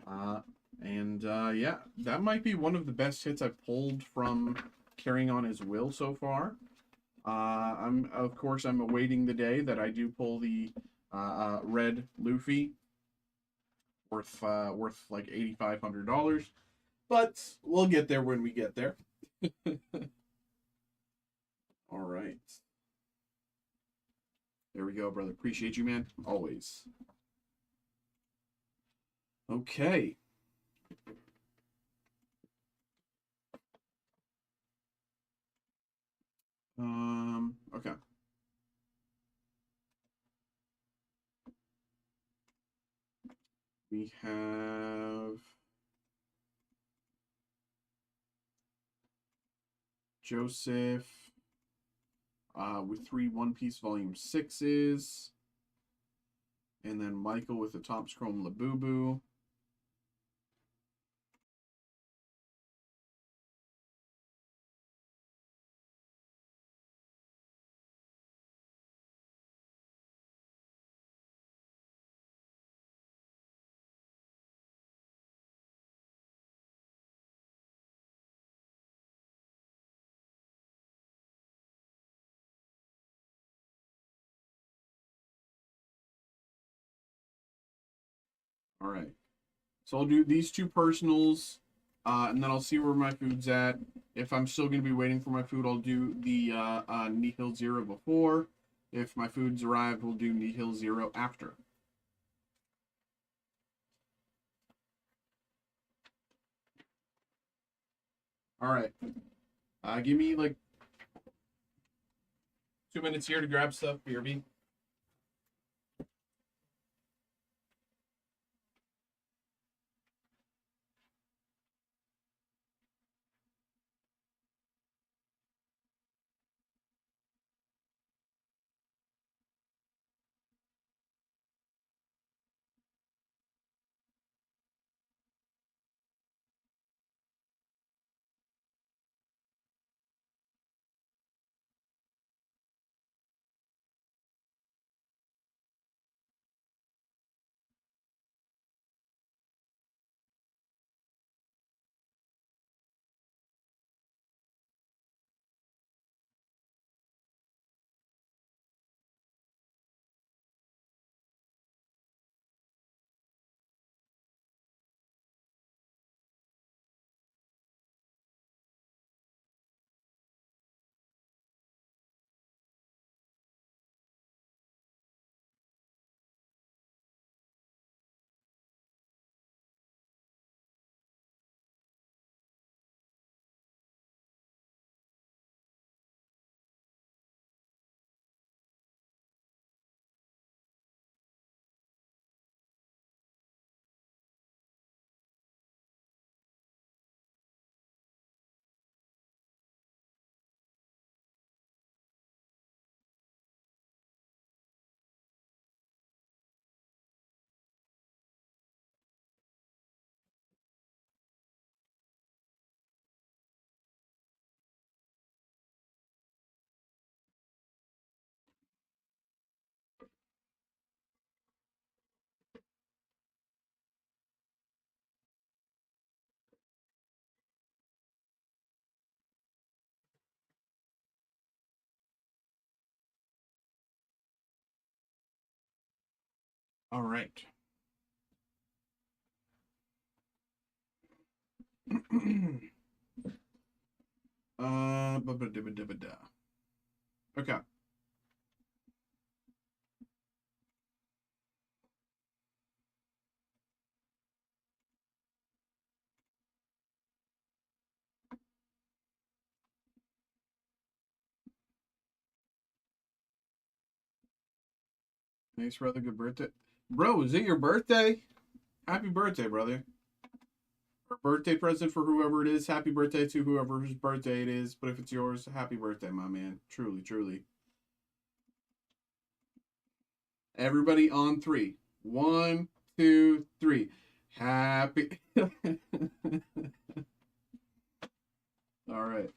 [SPEAKER 1] Yeah, that might be one of the best hits I've pulled from Carrying On His Will so far. Of course, I'm awaiting the day that I do pull the red Luffy worth like $8,500. But we'll get there when we get there. All right. There we go, brother. Appreciate you, man. Always. Okay. Okay. We have Joseph with 3 One Piece Volume 6s. And then Michael with the Topps Chrome Labubu. All right. So I'll do these 2 personals, and then I'll see where my food's at. If I'm still going to be waiting for my food, I'll do the Nihil Zero before. If my food's arrived, we'll do Nihil Zero after. All right. Give me like 2 minutes here to grab stuff, BRB. All right. Okay. Thanks, brother. Good birthday. Bro, is it your birthday? Happy birthday, brother. Or birthday present for whoever it is. Happy birthday to whoever's birthday it is. But if it's yours, happy birthday, my man. Truly, truly. Everybody on three. 1, 2, 3. Happy. All right.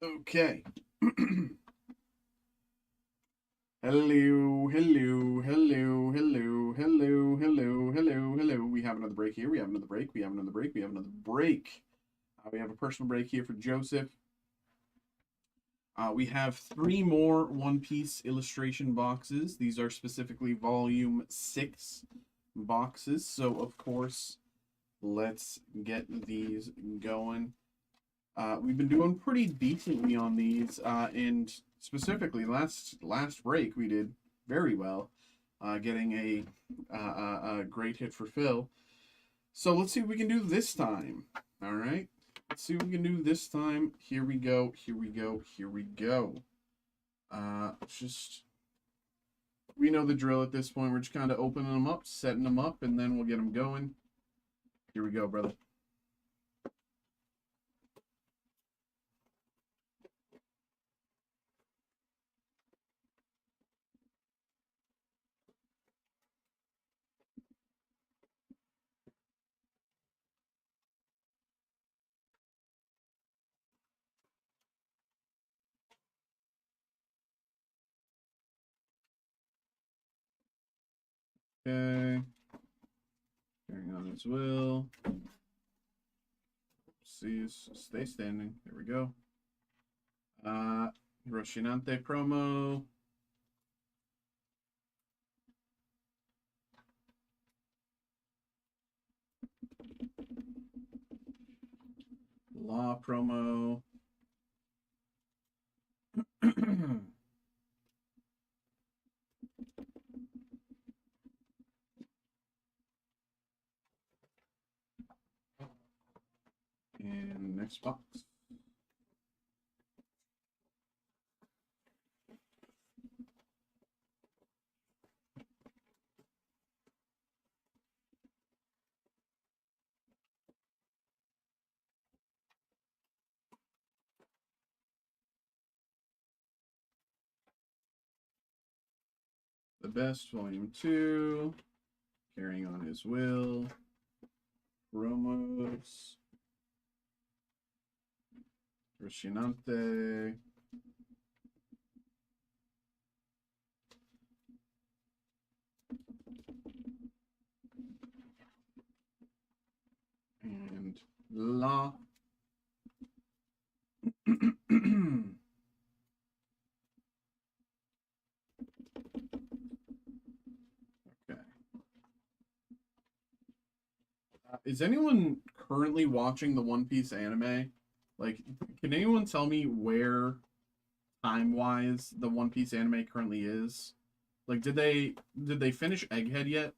[SPEAKER 1] Okay. Hello, hello, hello, hello, hello, hello, hello, hello. We have another break here. We have another break. We have another break. We have another break. We have a personal break here for Joseph. We have 3 more One Piece illustration boxes. These are specifically volume 6 boxes. So, of course, let's get these going. We've been doing pretty decently on these, and specifically last break we did very well, getting a great hit for Phil. So let's see what we can do this time. All right, let's see what we can do this time. Here we go. Here we go. Here we go. Just we know the drill at this point. We're just kind of opening them up, setting them up, and then we'll get them going. Here we go, brother. Okay. Carrying on as well. See, stay standing. There we go. Roshinante promo. Law promo. And next box. The Best, Volume 2. Carrying on His Will. Promos. Roshinante. And La. Okay. Is anyone currently watching the One Piece anime? Like, can anyone tell me where time-wise the One Piece anime currently is? Like, did they finish Egghead yet?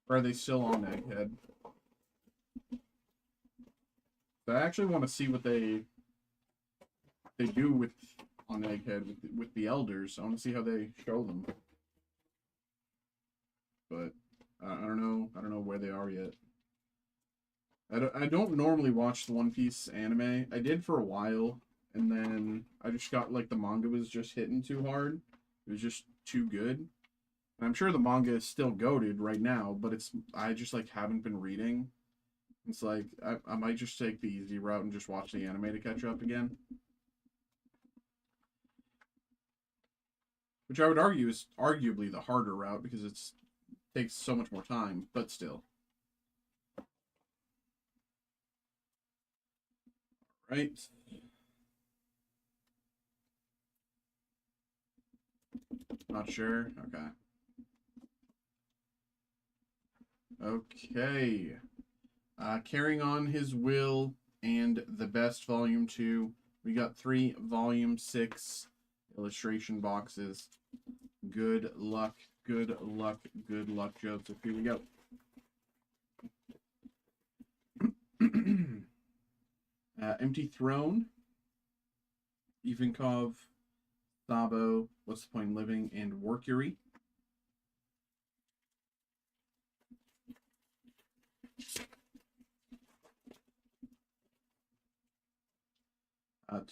[SPEAKER 1] Or are they still on Egghead? I actually want to see what they do with on Egghead with the elders. I want to see how they show them. But I don't know. I don't know where they are yet. I don't normally watch the One Piece anime. I did for a while, and then I just got like the manga was just hitting too hard. It was just too good. And I'm sure the manga is still goated right now, but I just like haven't been reading. It's like I might just take the easy route and just watch the anime to catch up again. Which I would argue is arguably the harder route because it takes so much more time, but still. Right? Not sure. Okay. Okay. Carrying on His Will and The Best Volume 2. We got 3 volume 6 illustration boxes. Good luck, good luck, good luck, Joseph. Here we go. Empty Throne, Ivankov, Sabo, What's the Point in Living, and Workury.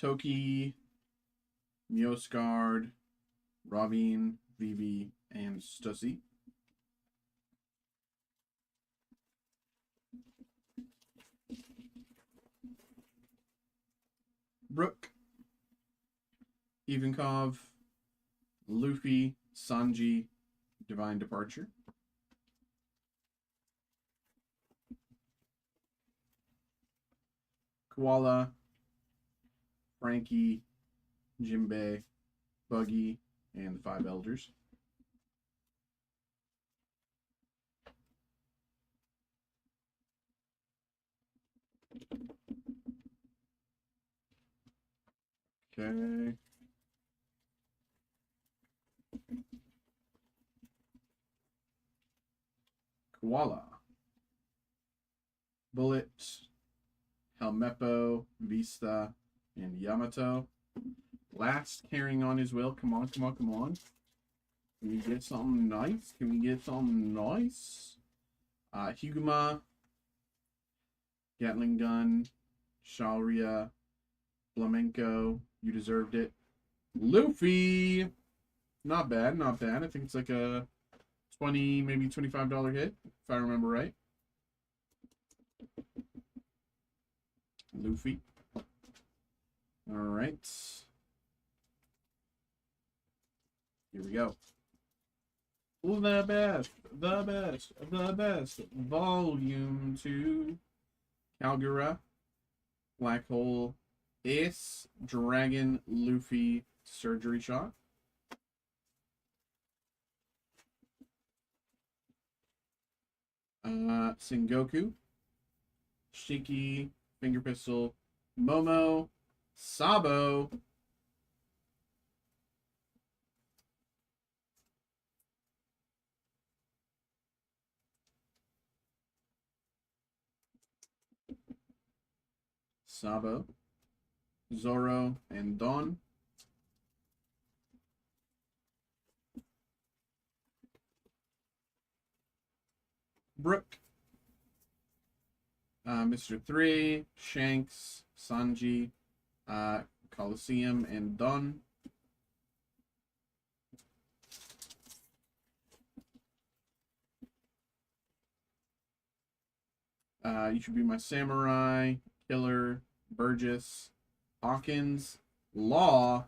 [SPEAKER 1] Toki, Mioscard, Ravine, Vivi, and Stussy. Brook, Ivankov, Luffy, Sanji, Divine Departure. Koala, Frankie, Jinbei, Buggy, and the 5 Elders. Okay. Koala, Bullet, Helmeppo, Vista, and Yamato. Last carrying on his will. Come on, come on, come on. Can we get something nice? Can we get something nice? Higuma, Gatling Gun, Sharia, Flamenco, You Deserved It. Luffy! Not bad, not bad. I think it's like a $20, maybe $25 hit, if I remember right. Luffy. Alright. Here we go. The best, the best, the best. Volume 2. Calgura, Black Hole, Ace, Dragon, Luffy, Surgery Shot. Sengoku, Shiki, Finger Pistol, Momo, Sabo, Zoro, and Dawn. Brook, Mr. 3, Shanks, Sanji, Coliseum, and Dawn. You Should Be My Samurai, Killer, Burgess, Hawkins, Law,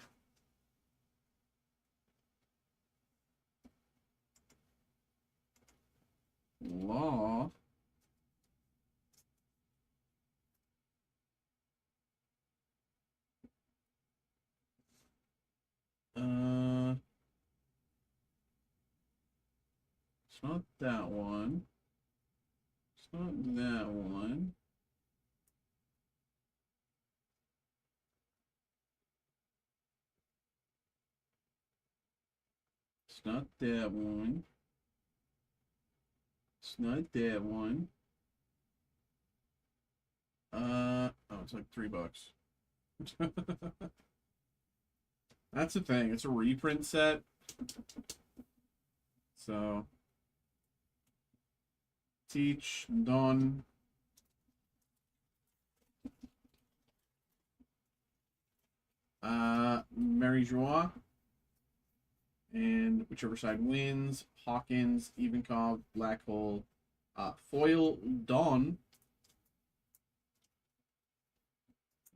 [SPEAKER 1] it's not that one. It's not that one. It's not that one. It's not that one. Oh, it's like $3. That's the thing. It's a reprint set. So, Teach, Dawn, Mary Joie, and whichever side wins, Hawkins, Ivankov, Black Hole, Foil, Dawn,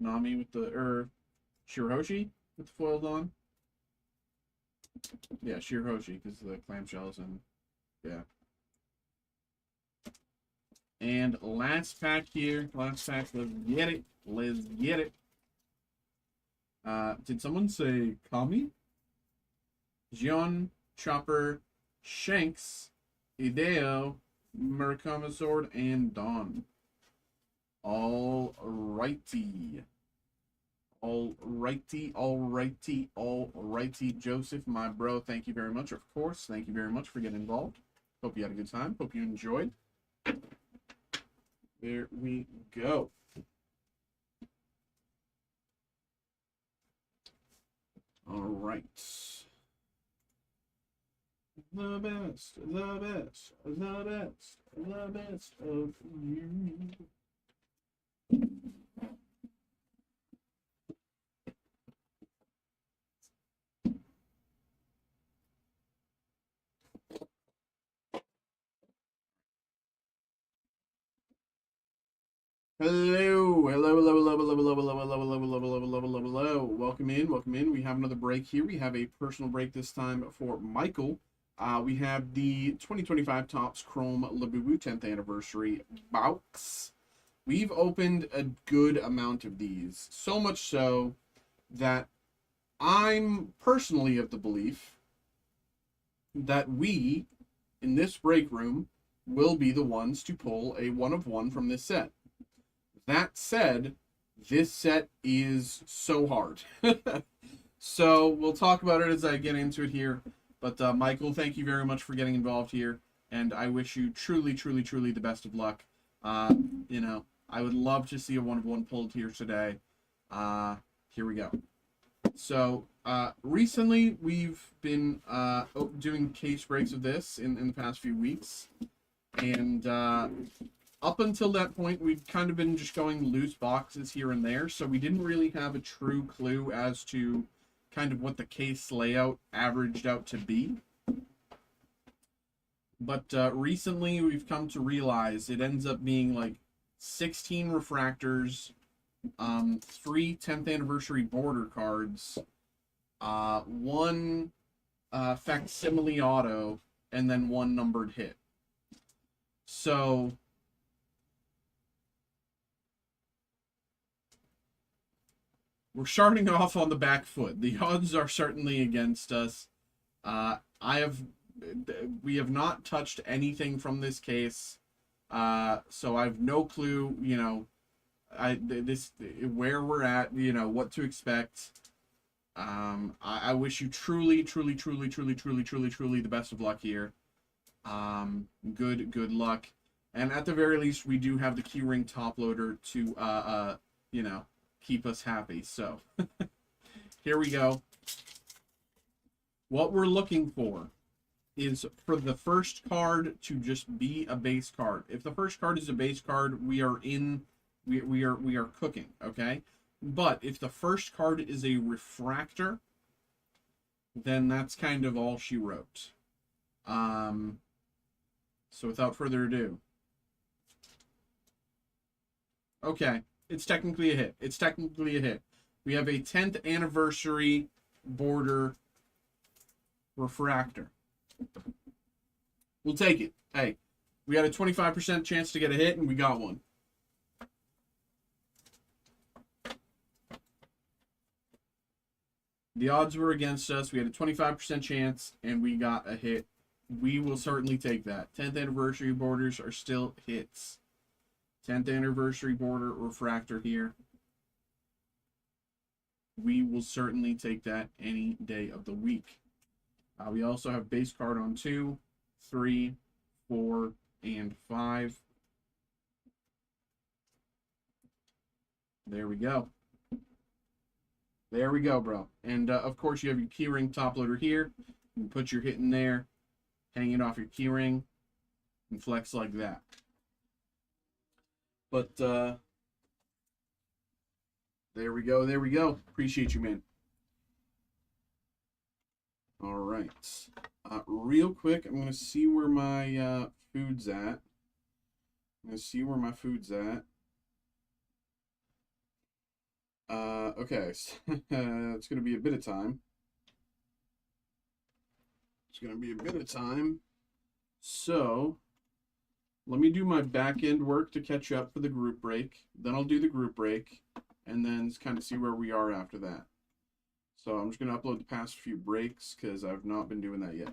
[SPEAKER 1] Nami with the, Shirahoshi with the Foil Dawn. Yeah, Shirahoshi, because the clamshells and, yeah. And last pack here. Last pack. Let's get it. Let's get it. Did someone say Kami? Jion, Chopper, Shanks, Ideo, Murakami Sword, and Dawn. All righty. All righty, all righty, all righty. Joseph, my bro, thank you very much. Of course, thank you very much for getting involved. Hope you had a good time. Hope you enjoyed. There we go. All right. The best, the best, the best, the best of you. Hello, hello, hello, hello, hello, hello, hello, hello, hello, hello, hello, hello, hello, hello. Welcome in, welcome in. We have another break here. We have a personal break this time for Michael. We have the 2025 Topps Chrome Labubu 10th anniversary box. We've opened a good amount of these, so much so that I'm personally of the belief that we, in this break room, will be the ones to pull a 1 of 1 from this set. That said, this set is so hard. So we'll talk about it as I get into it here. But Michael, thank you very much for getting involved here. And I wish you truly, truly, truly the best of luck. You know, I would love to see a 1 of 1 pulled here today. Here we go. So recently we've been doing case breaks of this in the past few weeks. And up until that point, we'd kind of been just going loose boxes here and there, so we didn't really have a true clue as to kind of what the case layout averaged out to be. But recently, we've come to realize it ends up being like 16 refractors, 3 10th anniversary border cards, 1 facsimile auto, and then 1 numbered hit. So we're starting off on the back foot. The odds are certainly against us. We have not touched anything from this case, so I have no clue, you know, where we're at, you know, what to expect. I wish you truly, truly, truly, truly, truly, truly, truly the best of luck here. Good luck. And at the very least, we do have the keyring top loader to, you know, keep us happy. So here we go. What we're looking for is for the first card to just be a base card. If the first card is a base card, we are cooking, okay? But if the first card is a refractor, then that's kind of all she wrote. So without further ado. Okay, it's technically a hit. It's technically a hit. We have a 10th anniversary border refractor. We'll take it. Hey, we had a 25% chance to get a hit, and we got one. The odds were against us. We had a 25% chance, and we got a hit. We will certainly take that. 10th anniversary borders are still hits. 10th anniversary border refractor here. We will certainly take that any day of the week. We also have base card on 2, 3, 4, and 5. There we go. There we go, bro. And, of course, you have your keyring top loader here. You can put your hit in there, hang it off your keyring, and flex like that. But, there we go. There we go. Appreciate you, man. All right. Real quick, I'm going to see where my food's at. I'm going to see where my food's at. Okay. It's going to be a bit of time. It's going to be a bit of time. So, let me do my back end work to catch up for the group break. Then I'll do the group break. And then kind of see where we are after that. So I'm just going to upload the past few breaks because I've not been doing that yet.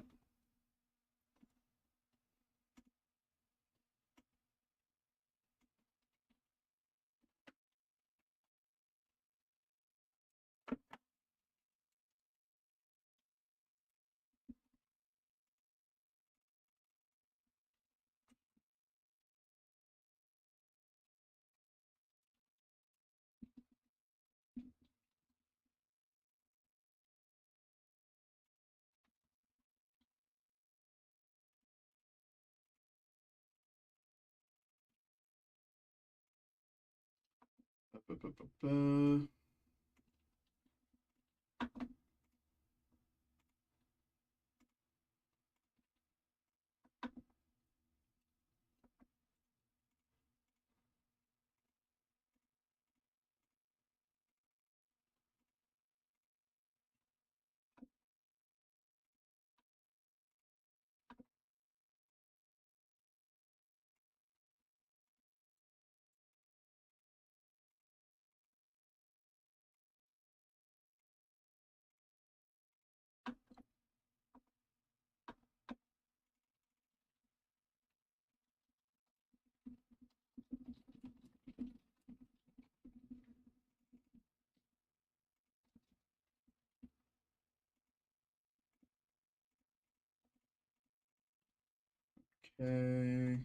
[SPEAKER 1] ba. Okay.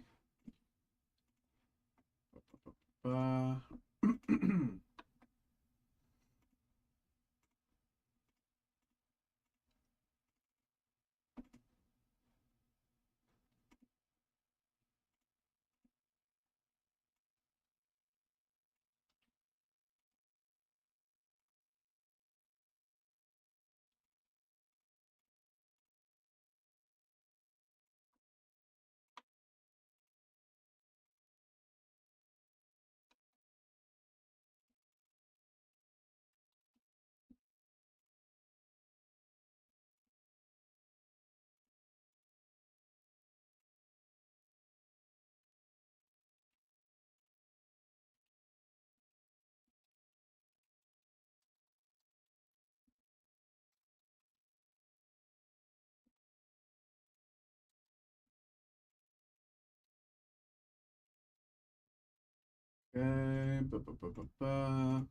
[SPEAKER 1] Ba. Okay. Ba.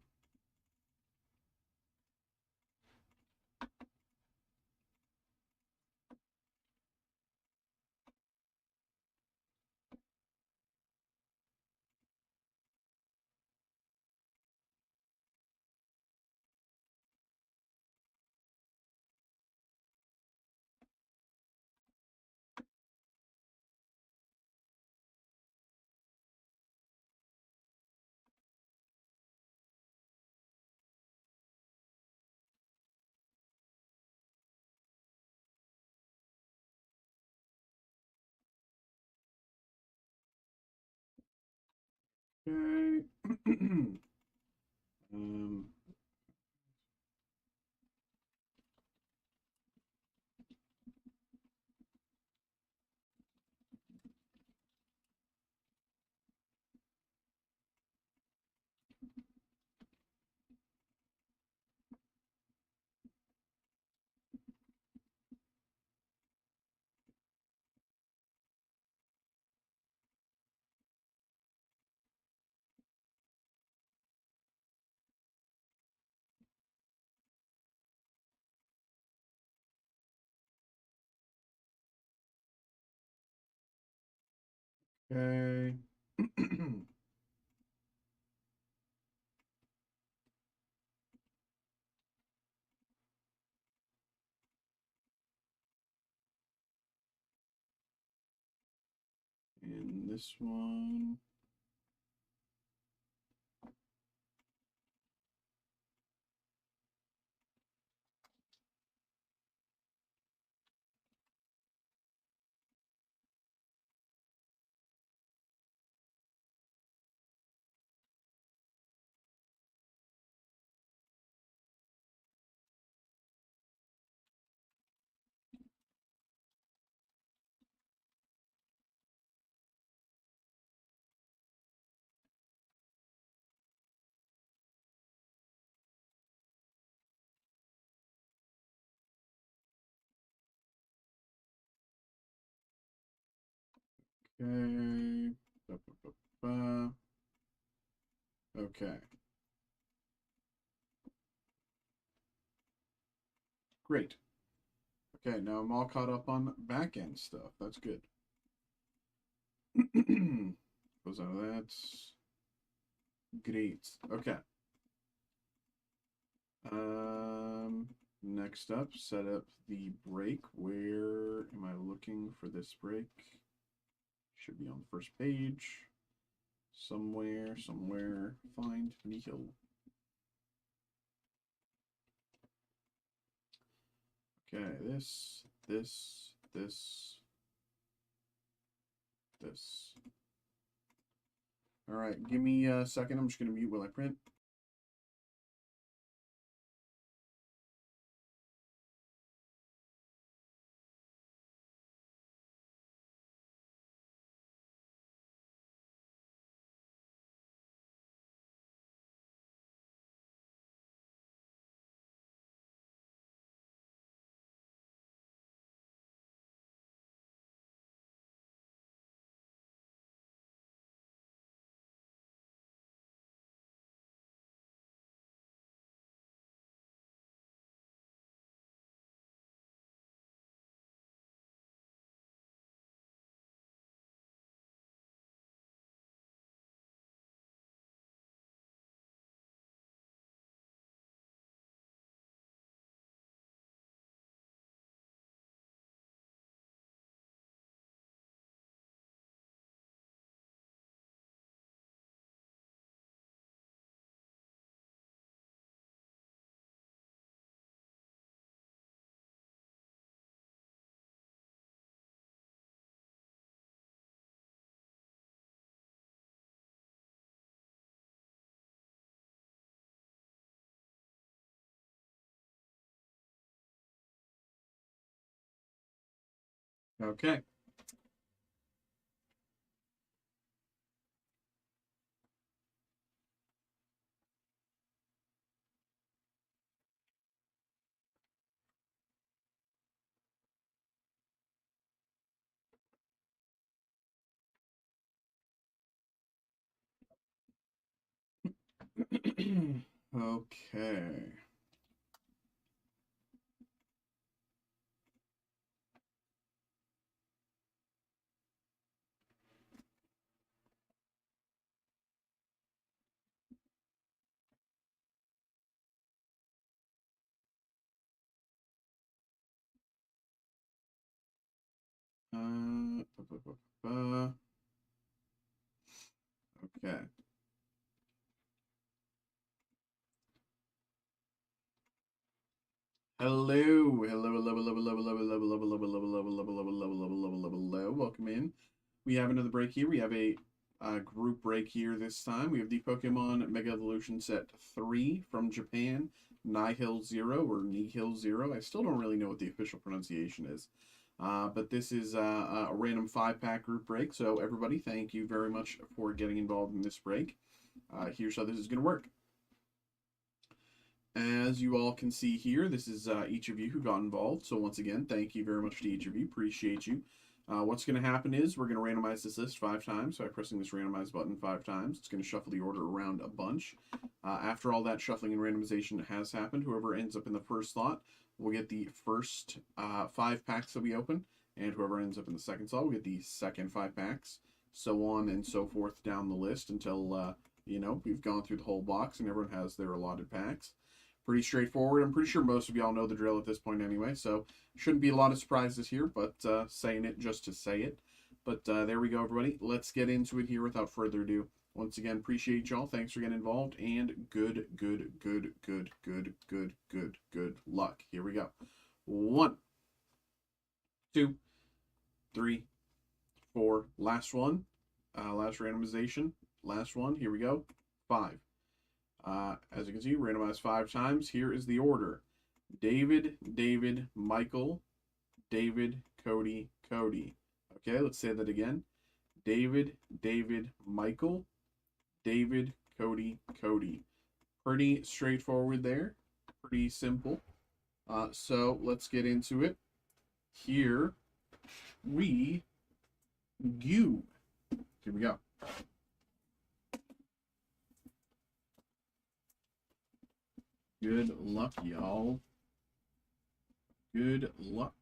[SPEAKER 1] Okay. um. Okay. And this one. Okay. Ba. Okay. Great. Okay, now I'm all caught up on back end stuff. That's good. Close out of that. Great. Okay. Next up, set up the break. Where am I looking for this break? Should be on the first page. Somewhere, find Nikhil. Okay, this. All right, give me a second. I'm just going to mute while I print. Okay. Okay. Uh, okay. Hello. Welcome in. We have another break here. We have a group break here this time. We have the Pokemon Mega Evolution Set 3 from Japan, Nihil Zero or Nihil Zero. I still don't really know what the official pronunciation is. But this is a random 5-pack group break. So everybody, thank you very much for getting involved in this break. Here's how this is going to work. As you all can see here, this is each of you who got involved. So once again, thank you very much to each of you. Appreciate you. What's going to happen is we're going to randomize this list 5 times by pressing this randomize button 5 times. It's going to shuffle the order around a bunch. After all that shuffling and randomization has happened, whoever ends up in the first slot will get the first 5 packs that we open, and whoever ends up in the second slot will get the second 5 packs, so on and so forth down the list until we've gone through the whole box and everyone has their allotted packs. Pretty straightforward. I'm pretty sure most of y'all know the drill at this point anyway, so shouldn't be a lot of surprises here, but saying it just to say it. But there we go, everybody. Let's get into it here without further ado. Once again, appreciate y'all. Thanks for getting involved, and good luck. Here we go. 1, 2, 3, 4. Last one. Last randomization. Last one. Here we go. 5. As you can see, randomized 5 times. Here is the order: David, Michael, David, Cody. Okay, let's say that again. David, Michael, David, Cody. Pretty straightforward there. Pretty simple. So let's get into it. Here we go. Here we go. Good luck, y'all. Good luck.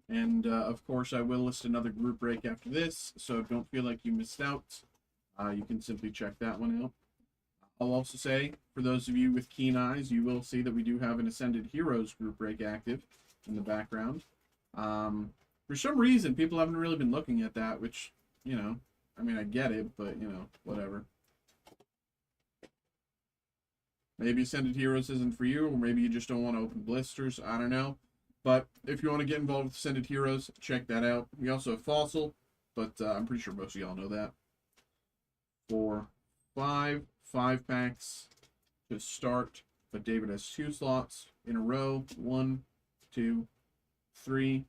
[SPEAKER 1] And, of course, I will list another group break after this, so don't feel like you missed out. You can simply check that one out. I'll also say, for those of you with keen eyes, you will see that we do have an Ascended Heroes group break active in the background. For some reason, people haven't really been looking at that, which, you know, I mean, I get it, but, you know, whatever. Maybe Ascended Heroes isn't for you, or maybe you just don't want to open blisters. I don't know. But if you want to get involved with Ascended Heroes, check that out. We also have Fossil, but I'm pretty sure most of y'all know that. For five packs to start. But David has 2 slots in a row. 1, 2, 3,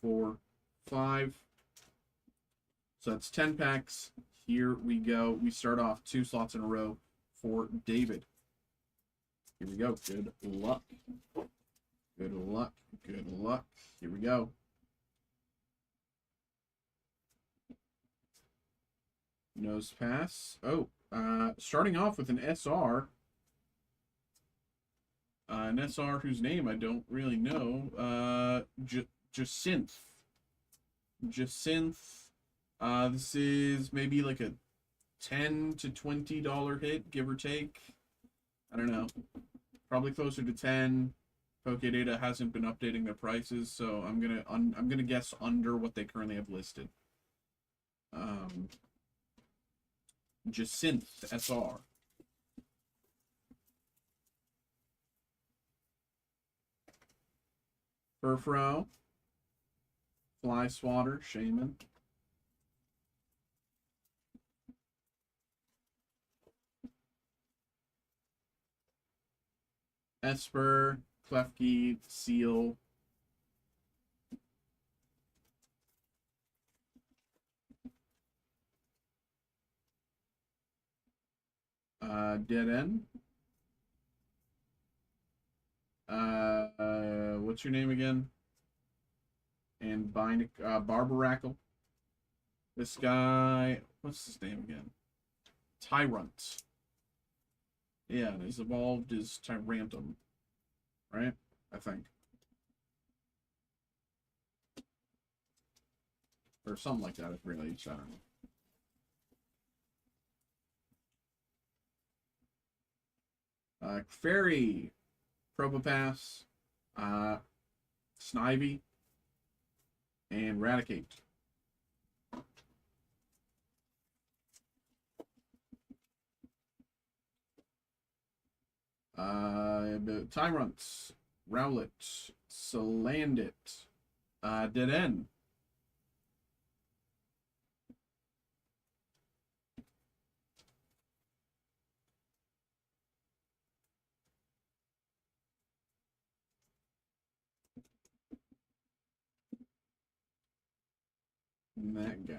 [SPEAKER 1] 4, 5. So that's 10 packs. Here we go. We start off 2 slots in a row for David. Here we go. Good luck. Good luck. Good luck. Here we go. Nose pass. Oh, starting off with an SR. An SR whose name I don't really know. Jacinth. Jacinth. This is maybe like a $10 to $20 hit, give or take. I don't know. Probably closer to 10. Pokédata hasn't been updating their prices, so I'm gonna guess under what they currently have listed. Jacinth SR. Furfrou. Fly Swatter, Shaman. Esper, Klefki, Seal. Dead End. What's your name again? And Barbarackle. This guy, what's his name again? Tyrant. Yeah, and he's evolved as Tyrantum, right? I think. Or something like that, if really, I don't know. Fairy, Probopass, Snivy, and Raticate. The Tyrants, Rowlet, Salandit, Dead End. And that guy.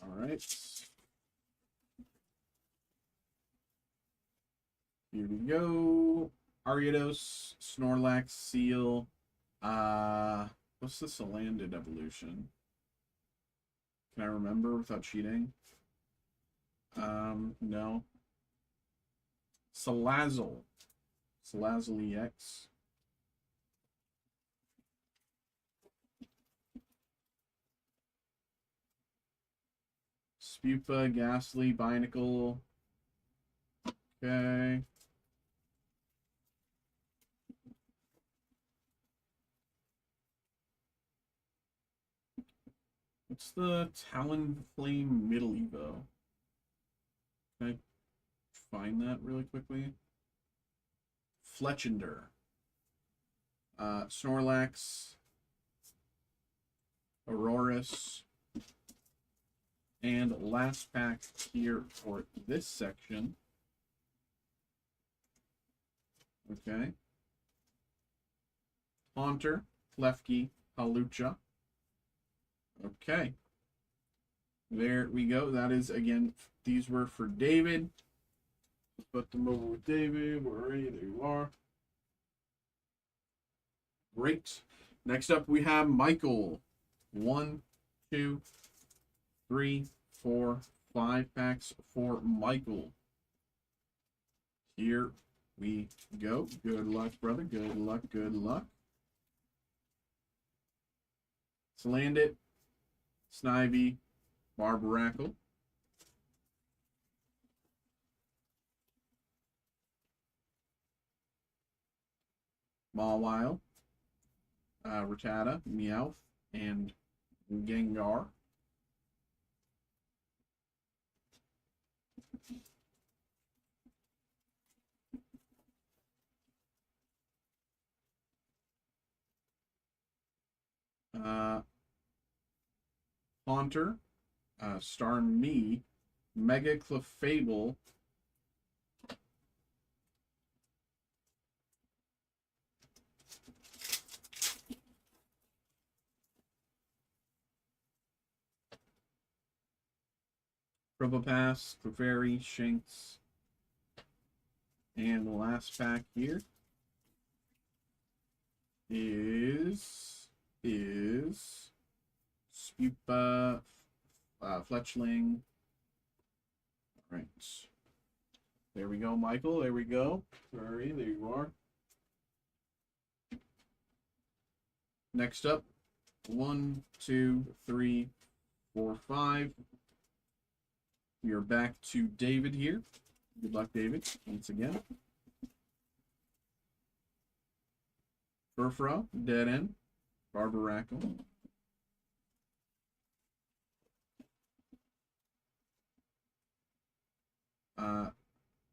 [SPEAKER 1] All right. Here we go. Ariados, Snorlax, Seal. What's the Salandit evolution? Can I remember without cheating? No. Salazzle. Salazzle EX. Spupa, Ghastly, Binacle. Okay. What's the Talonflame Middle Evo? Can I find that really quickly? Fletchinder. Snorlax. Aurorus. And last pack here for this section. Okay. Haunter, Klefki, Halucha. Okay. There we go. That is, again, these were for David. Let's put them over with David. Where are you? There you are. Great. Next up, we have Michael. 1, 2, 3, 4, 5 packs for Michael. Here we go. Good luck, brother. Good luck. Good luck. Salandit, Snivy, Barbarackle. Mawile, Rattata, Meowth, and Gengar. Haunter. Star Me. Mega Clefable. Probopass, Clefairy, Shinx. And the last pack here is Spupa, Fletchling. All right. There we go, Michael. There we go. Sorry, there you are. Next up, 1, 2, 3, 4, 5. We are back to David here. Good luck, David, once again. Furfro, Dead End, Barbarackle.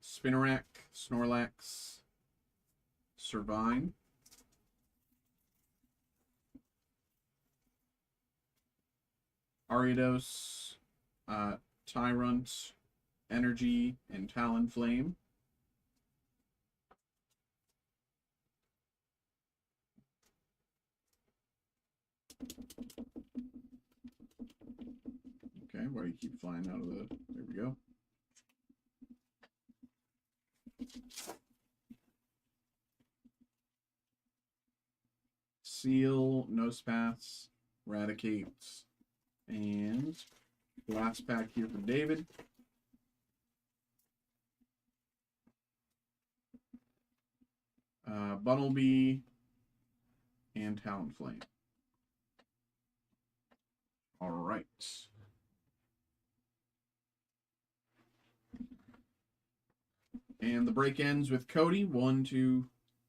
[SPEAKER 1] Spinarak, Snorlax, Servine. Ariados, Tyrant, Energy, and Talonflame. Okay, why do you keep flying out of the... There we go. Seal, Nosepaths, Raticates, and the last pack here for David. Bunnelby and Talonflame. All right. And the break ends with Cody. 1, 2,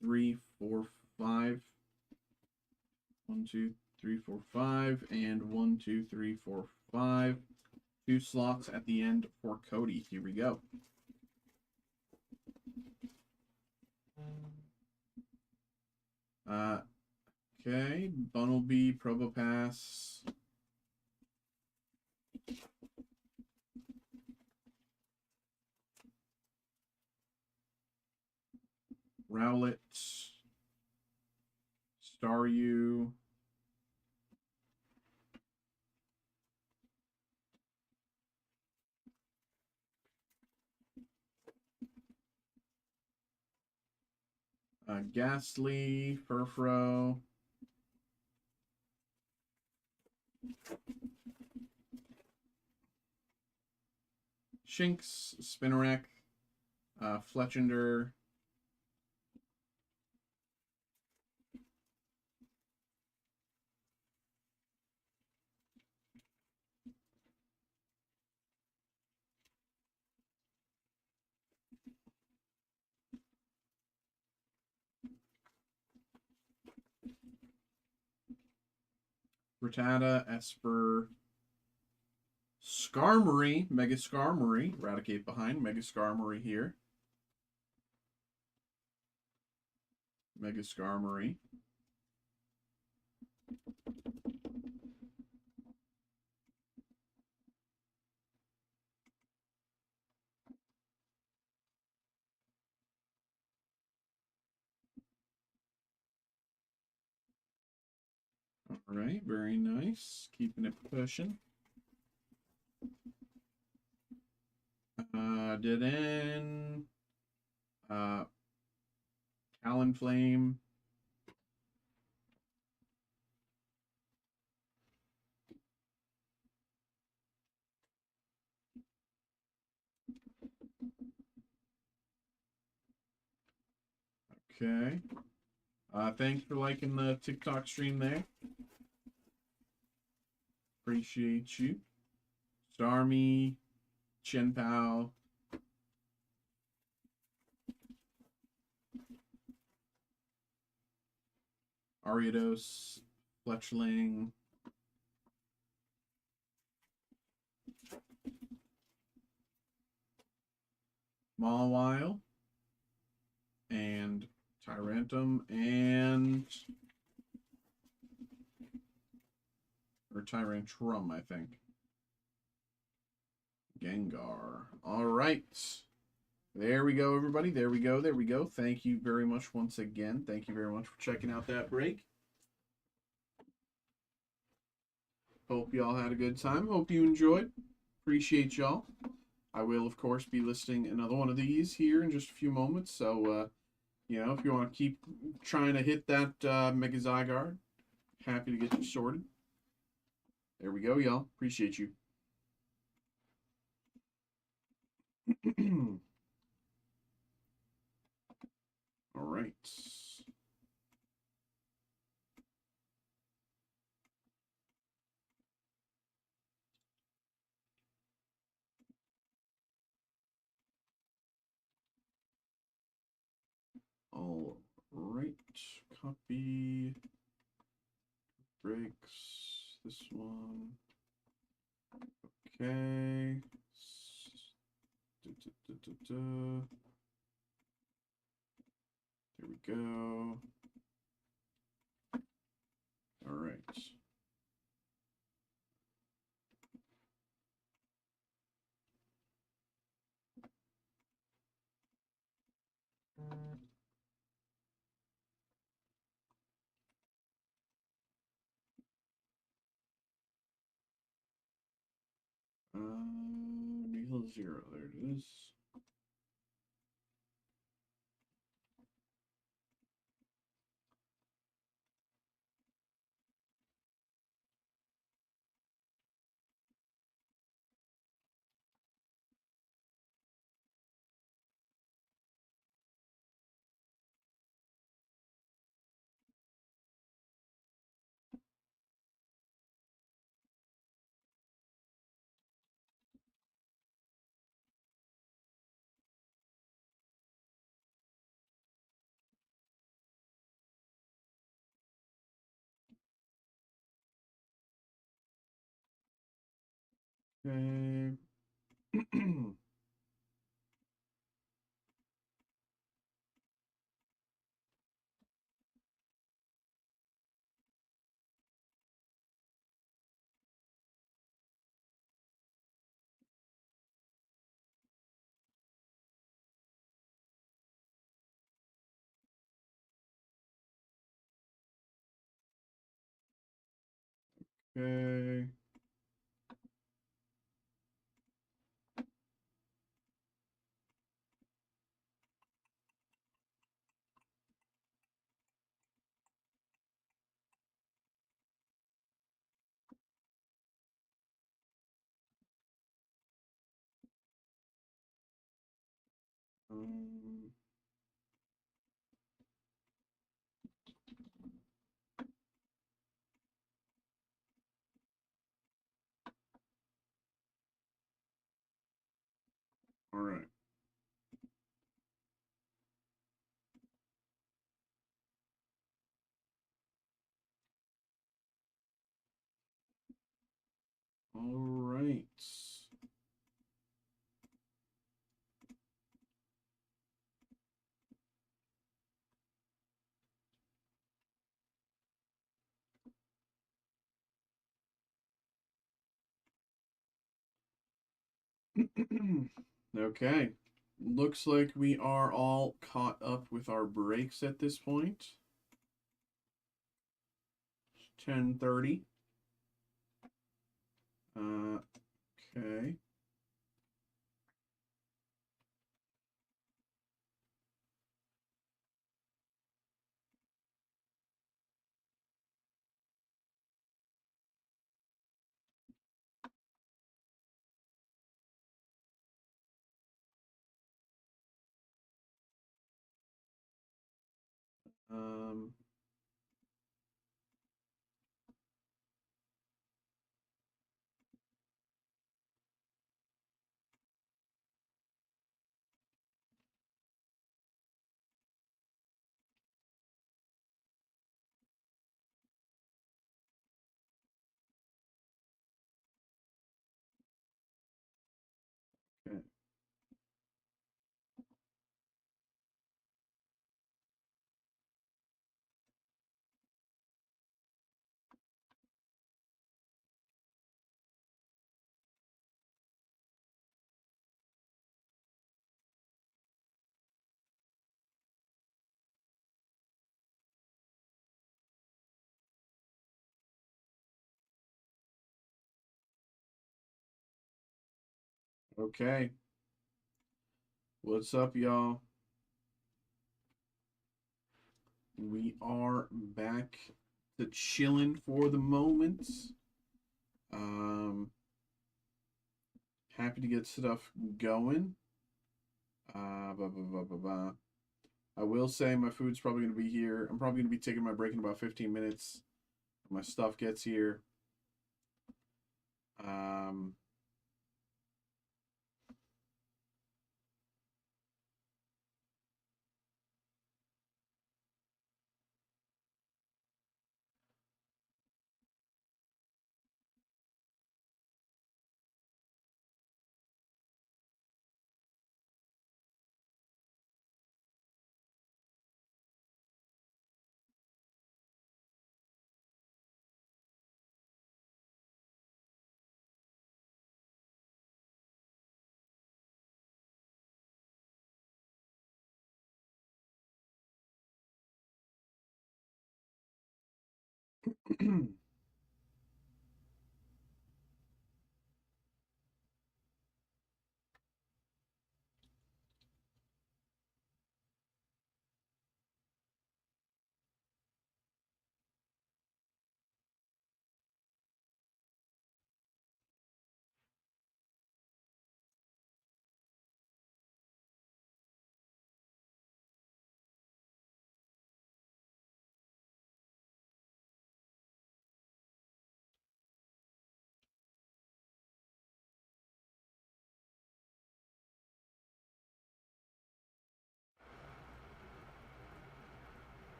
[SPEAKER 1] 3, 4, 5. 1, 2, 3, 4, 5. And 1, 2, 3, 4, 5. 2 slots at the end for Cody. Here we go. Okay, Bunnelby, Probopass. Rowlet, Staryu, Ghastly, Furfro, Shinx, Spinarak, Fletchender, Rattata, Esper, Skarmory, Mega Skarmory, Eradicate behind, Mega Skarmory here. Mega Skarmory. All right, very nice. Keeping it pushing. Dead End. Talonflame. Okay. Thanks for liking the TikTok stream there. Appreciate you. Starmie, Chenpao. Ariados, Fletchling, Mawile, and Tyrantum, and or Tyrantrum, I think. Gengar. All right. There we go, everybody. There we go. There we go. Thank you very much once again. Thank you very much for checking out that break. Hope y'all had a good time. Hope you enjoyed. Appreciate y'all. I will, of course, be listing another one of these here in just a few moments. So, you know, if you want to keep trying to hit that Mega Zygarde, happy to get you sorted. There we go, y'all. Appreciate you. All right. All right. Copy. Breaks. This one. Okay. There we go. All right. Needle 0. There it is. Okay. Okay. Um, all right. All right. Okay. Looks like we are all caught up with our breaks at this point. 10:30. Okay. Um, okay. Okay. What's up, y'all? We are back to chilling for the moment. Um, happy to get stuff going. Blah, blah, blah, blah, blah. I will say my food's probably going to be here. I'm probably going to be taking my break in about 15 minutes. My stuff gets here. Um,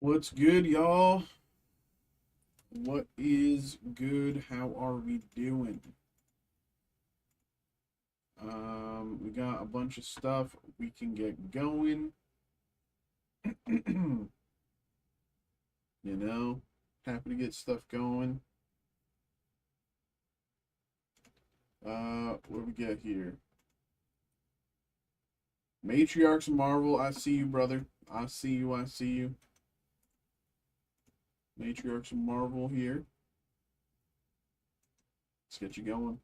[SPEAKER 1] what's good, y'all? What is good? How are we doing? We got a bunch of stuff we can get going. You know, happy to get stuff going. What do we get here? Matriarchs of Marvel, I see you, brother. I see you, I see you. Matriarchs of Marvel here. Let's get you going.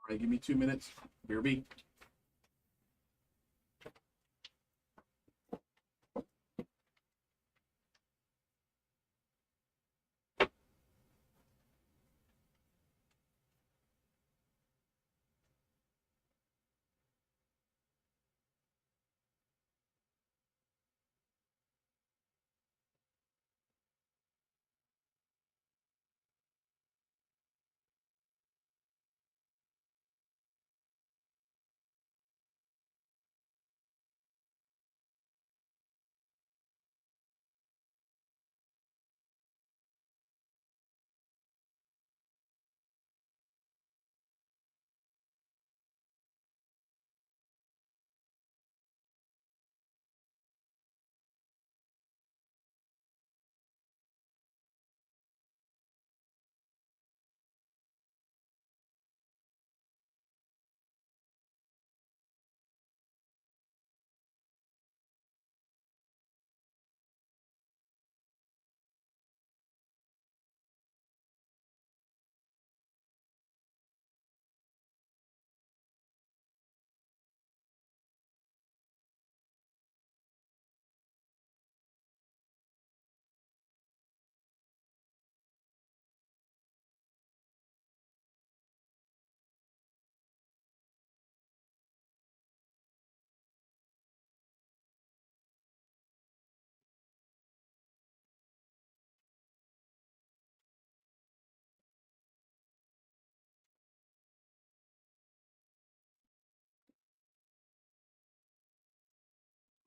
[SPEAKER 1] All right, give me 2 minutes. BRB.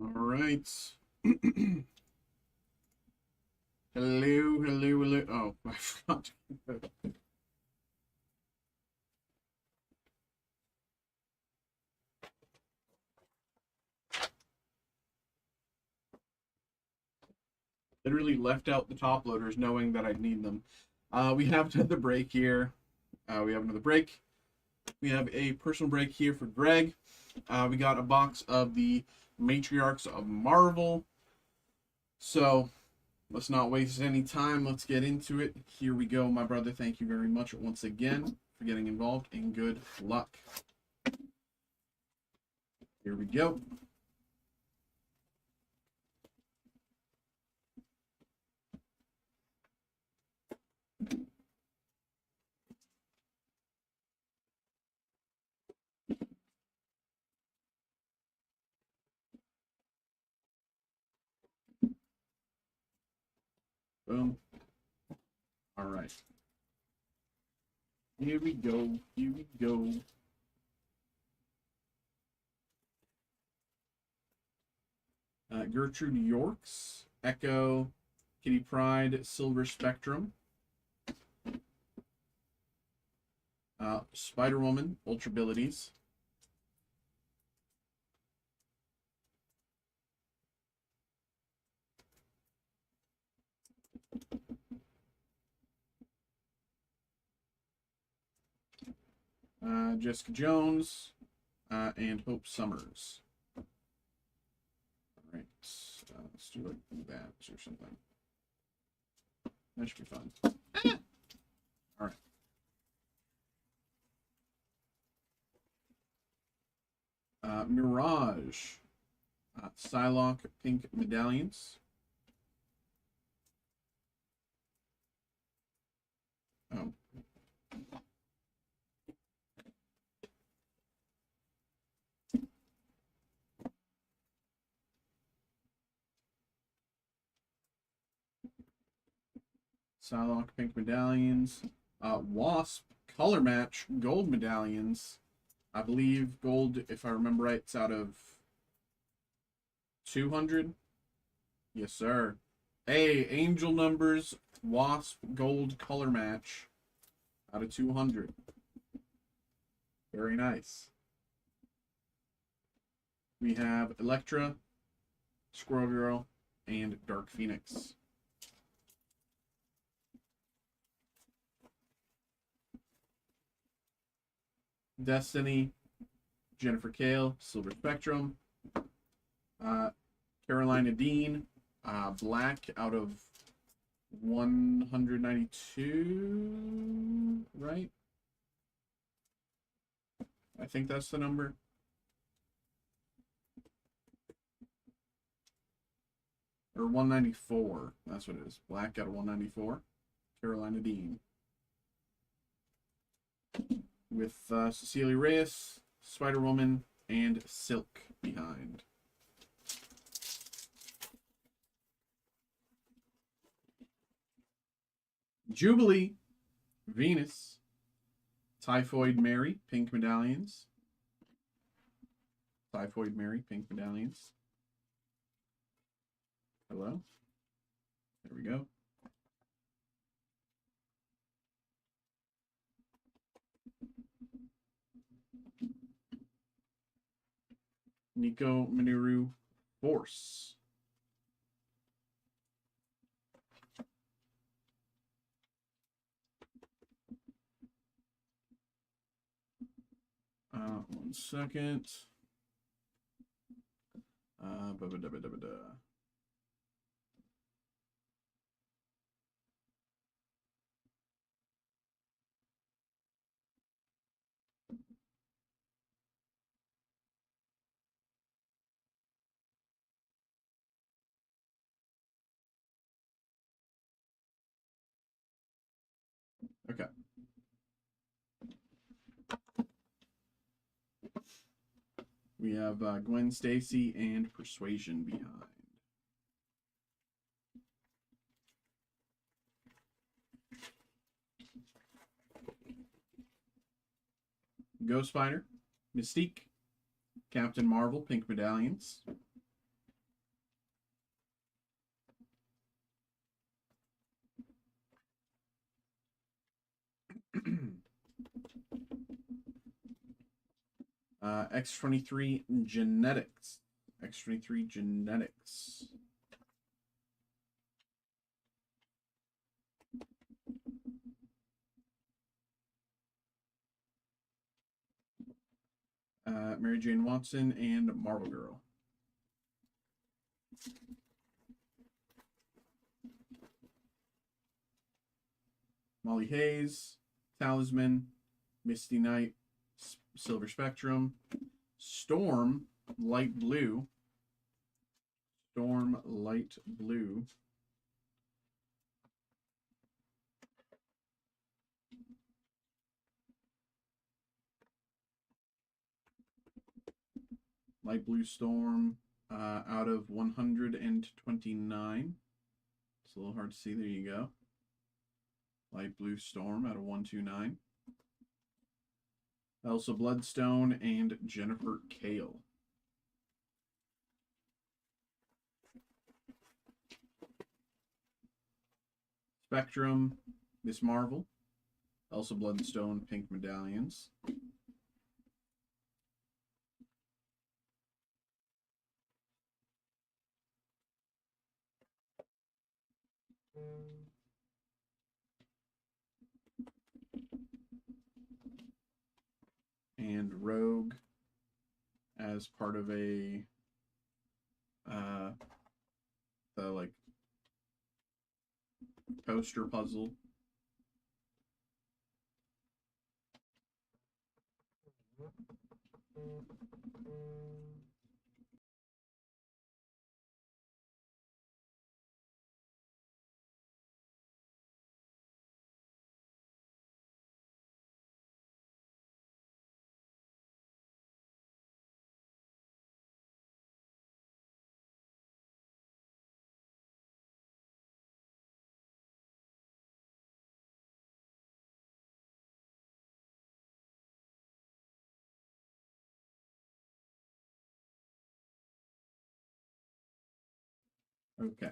[SPEAKER 1] All right. Hello, hello, hello. Oh, I forgot. Literally left out the top loaders knowing that I'd need them. We have another break here. We have another break. We have a personal break here for Greg. We got a box of the Matriarchs of Marvel. So let's not waste any time. Let's get into it. Here we go, my brother. Thank you very much once again for getting involved, and good luck. Here we go. Boom. All right. Here we go. Here we go. Gertrude Yorks, Echo, Kitty Pryde, Silver Spectrum, Spider-Woman, Ultra Abilities, Jessica Jones, and Hope Summers. All right, let's do like that or something. That should be fun. All right. Mirage, Psylocke Pink Medallions. Oh. Psylocke Pink Medallions. Wasp Color Match Gold Medallions. I believe gold, if I remember right, it's out of 200. Yes, sir. Hey, Angel Numbers Wasp Gold Color Match out of 200. Very nice. We have Elektra, Squirrel Girl, and Dark Phoenix. Destiny, Jennifer Kale, Silver Spectrum, Carolina Dean, Black out of 192, right? I think that's the number. Or 194, that's what it is. Black out of 194, Carolina Dean. With Cecilia Reyes, Spider-Woman, and Silk behind. Jubilee, Venus, Typhoid Mary, Pink Medallions. Typhoid Mary, Pink Medallions. Hello? There we go. Nico Minoru Force. One second. Okay. We have Gwen Stacy and Persuasion behind. Ghost Spider, Mystique, Captain Marvel, Pink Medallions, X23 Genetics. X23 Genetics. Mary Jane Watson and Marvel Girl. Molly Hayes, Talisman, Misty Knight, Silver Spectrum, Storm, Light Blue. Storm, Light Blue. Light Blue Storm out of 129. It's a little hard to see. There you go. Light Blue Storm out of 129. Elsa Bloodstone and Jennifer Kale. Spectrum, Miss Marvel, Elsa Bloodstone, Pink Medallions. And Rogue as part of a the like poster puzzle. Okay.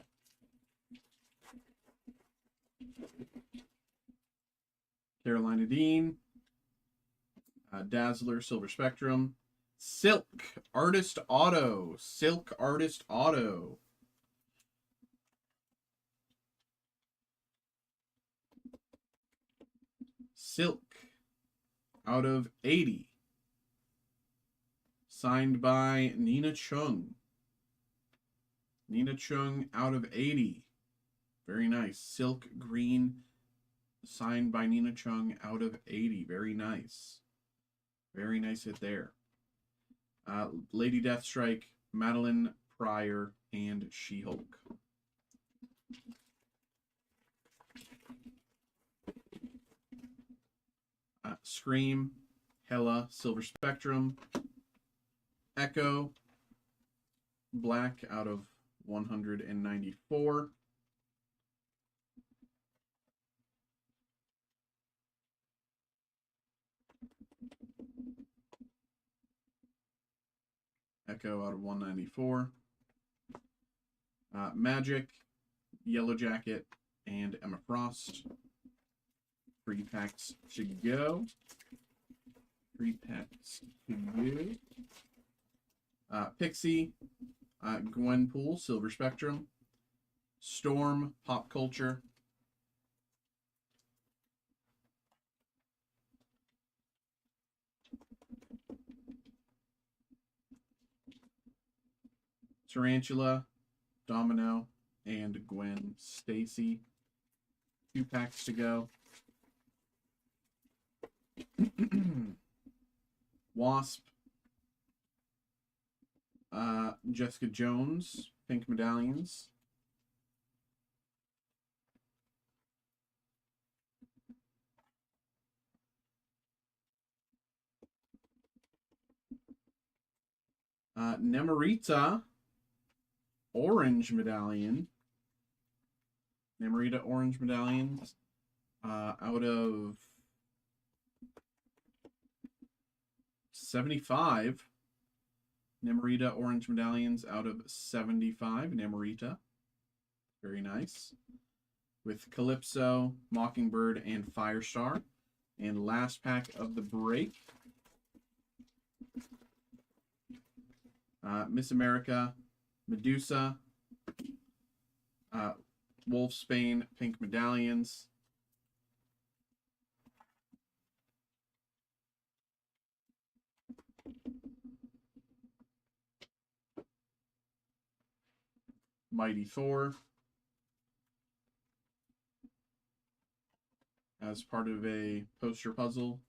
[SPEAKER 1] Carolina Dean, Dazzler, Silver Spectrum, Silk, Artist Auto, Silk Artist Auto. Silk out of 80. Signed by Nina Chung. Nina Chung out of 80. Very nice. Silk Green, signed by Nina Chung out of 80. Very nice. Very nice hit there. Lady Deathstrike, Madeline Pryor, and She-Hulk. Scream, Hela, Silver Spectrum, Echo, Black out of 194. Echo out of 194. Magic, Yellow Jacket, and Emma Frost. 3 packs to go. 3 packs to go. Pixie, Gwenpool, Silver Spectrum. Storm, Pop Culture. Tarantula, Domino, and Gwen Stacy. 2 packs to go. Wasp, Jessica Jones, Pink Medallions. Nemorita, Orange Medallion. Nemorita Orange Medallions out of 75. Nemorita Orange Medallions out of 75. Nemorita. Very nice. With Calypso, Mockingbird, and Firestar. And last pack of the break. Miss America, Medusa, Wolfsbane, pink medallions. Mighty Thor. As part of a poster puzzle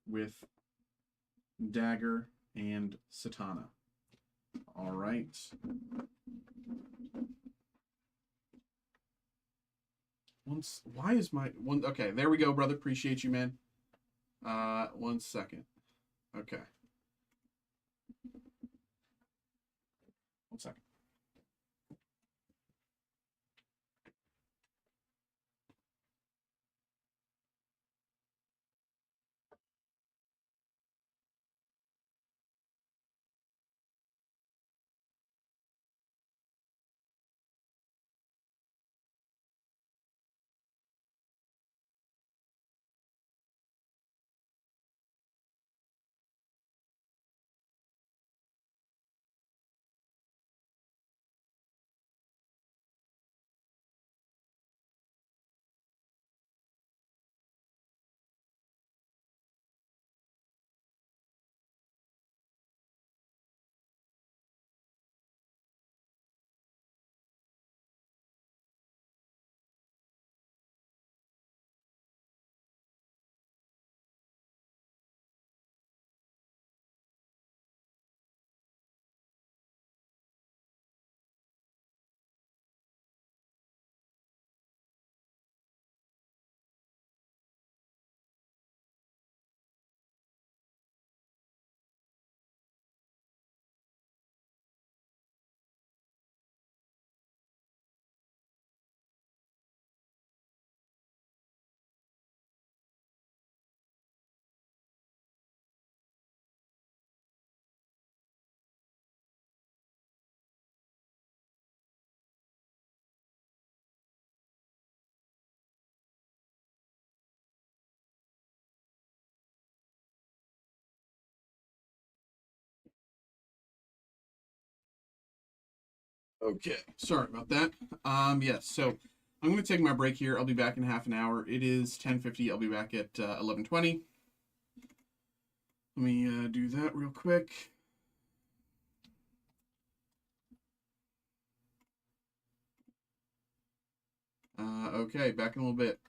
[SPEAKER 1] with Dagger and Satana. All right. Why is my one? Okay, there we go, brother. Appreciate you, man. 1 second. Okay. 1 second. Okay, sorry about that. Yes, so I'm going to take my break here. I'll be back in half an hour. It is 10:50. I'll be back at 11:20. Let me do that real quick. Okay, back in a little bit.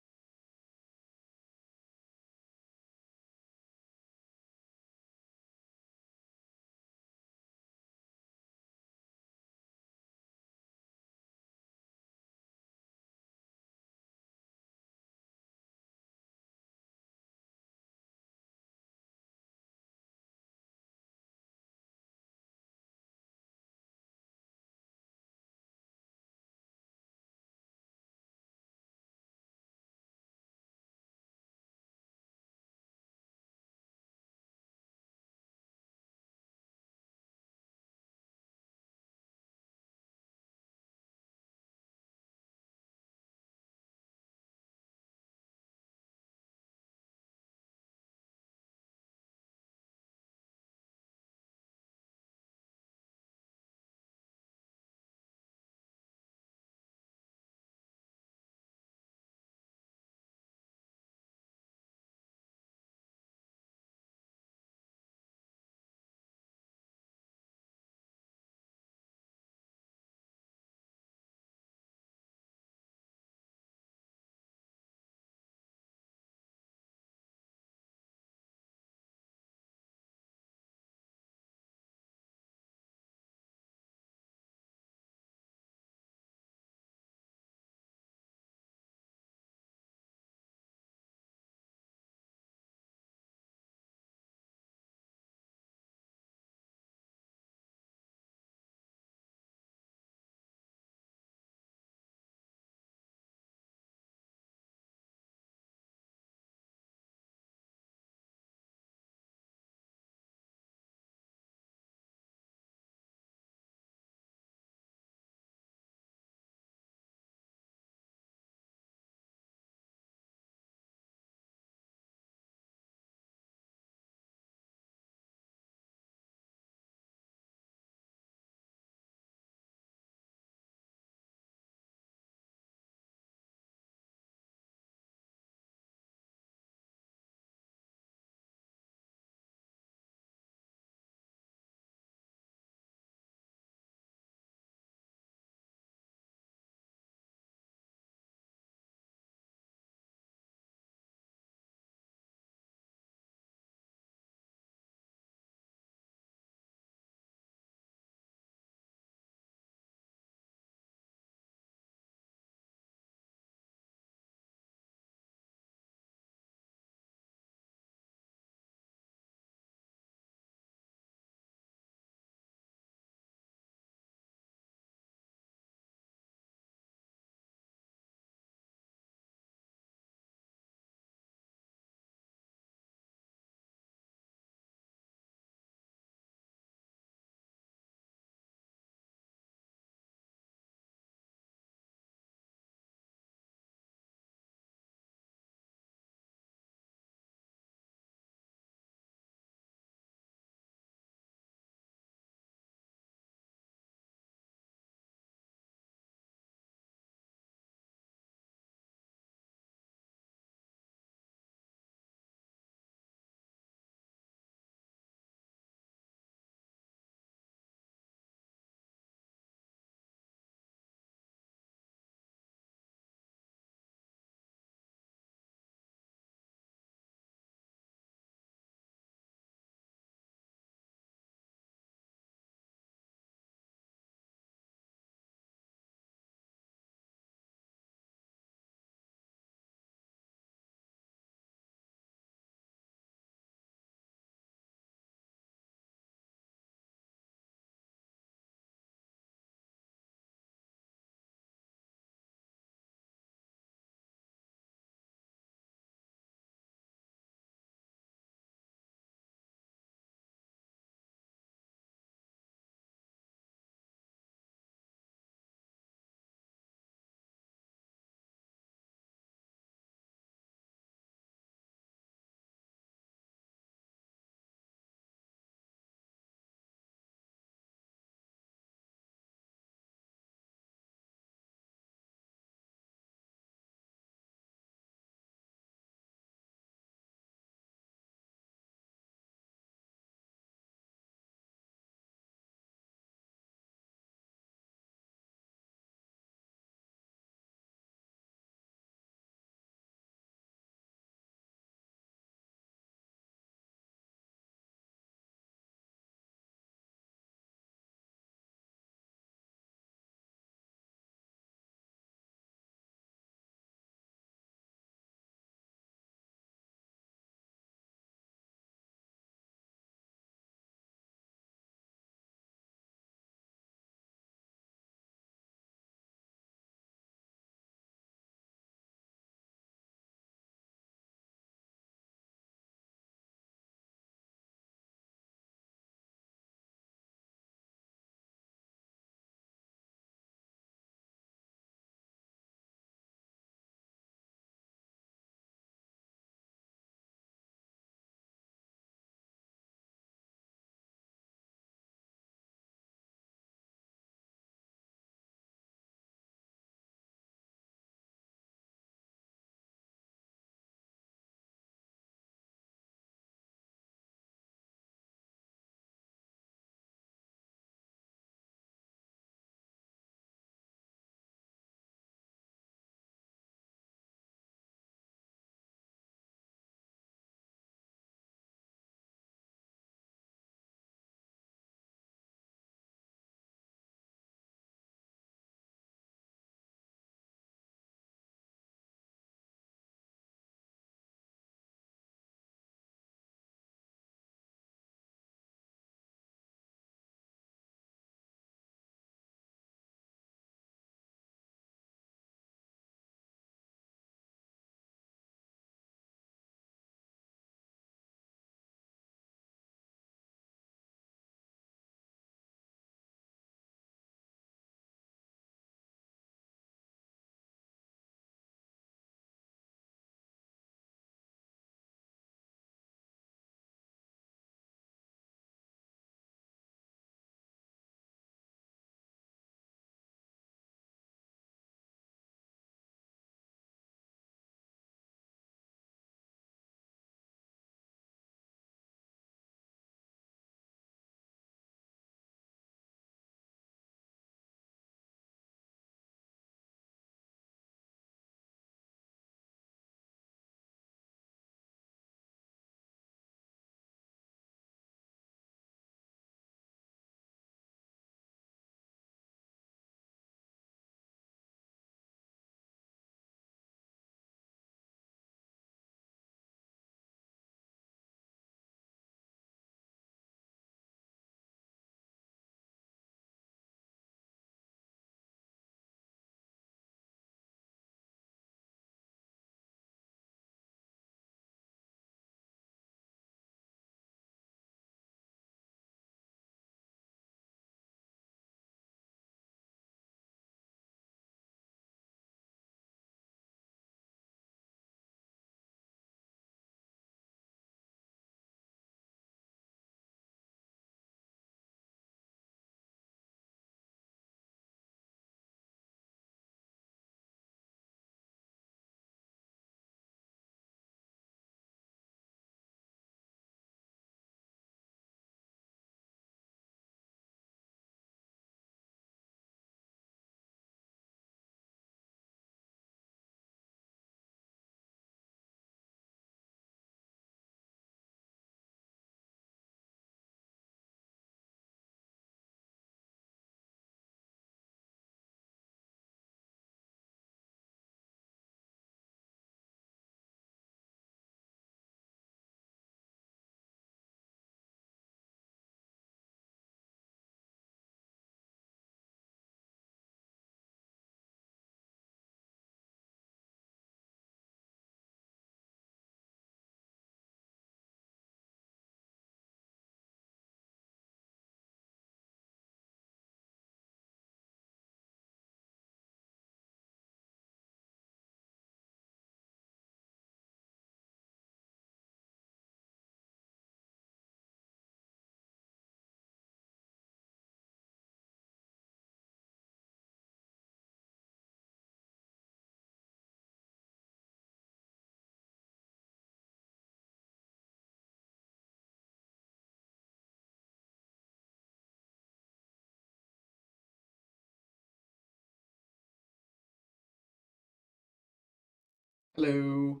[SPEAKER 1] Hello.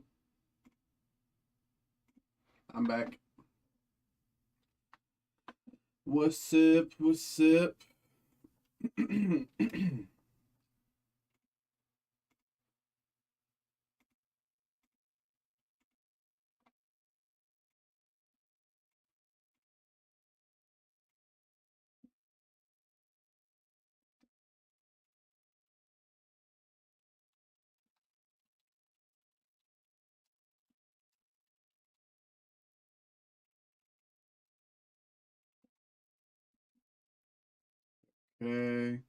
[SPEAKER 1] I'm back. What's up? What's up? Okay.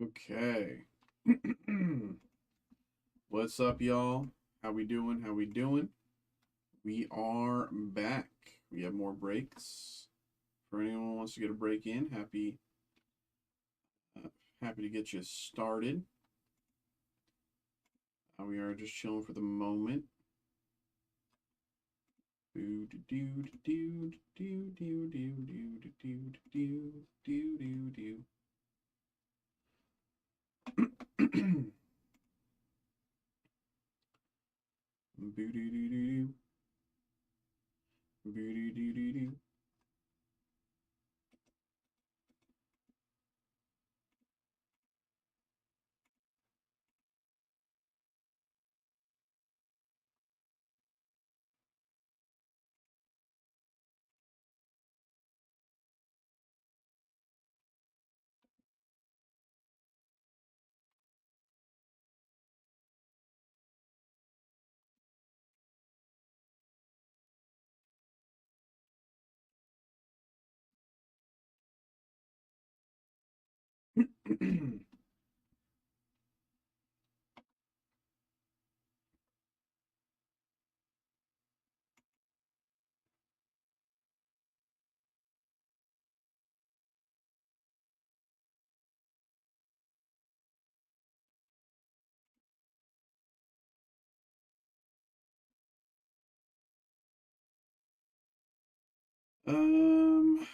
[SPEAKER 1] Okay. What's up, y'all? How we doing? How we doing? We are back. We have more breaks. For anyone who wants to get a break in, happy to get you started. We are just chilling for the moment. Do do do do do do do do do do do do do. Boo doo doo doo. Boo doo doo doo doo. um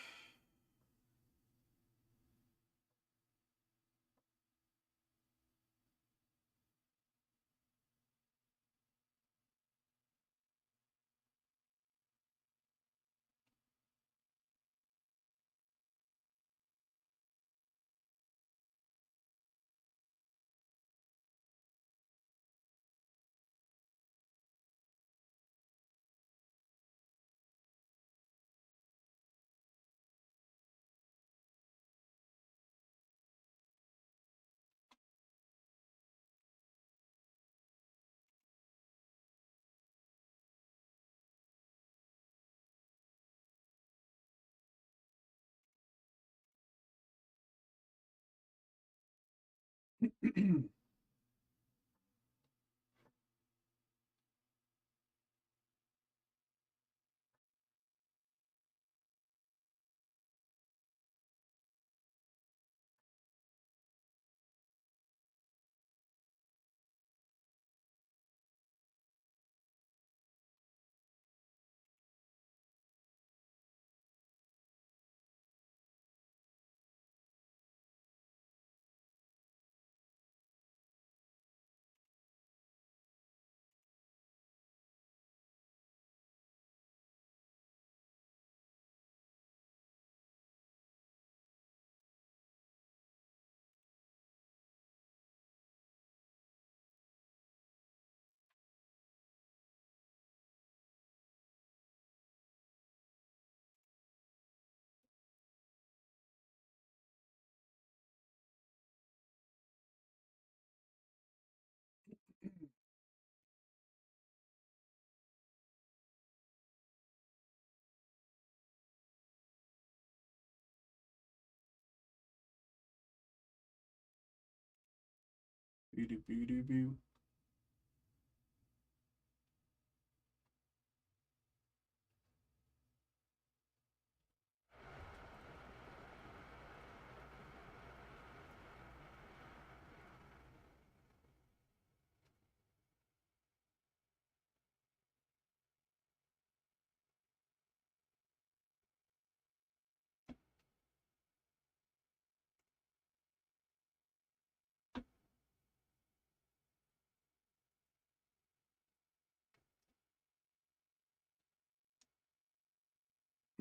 [SPEAKER 1] boo doo boo doo boo.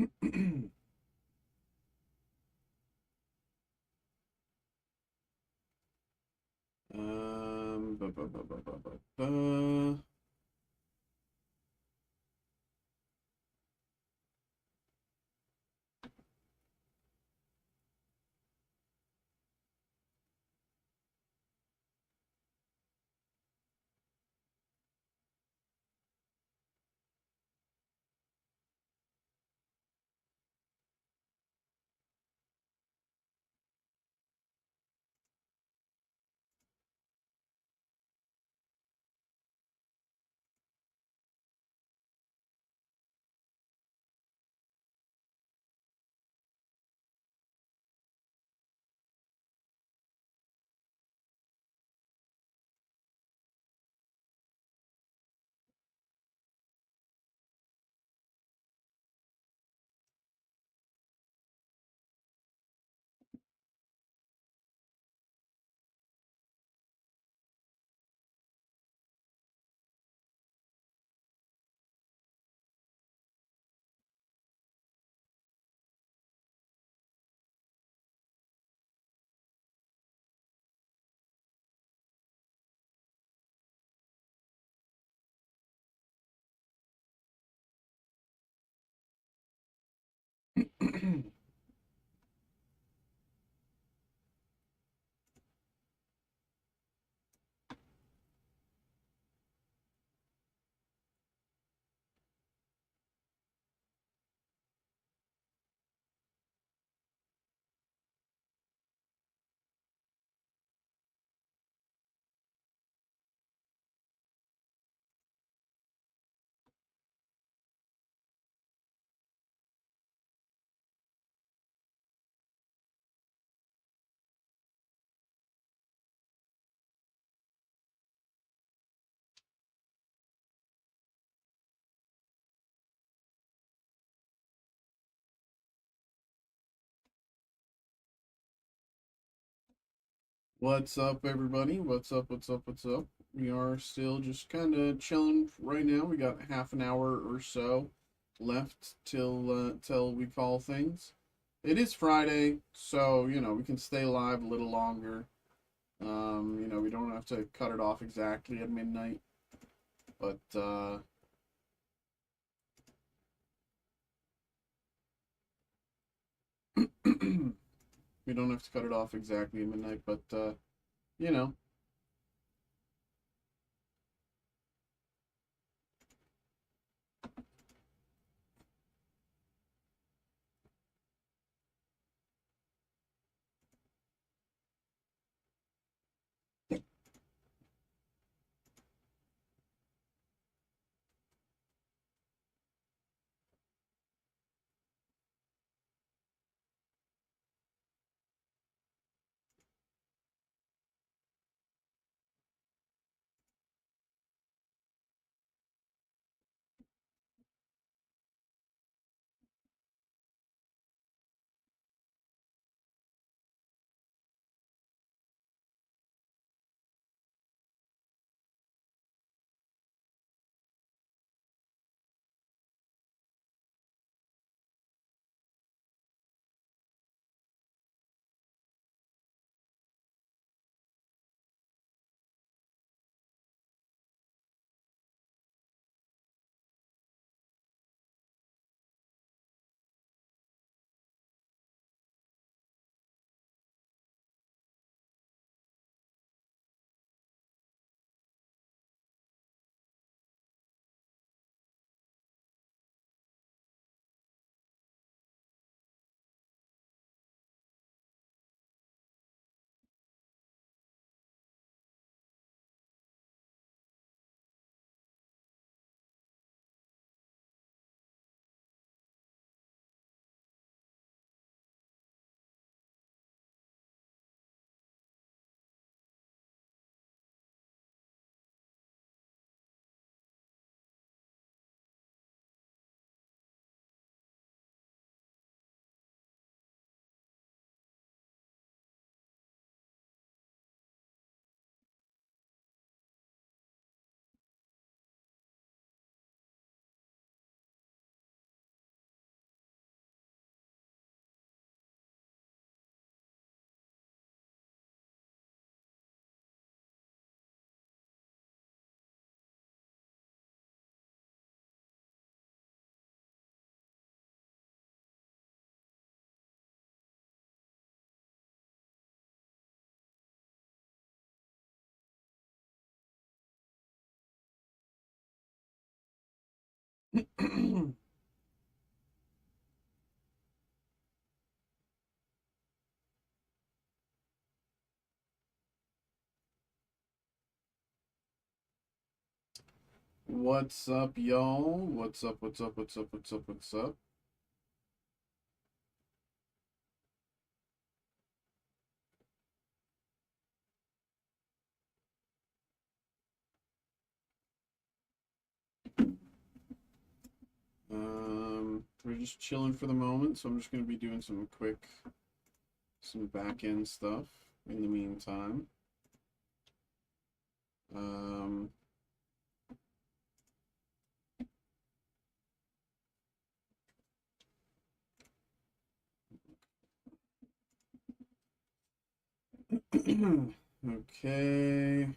[SPEAKER 1] Ba, ba, ba, ba, ba, ba, ba. What's up, everybody? What's up? What's up? What's up? We are still just kind of chilling right now. We got half an hour or so left till we call things. It is Friday, so we can stay live a little longer. We don't have to cut it off exactly at midnight, but we don't have to cut it off exactly at midnight, but you know. What's up, y'all? What's up? What's up? What's up? What's up? What's up? We're just chilling for the moment, so I'm just gonna be doing some back end stuff in the meantime. Um, okay.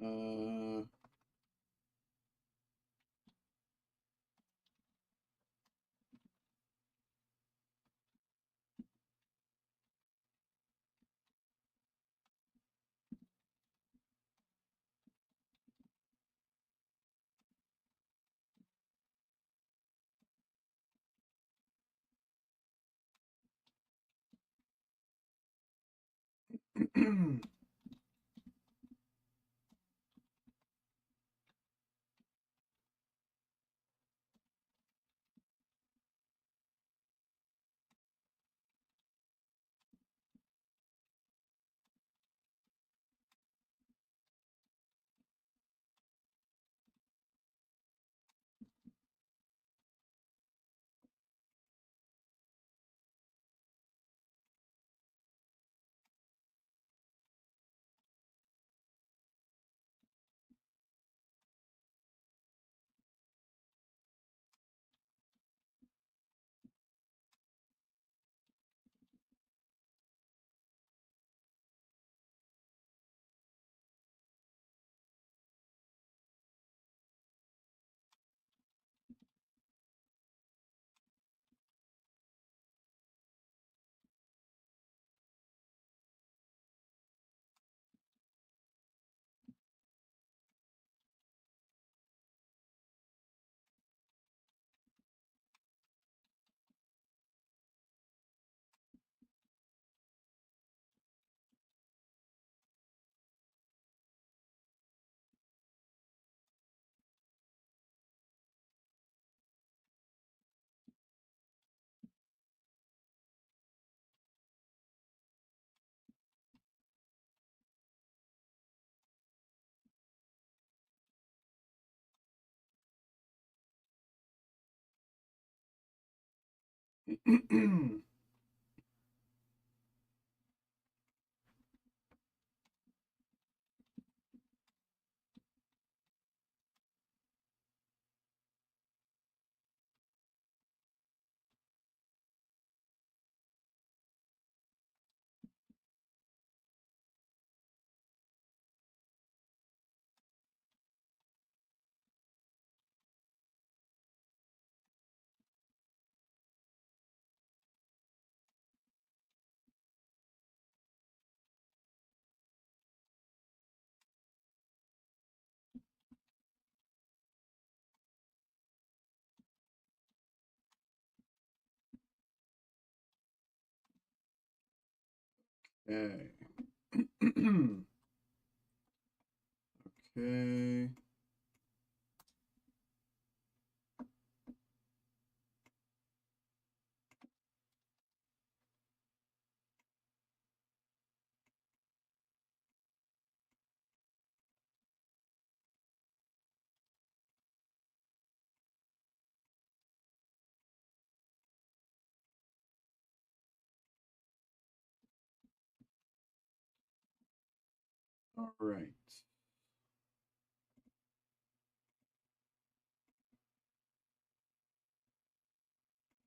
[SPEAKER 1] Uh, okay. Okay. All right.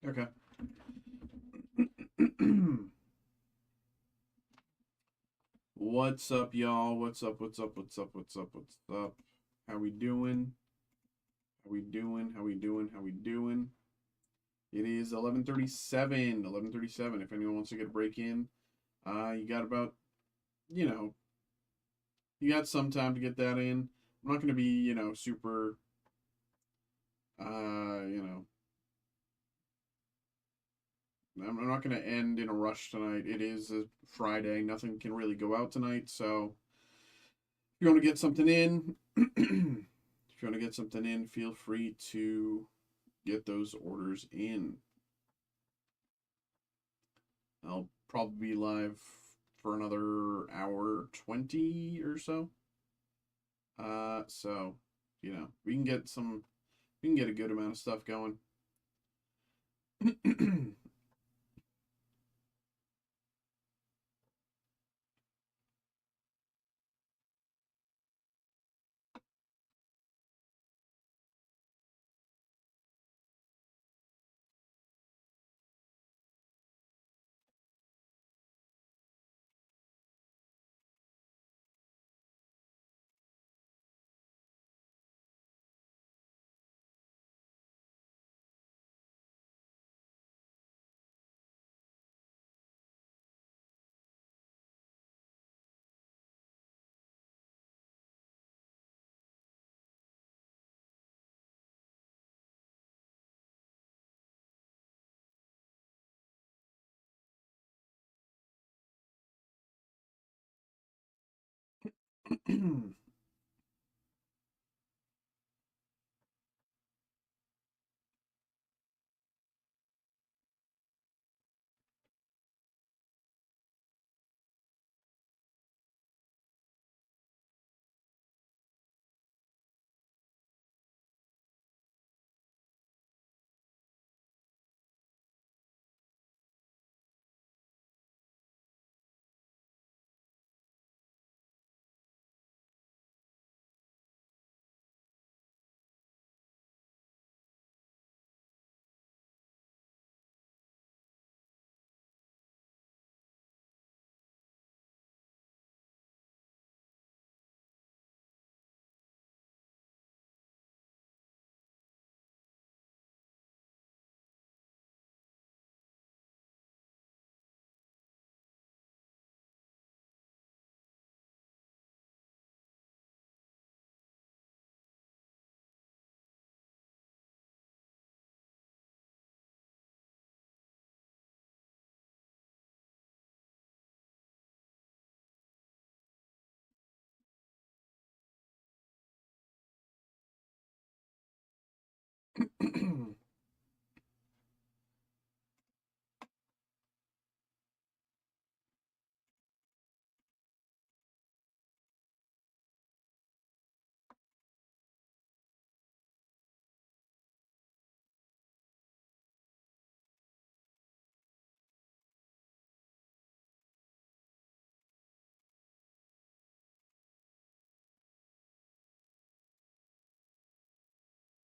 [SPEAKER 1] Okay. What's up, y'all? What's up? What's up? What's up? What's up? What's up? How we doing? How we doing? How we doing? How we doing? It is 11:37. 11:37. If anyone wants to get a break in, you got about, you know, you got some time to get that in. I'm not going to be, super, you know, I'm not going to end in a rush tonight. It is a Friday. Nothing can really go out tonight. So if you want to get something in, if you want to get something in, feel free to get those orders in. I'll probably be live for another hour 20 or so. So, we can get a good amount of stuff going.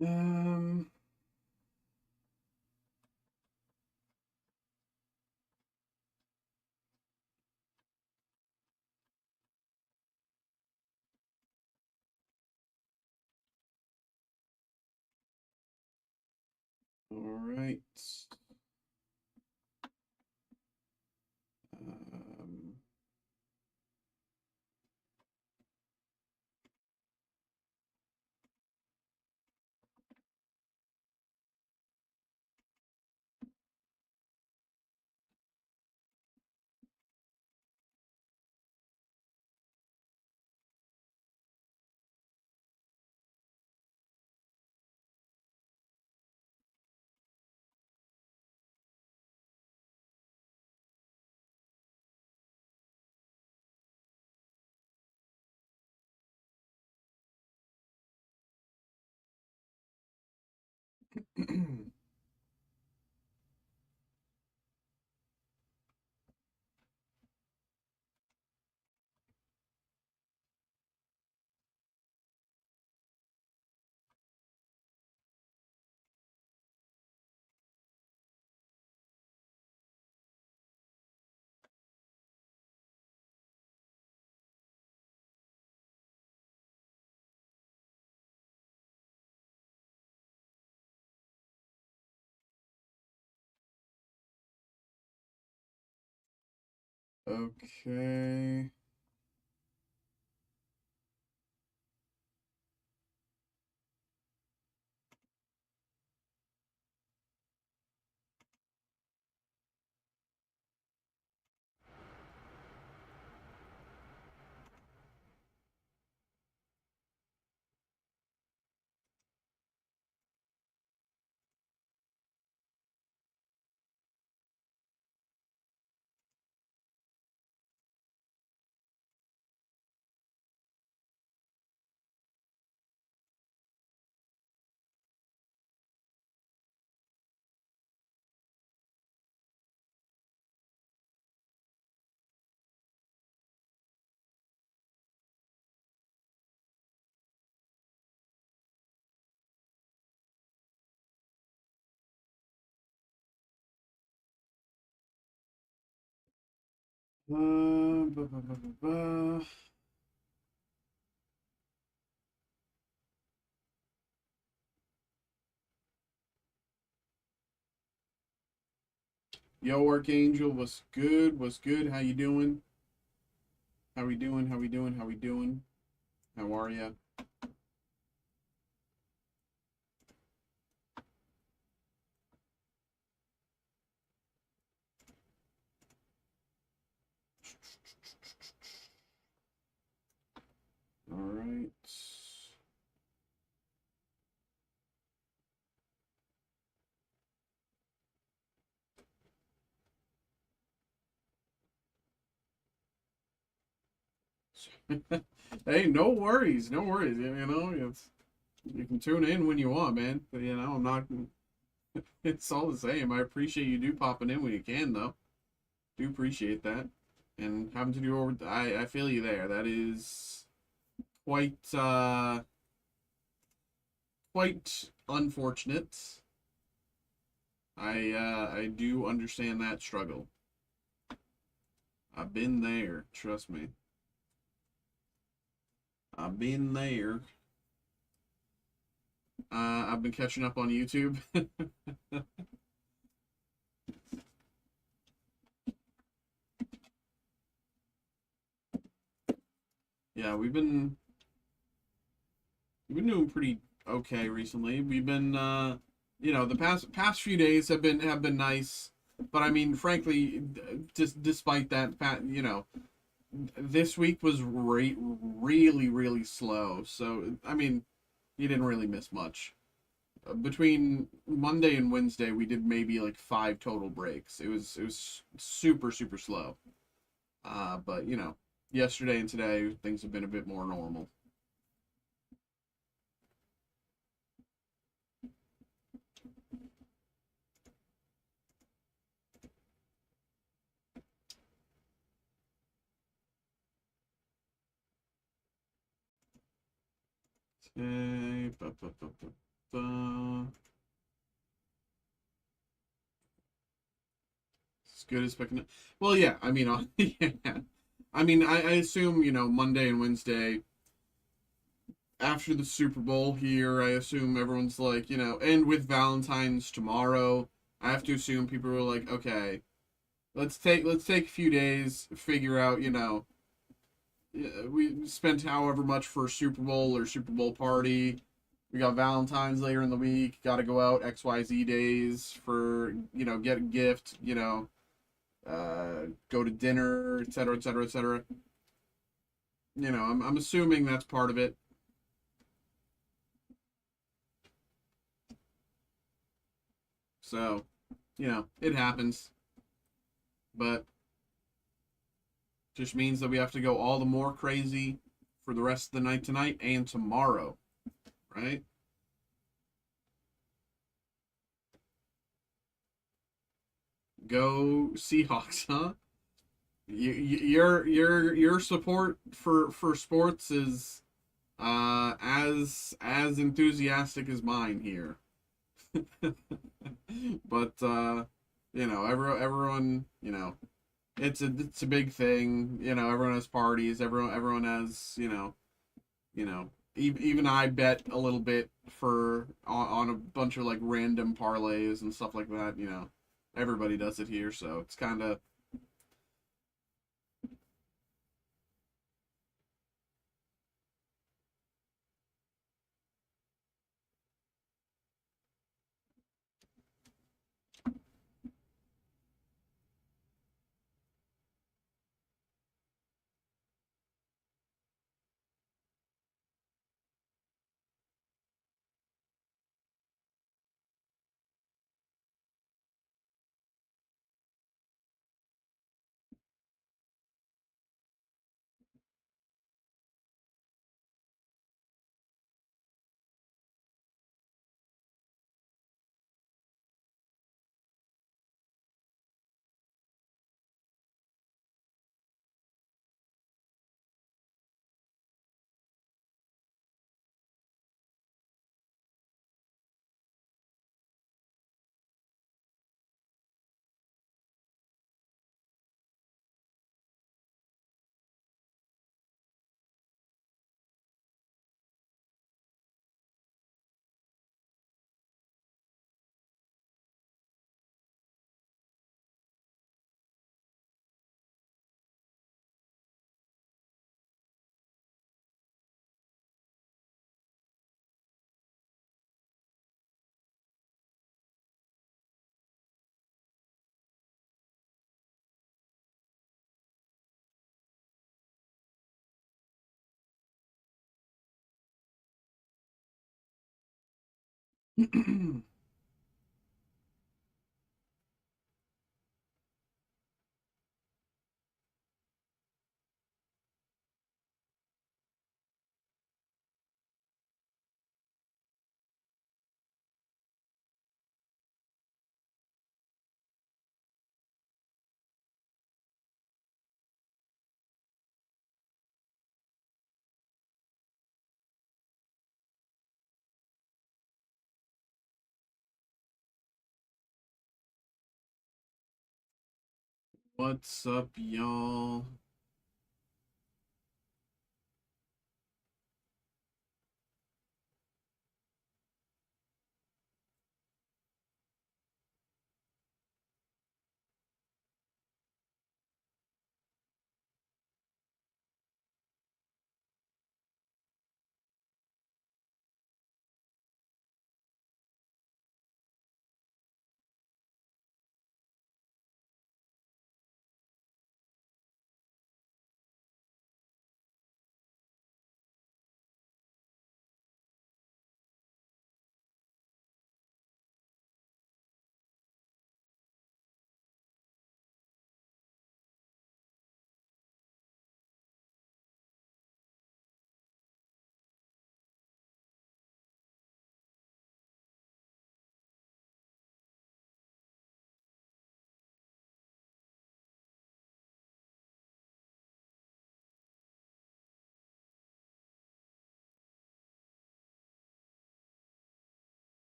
[SPEAKER 1] um, all right. Um, Okay. Ba, ba, ba, ba, ba. Yo, Archangel, what's good? What's good? How you doing? How we doing? How we doing? How we doing? How are ya? All right. Hey, no worries, no worries. You know, you can tune in when you want, man. But you know, I'm not. It's all the same. I appreciate you do popping in when you can, though. Do appreciate that. And having to do over, I feel you there. That is quite quite unfortunate. I do understand that struggle. I've been there. Trust me. I've been there. I've been catching up on YouTube. Yeah, we've been doing pretty okay recently. We've been you know, the past few days have been nice, but I mean, frankly, just despite that, you know, this week was really slow. So I mean, you didn't really miss much. Between Monday and Wednesday, we did maybe like 5 total breaks. It was super slow. But you know, yesterday and today things have been a bit more normal. Okay, as good as picking up. Well, yeah. I mean, yeah. I mean, I assume you know Monday and Wednesday after the Super Bowl here. I assume everyone's like you know, and with Valentine's tomorrow, I have to assume people are like, okay, let's take a few days, figure out you know we spent however much for Super Bowl or Super Bowl party. We got Valentine's later in the week. Got to go out XYZ days for you know get a gift. You know, go to dinner, etc., etc., etc. You know, I'm assuming that's part of it. So, you know, it happens, but just means that we have to go all the more crazy for the rest of the night tonight and tomorrow, right? Go Seahawks, huh? Your support for sports is as enthusiastic as mine here. But you know, everyone, you know, it's a big thing. You know, everyone has parties. Everyone has, you know, even I bet a little bit for on a bunch of like random parlays and stuff like that. You know, everybody does it here, so it's kind of What's up, y'all?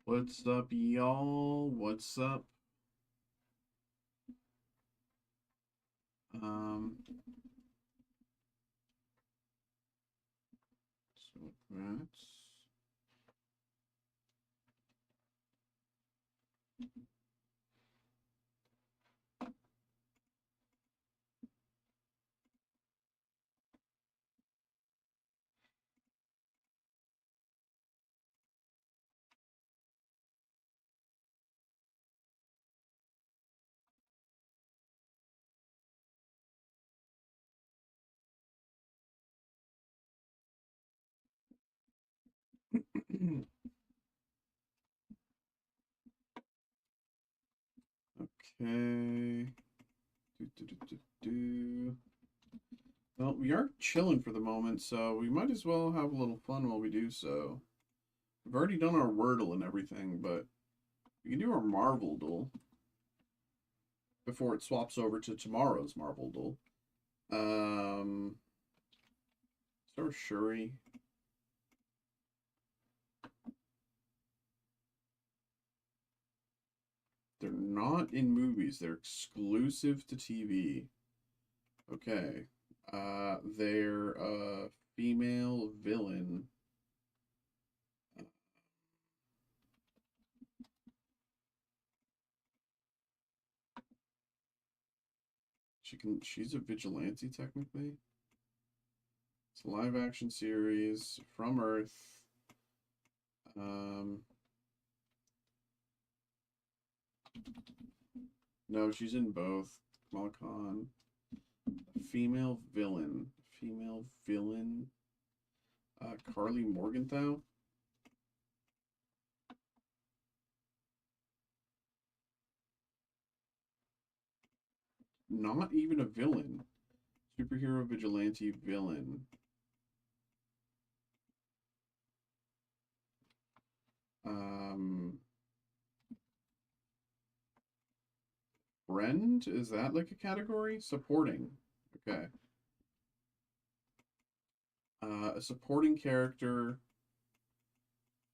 [SPEAKER 1] What's up, y'all? What's up? Um, so that's okay. Do. Well, we are chilling for the moment, so we might as well have a little fun while we do so. We've already done our Wordle and everything, but we can do our Marvel Duel before it swaps over to tomorrow's Marvel Duel. So Shuri. They're not in movies. They're exclusive to TV. Okay. They're a female villain. She's a vigilante technically. It's a live action series from Earth. Um, no, she's in both. Kamala Khan. Female villain. Female villain. Carly Morgenthau. Not even a villain. Superhero vigilante villain. Um, Friend? Is that like a category? Supporting. Okay. A supporting character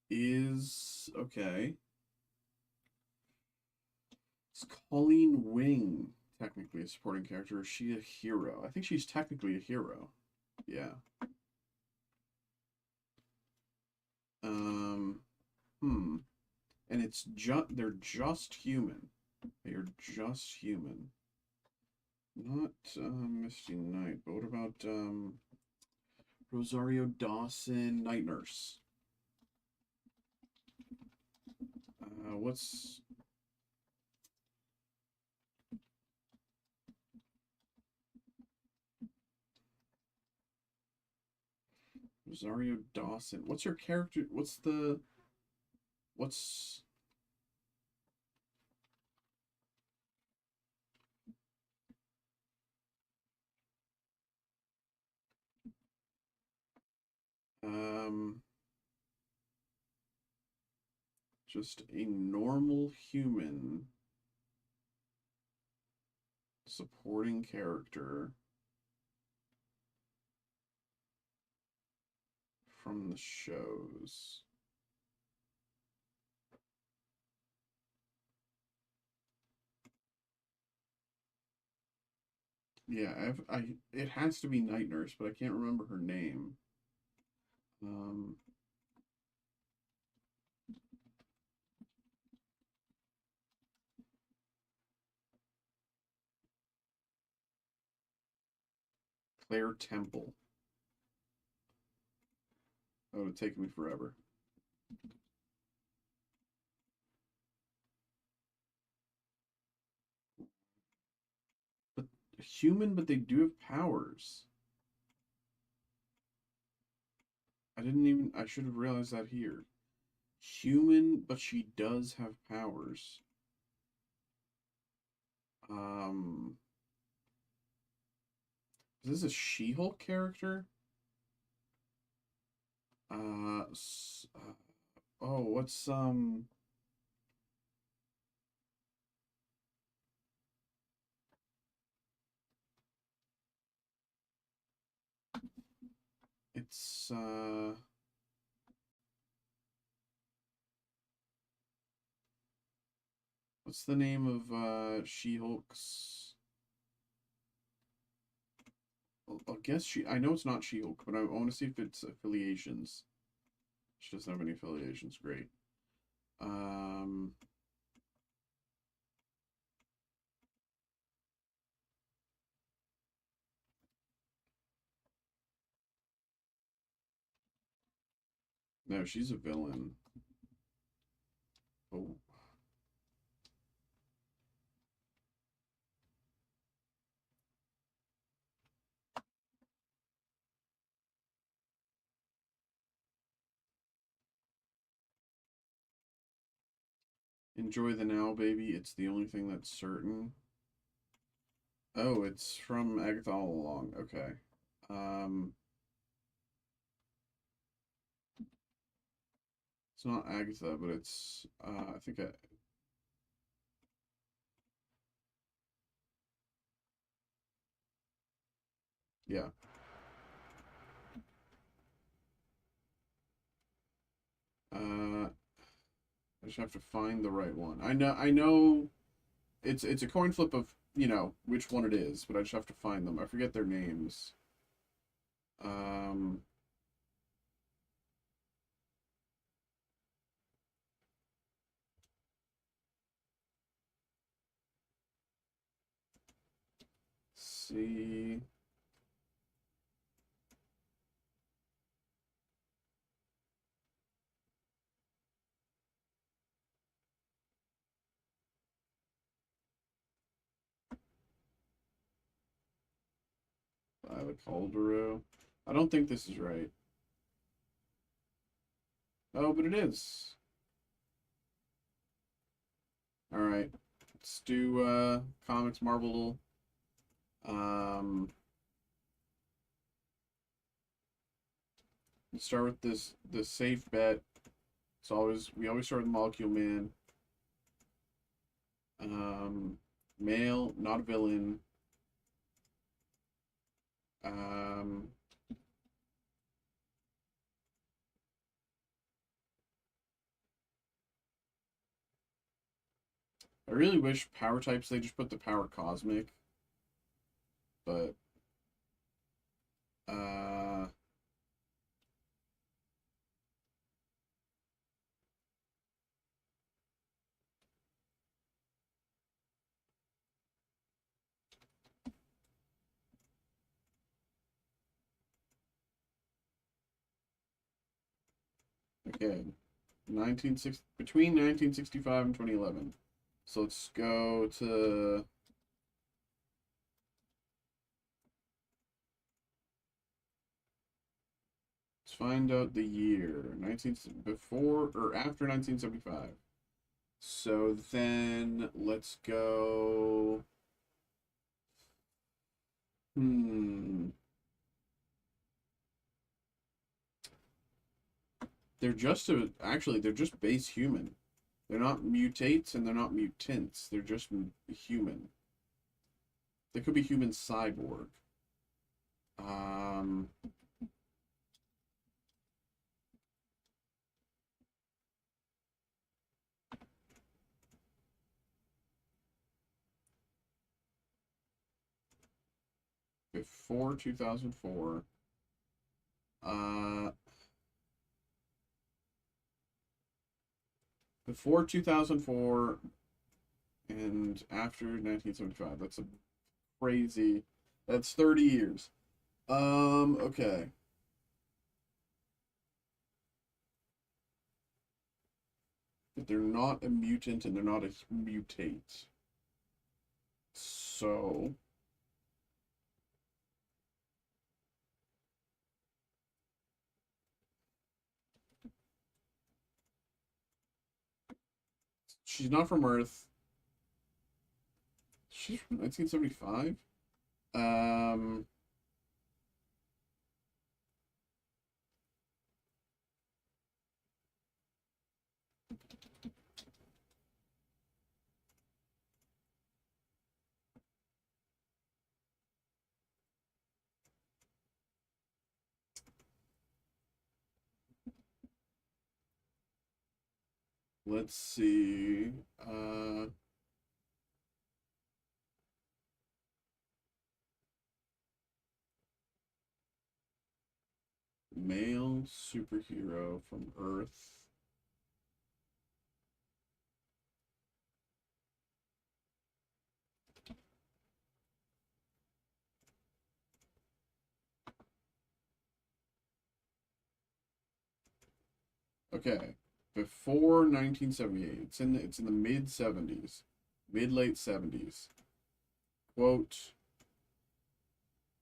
[SPEAKER 1] is okay. Is Colleen Wing technically a supporting character? Or is she a hero? I think she's technically a hero. Yeah. Hmm. And it's they're just human. They are just human. Not Misty Knight, but what about Rosario Dawson, Night Nurse? What's Rosario Dawson? What's her character? What's just a normal human supporting character from the shows. Yeah, it has to be Night Nurse, but I can't remember her name. Claire Temple. That would have taken me forever. But human, but they do have powers. I should have realized that here. Human, but she does have powers. Is this a She-Hulk character? Oh, what's it's what's the name of She-Hulk's? I'll guess I know it's not She-Hulk, but I want to see if it's affiliations. She doesn't have any affiliations. Great. No, she's a villain. Oh. Enjoy the now, baby. It's the only thing that's certain. Oh, it's from Agatha all along. Okay. It's not Agatha, but it's I think yeah. I just have to find the right one. I know it's a coin flip of, which one it is, but I just have to find them. I forget their names. Um see. Violet Caldero. I don't think this is right. Oh, but it is. All right. Let's do Comics Marvel. Let's start with this safe bet. We always start with Molecule Man. Male, not a villain. Um, I really wish power types they just put the power cosmic, but okay, between 1965 and 2011. So let's go to let's find out the year. Before or after 1975. So then let's go. They're just base human. They're not mutates and they're not mutants. They're just human. They could be human cyborg. Before 2004. Before 2004 and after 1975. That's a crazy. That's 30 years. Okay. But they're not a mutant and they're not a mutate. So she's not from Earth. She's from 1975. Let's see. Male superhero from Earth. Okay, before 1978. It's in the mid 70s, mid late 70s. Quote: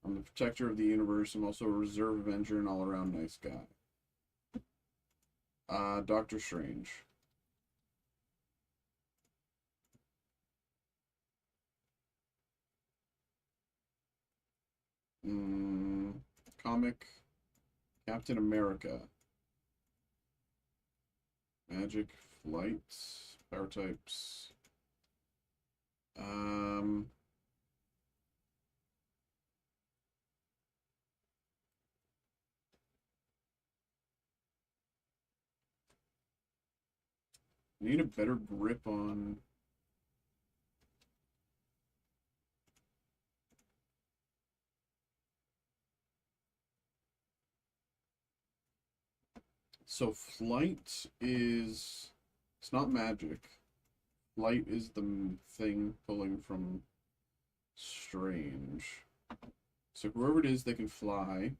[SPEAKER 1] "I'm the protector of the universe. I'm also a reserve avenger and all around nice guy." Doctor Strange. Comic Captain America. Magic, flight, power types. Need a better grip on. So flight is, it's not magic. Flight is the thing pulling from Strange. So whoever it is, they can fly.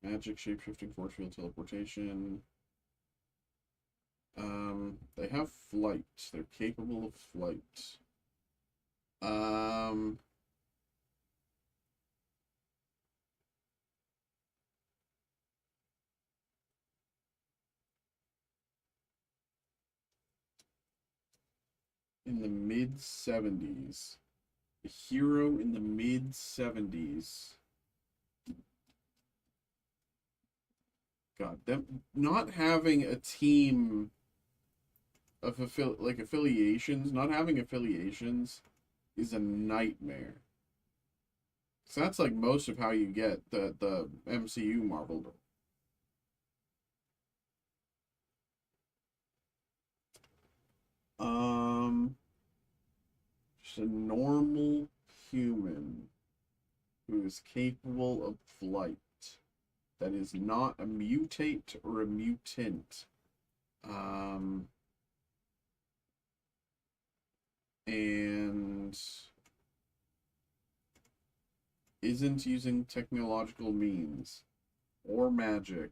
[SPEAKER 1] Magic, shapeshifting, force field, teleportation. They have flight. They're capable of flight. In the mid 70s. A hero in the mid 70s. God, them not having a team of affiliations, not having affiliations is a nightmare. So that's like most of how you get the MCU Marvel. Um, just a normal human who is capable of flight. That is not a mutate or a mutant. Um, and isn't using technological means or magic.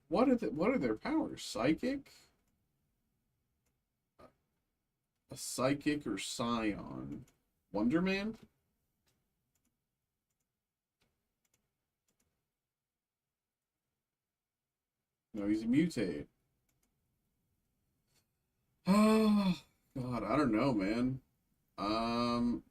[SPEAKER 1] What are their powers? Psychic? A psychic or scion? Wonder Man? No, he's a mutate. Oh God, I don't know, man. Um,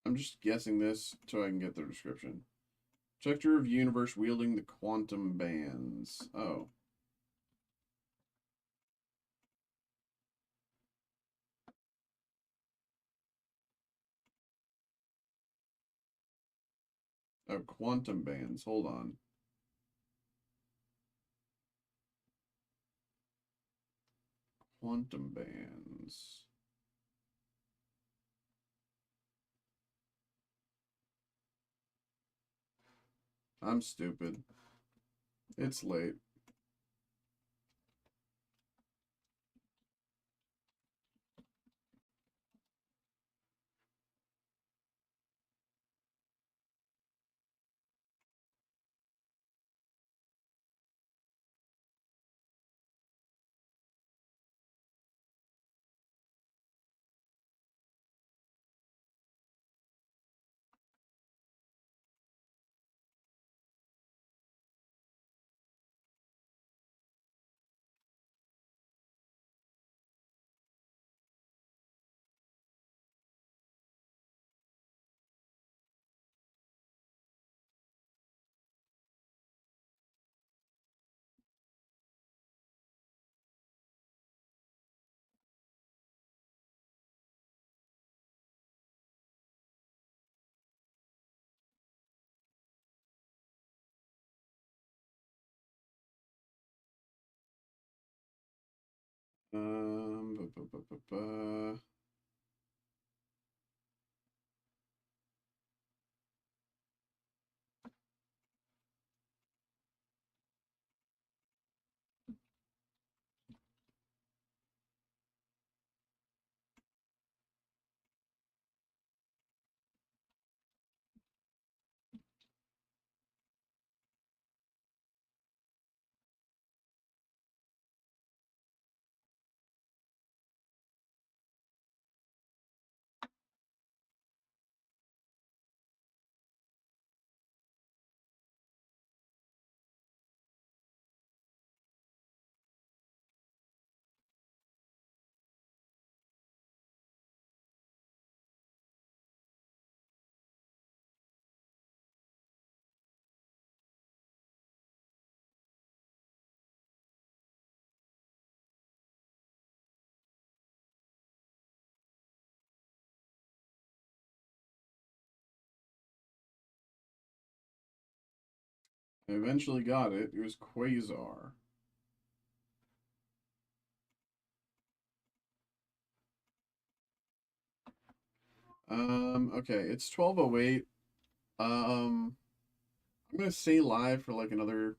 [SPEAKER 1] I'm just guessing this so I can get the description. Protector of universe wielding the quantum bands. Oh. Oh, quantum bands. Hold on. Quantum bands. I'm stupid. It's late. Ba, ba, ba, ba, ba. I eventually got it. It was Quasar. Okay, it's 12:08. I'm gonna stay live for like another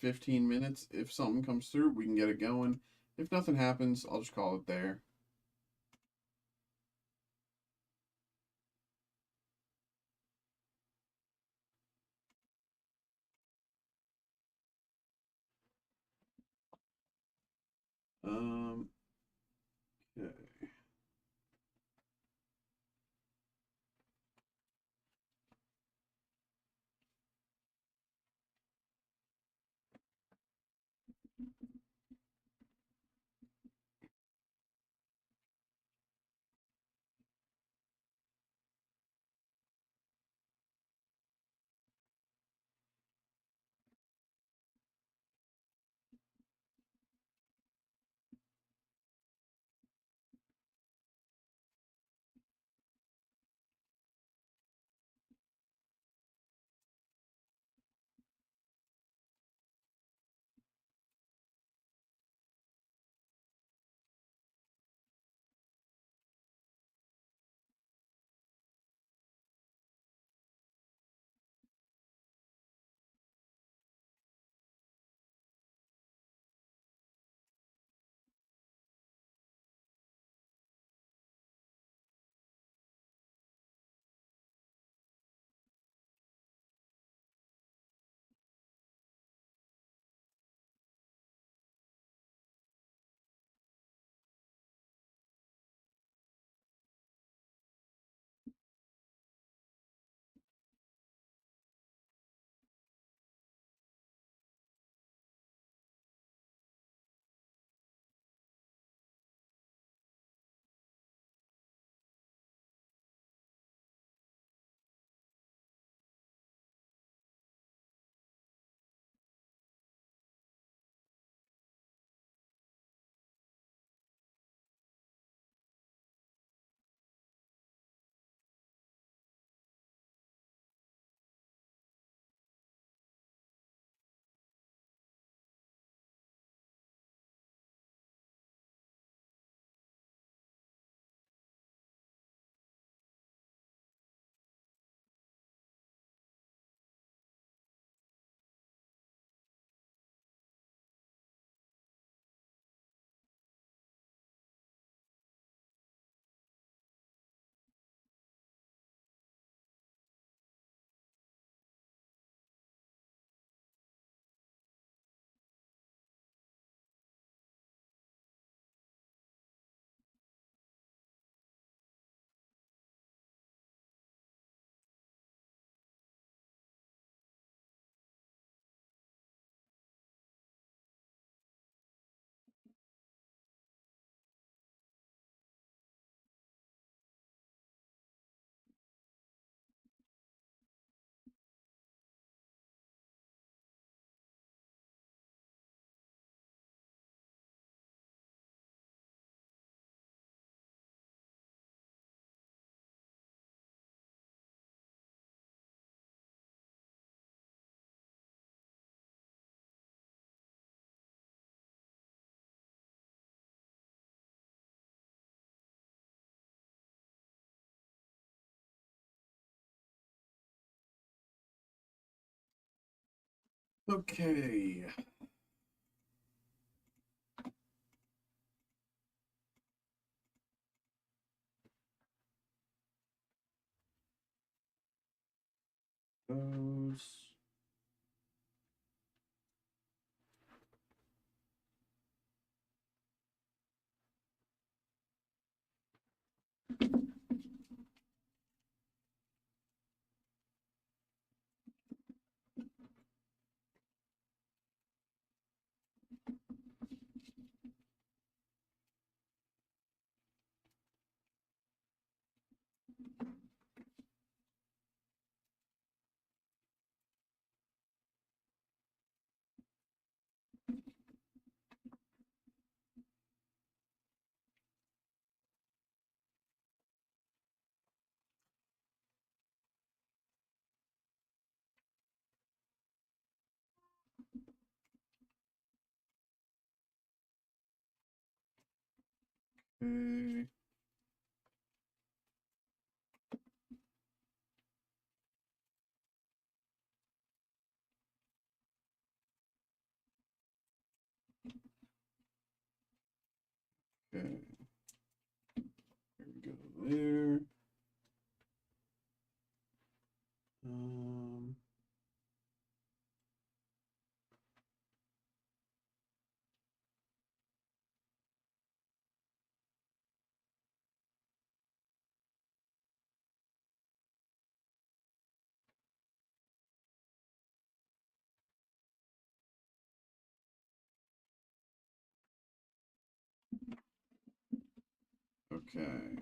[SPEAKER 1] 15 minutes. If something comes through, we can get it going. If nothing happens, I'll just call it there. Um, okay. Okay. Those. Okay. Okay. Here we go there. Um, okay.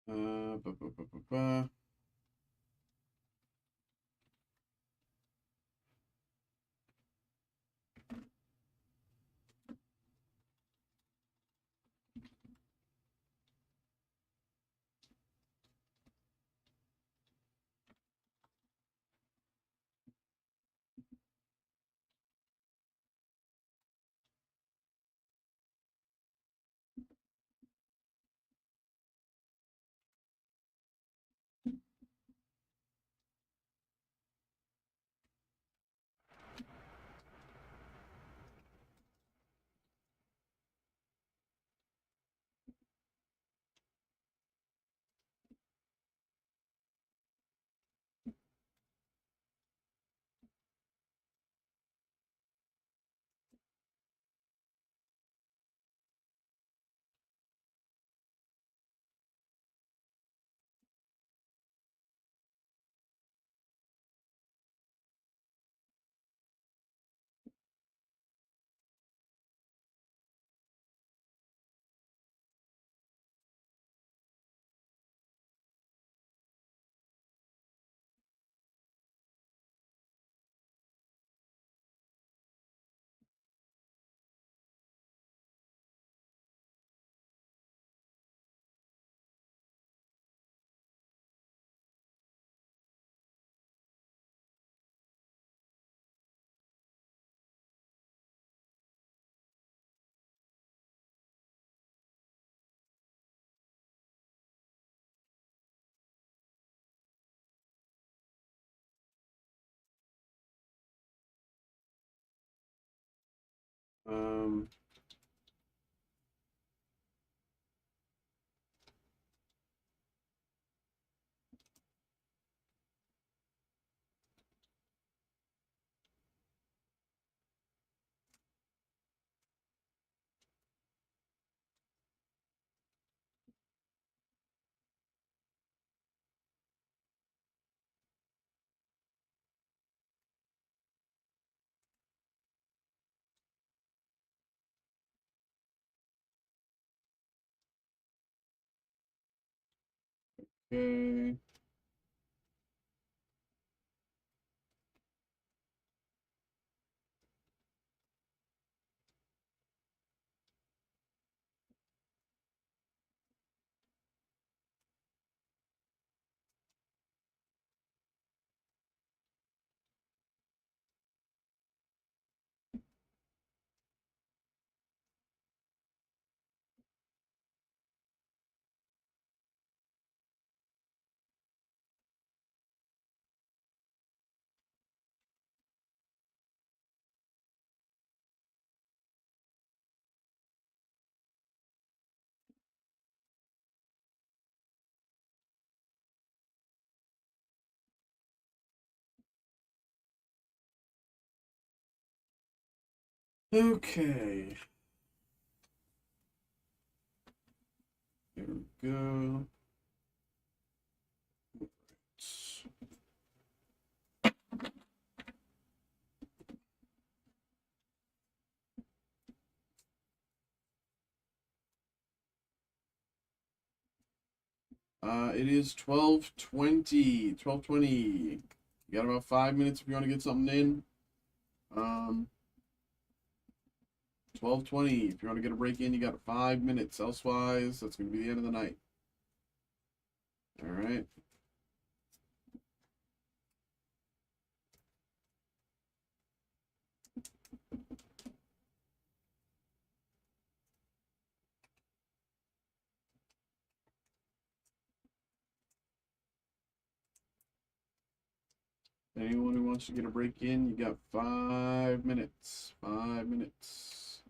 [SPEAKER 1] Ba, ba, ba, ba, ba. Um, okay. Okay. There we go. It is 12:20. 12:20. You got about 5 minutes if you want to get something in. 12:20. If you want to get a break in, you got 5 minutes. Elsewise, that's going to be the end of the night. All right. Anyone who wants to get a break in, you got 5 minutes. 5 minutes.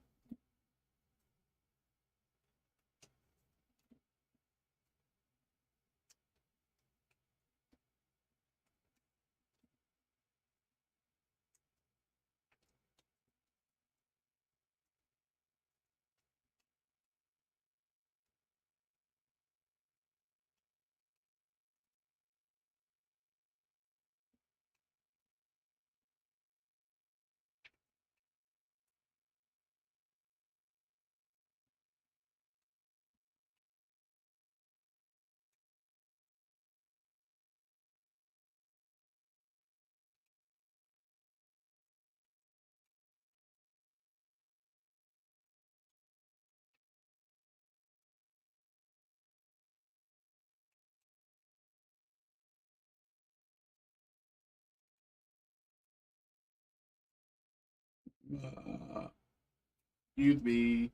[SPEAKER 1] Uh, you'd be.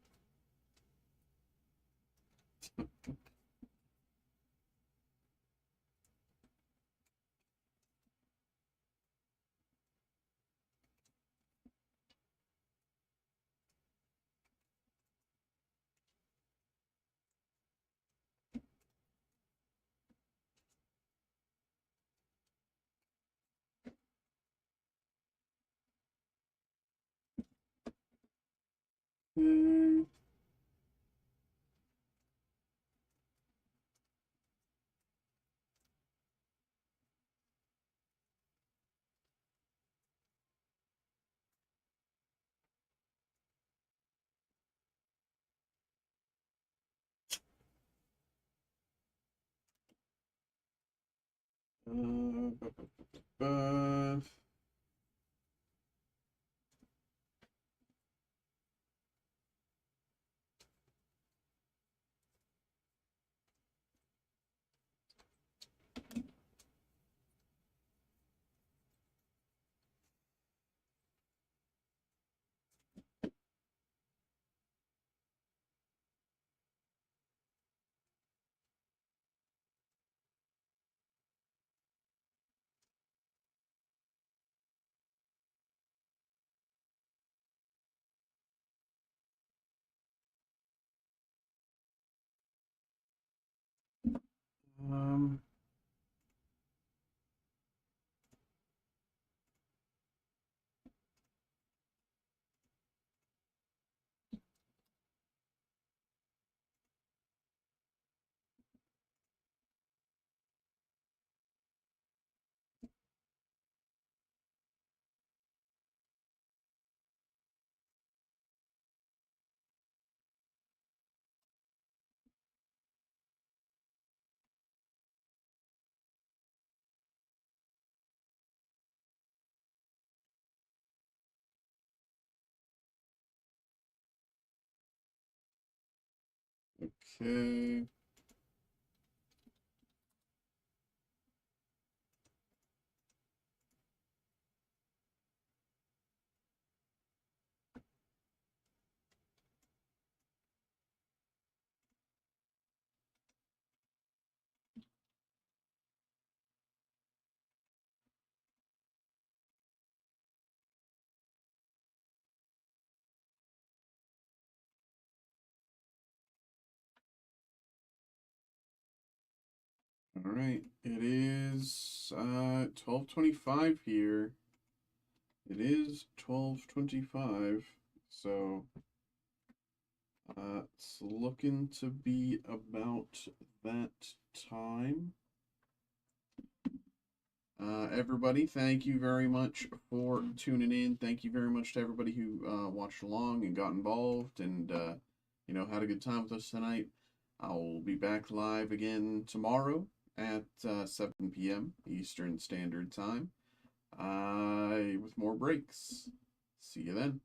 [SPEAKER 1] Uh, Um, okay. All right. It is 12:25 here. It is 12:25. So it's looking to be about that time. Everybody, thank you very much for tuning in. Thank you very much to everybody who watched along and got involved and had a good time with us tonight. I'll be back live again tomorrow at 7 p.m. Eastern Standard Time with more breaks. See you then.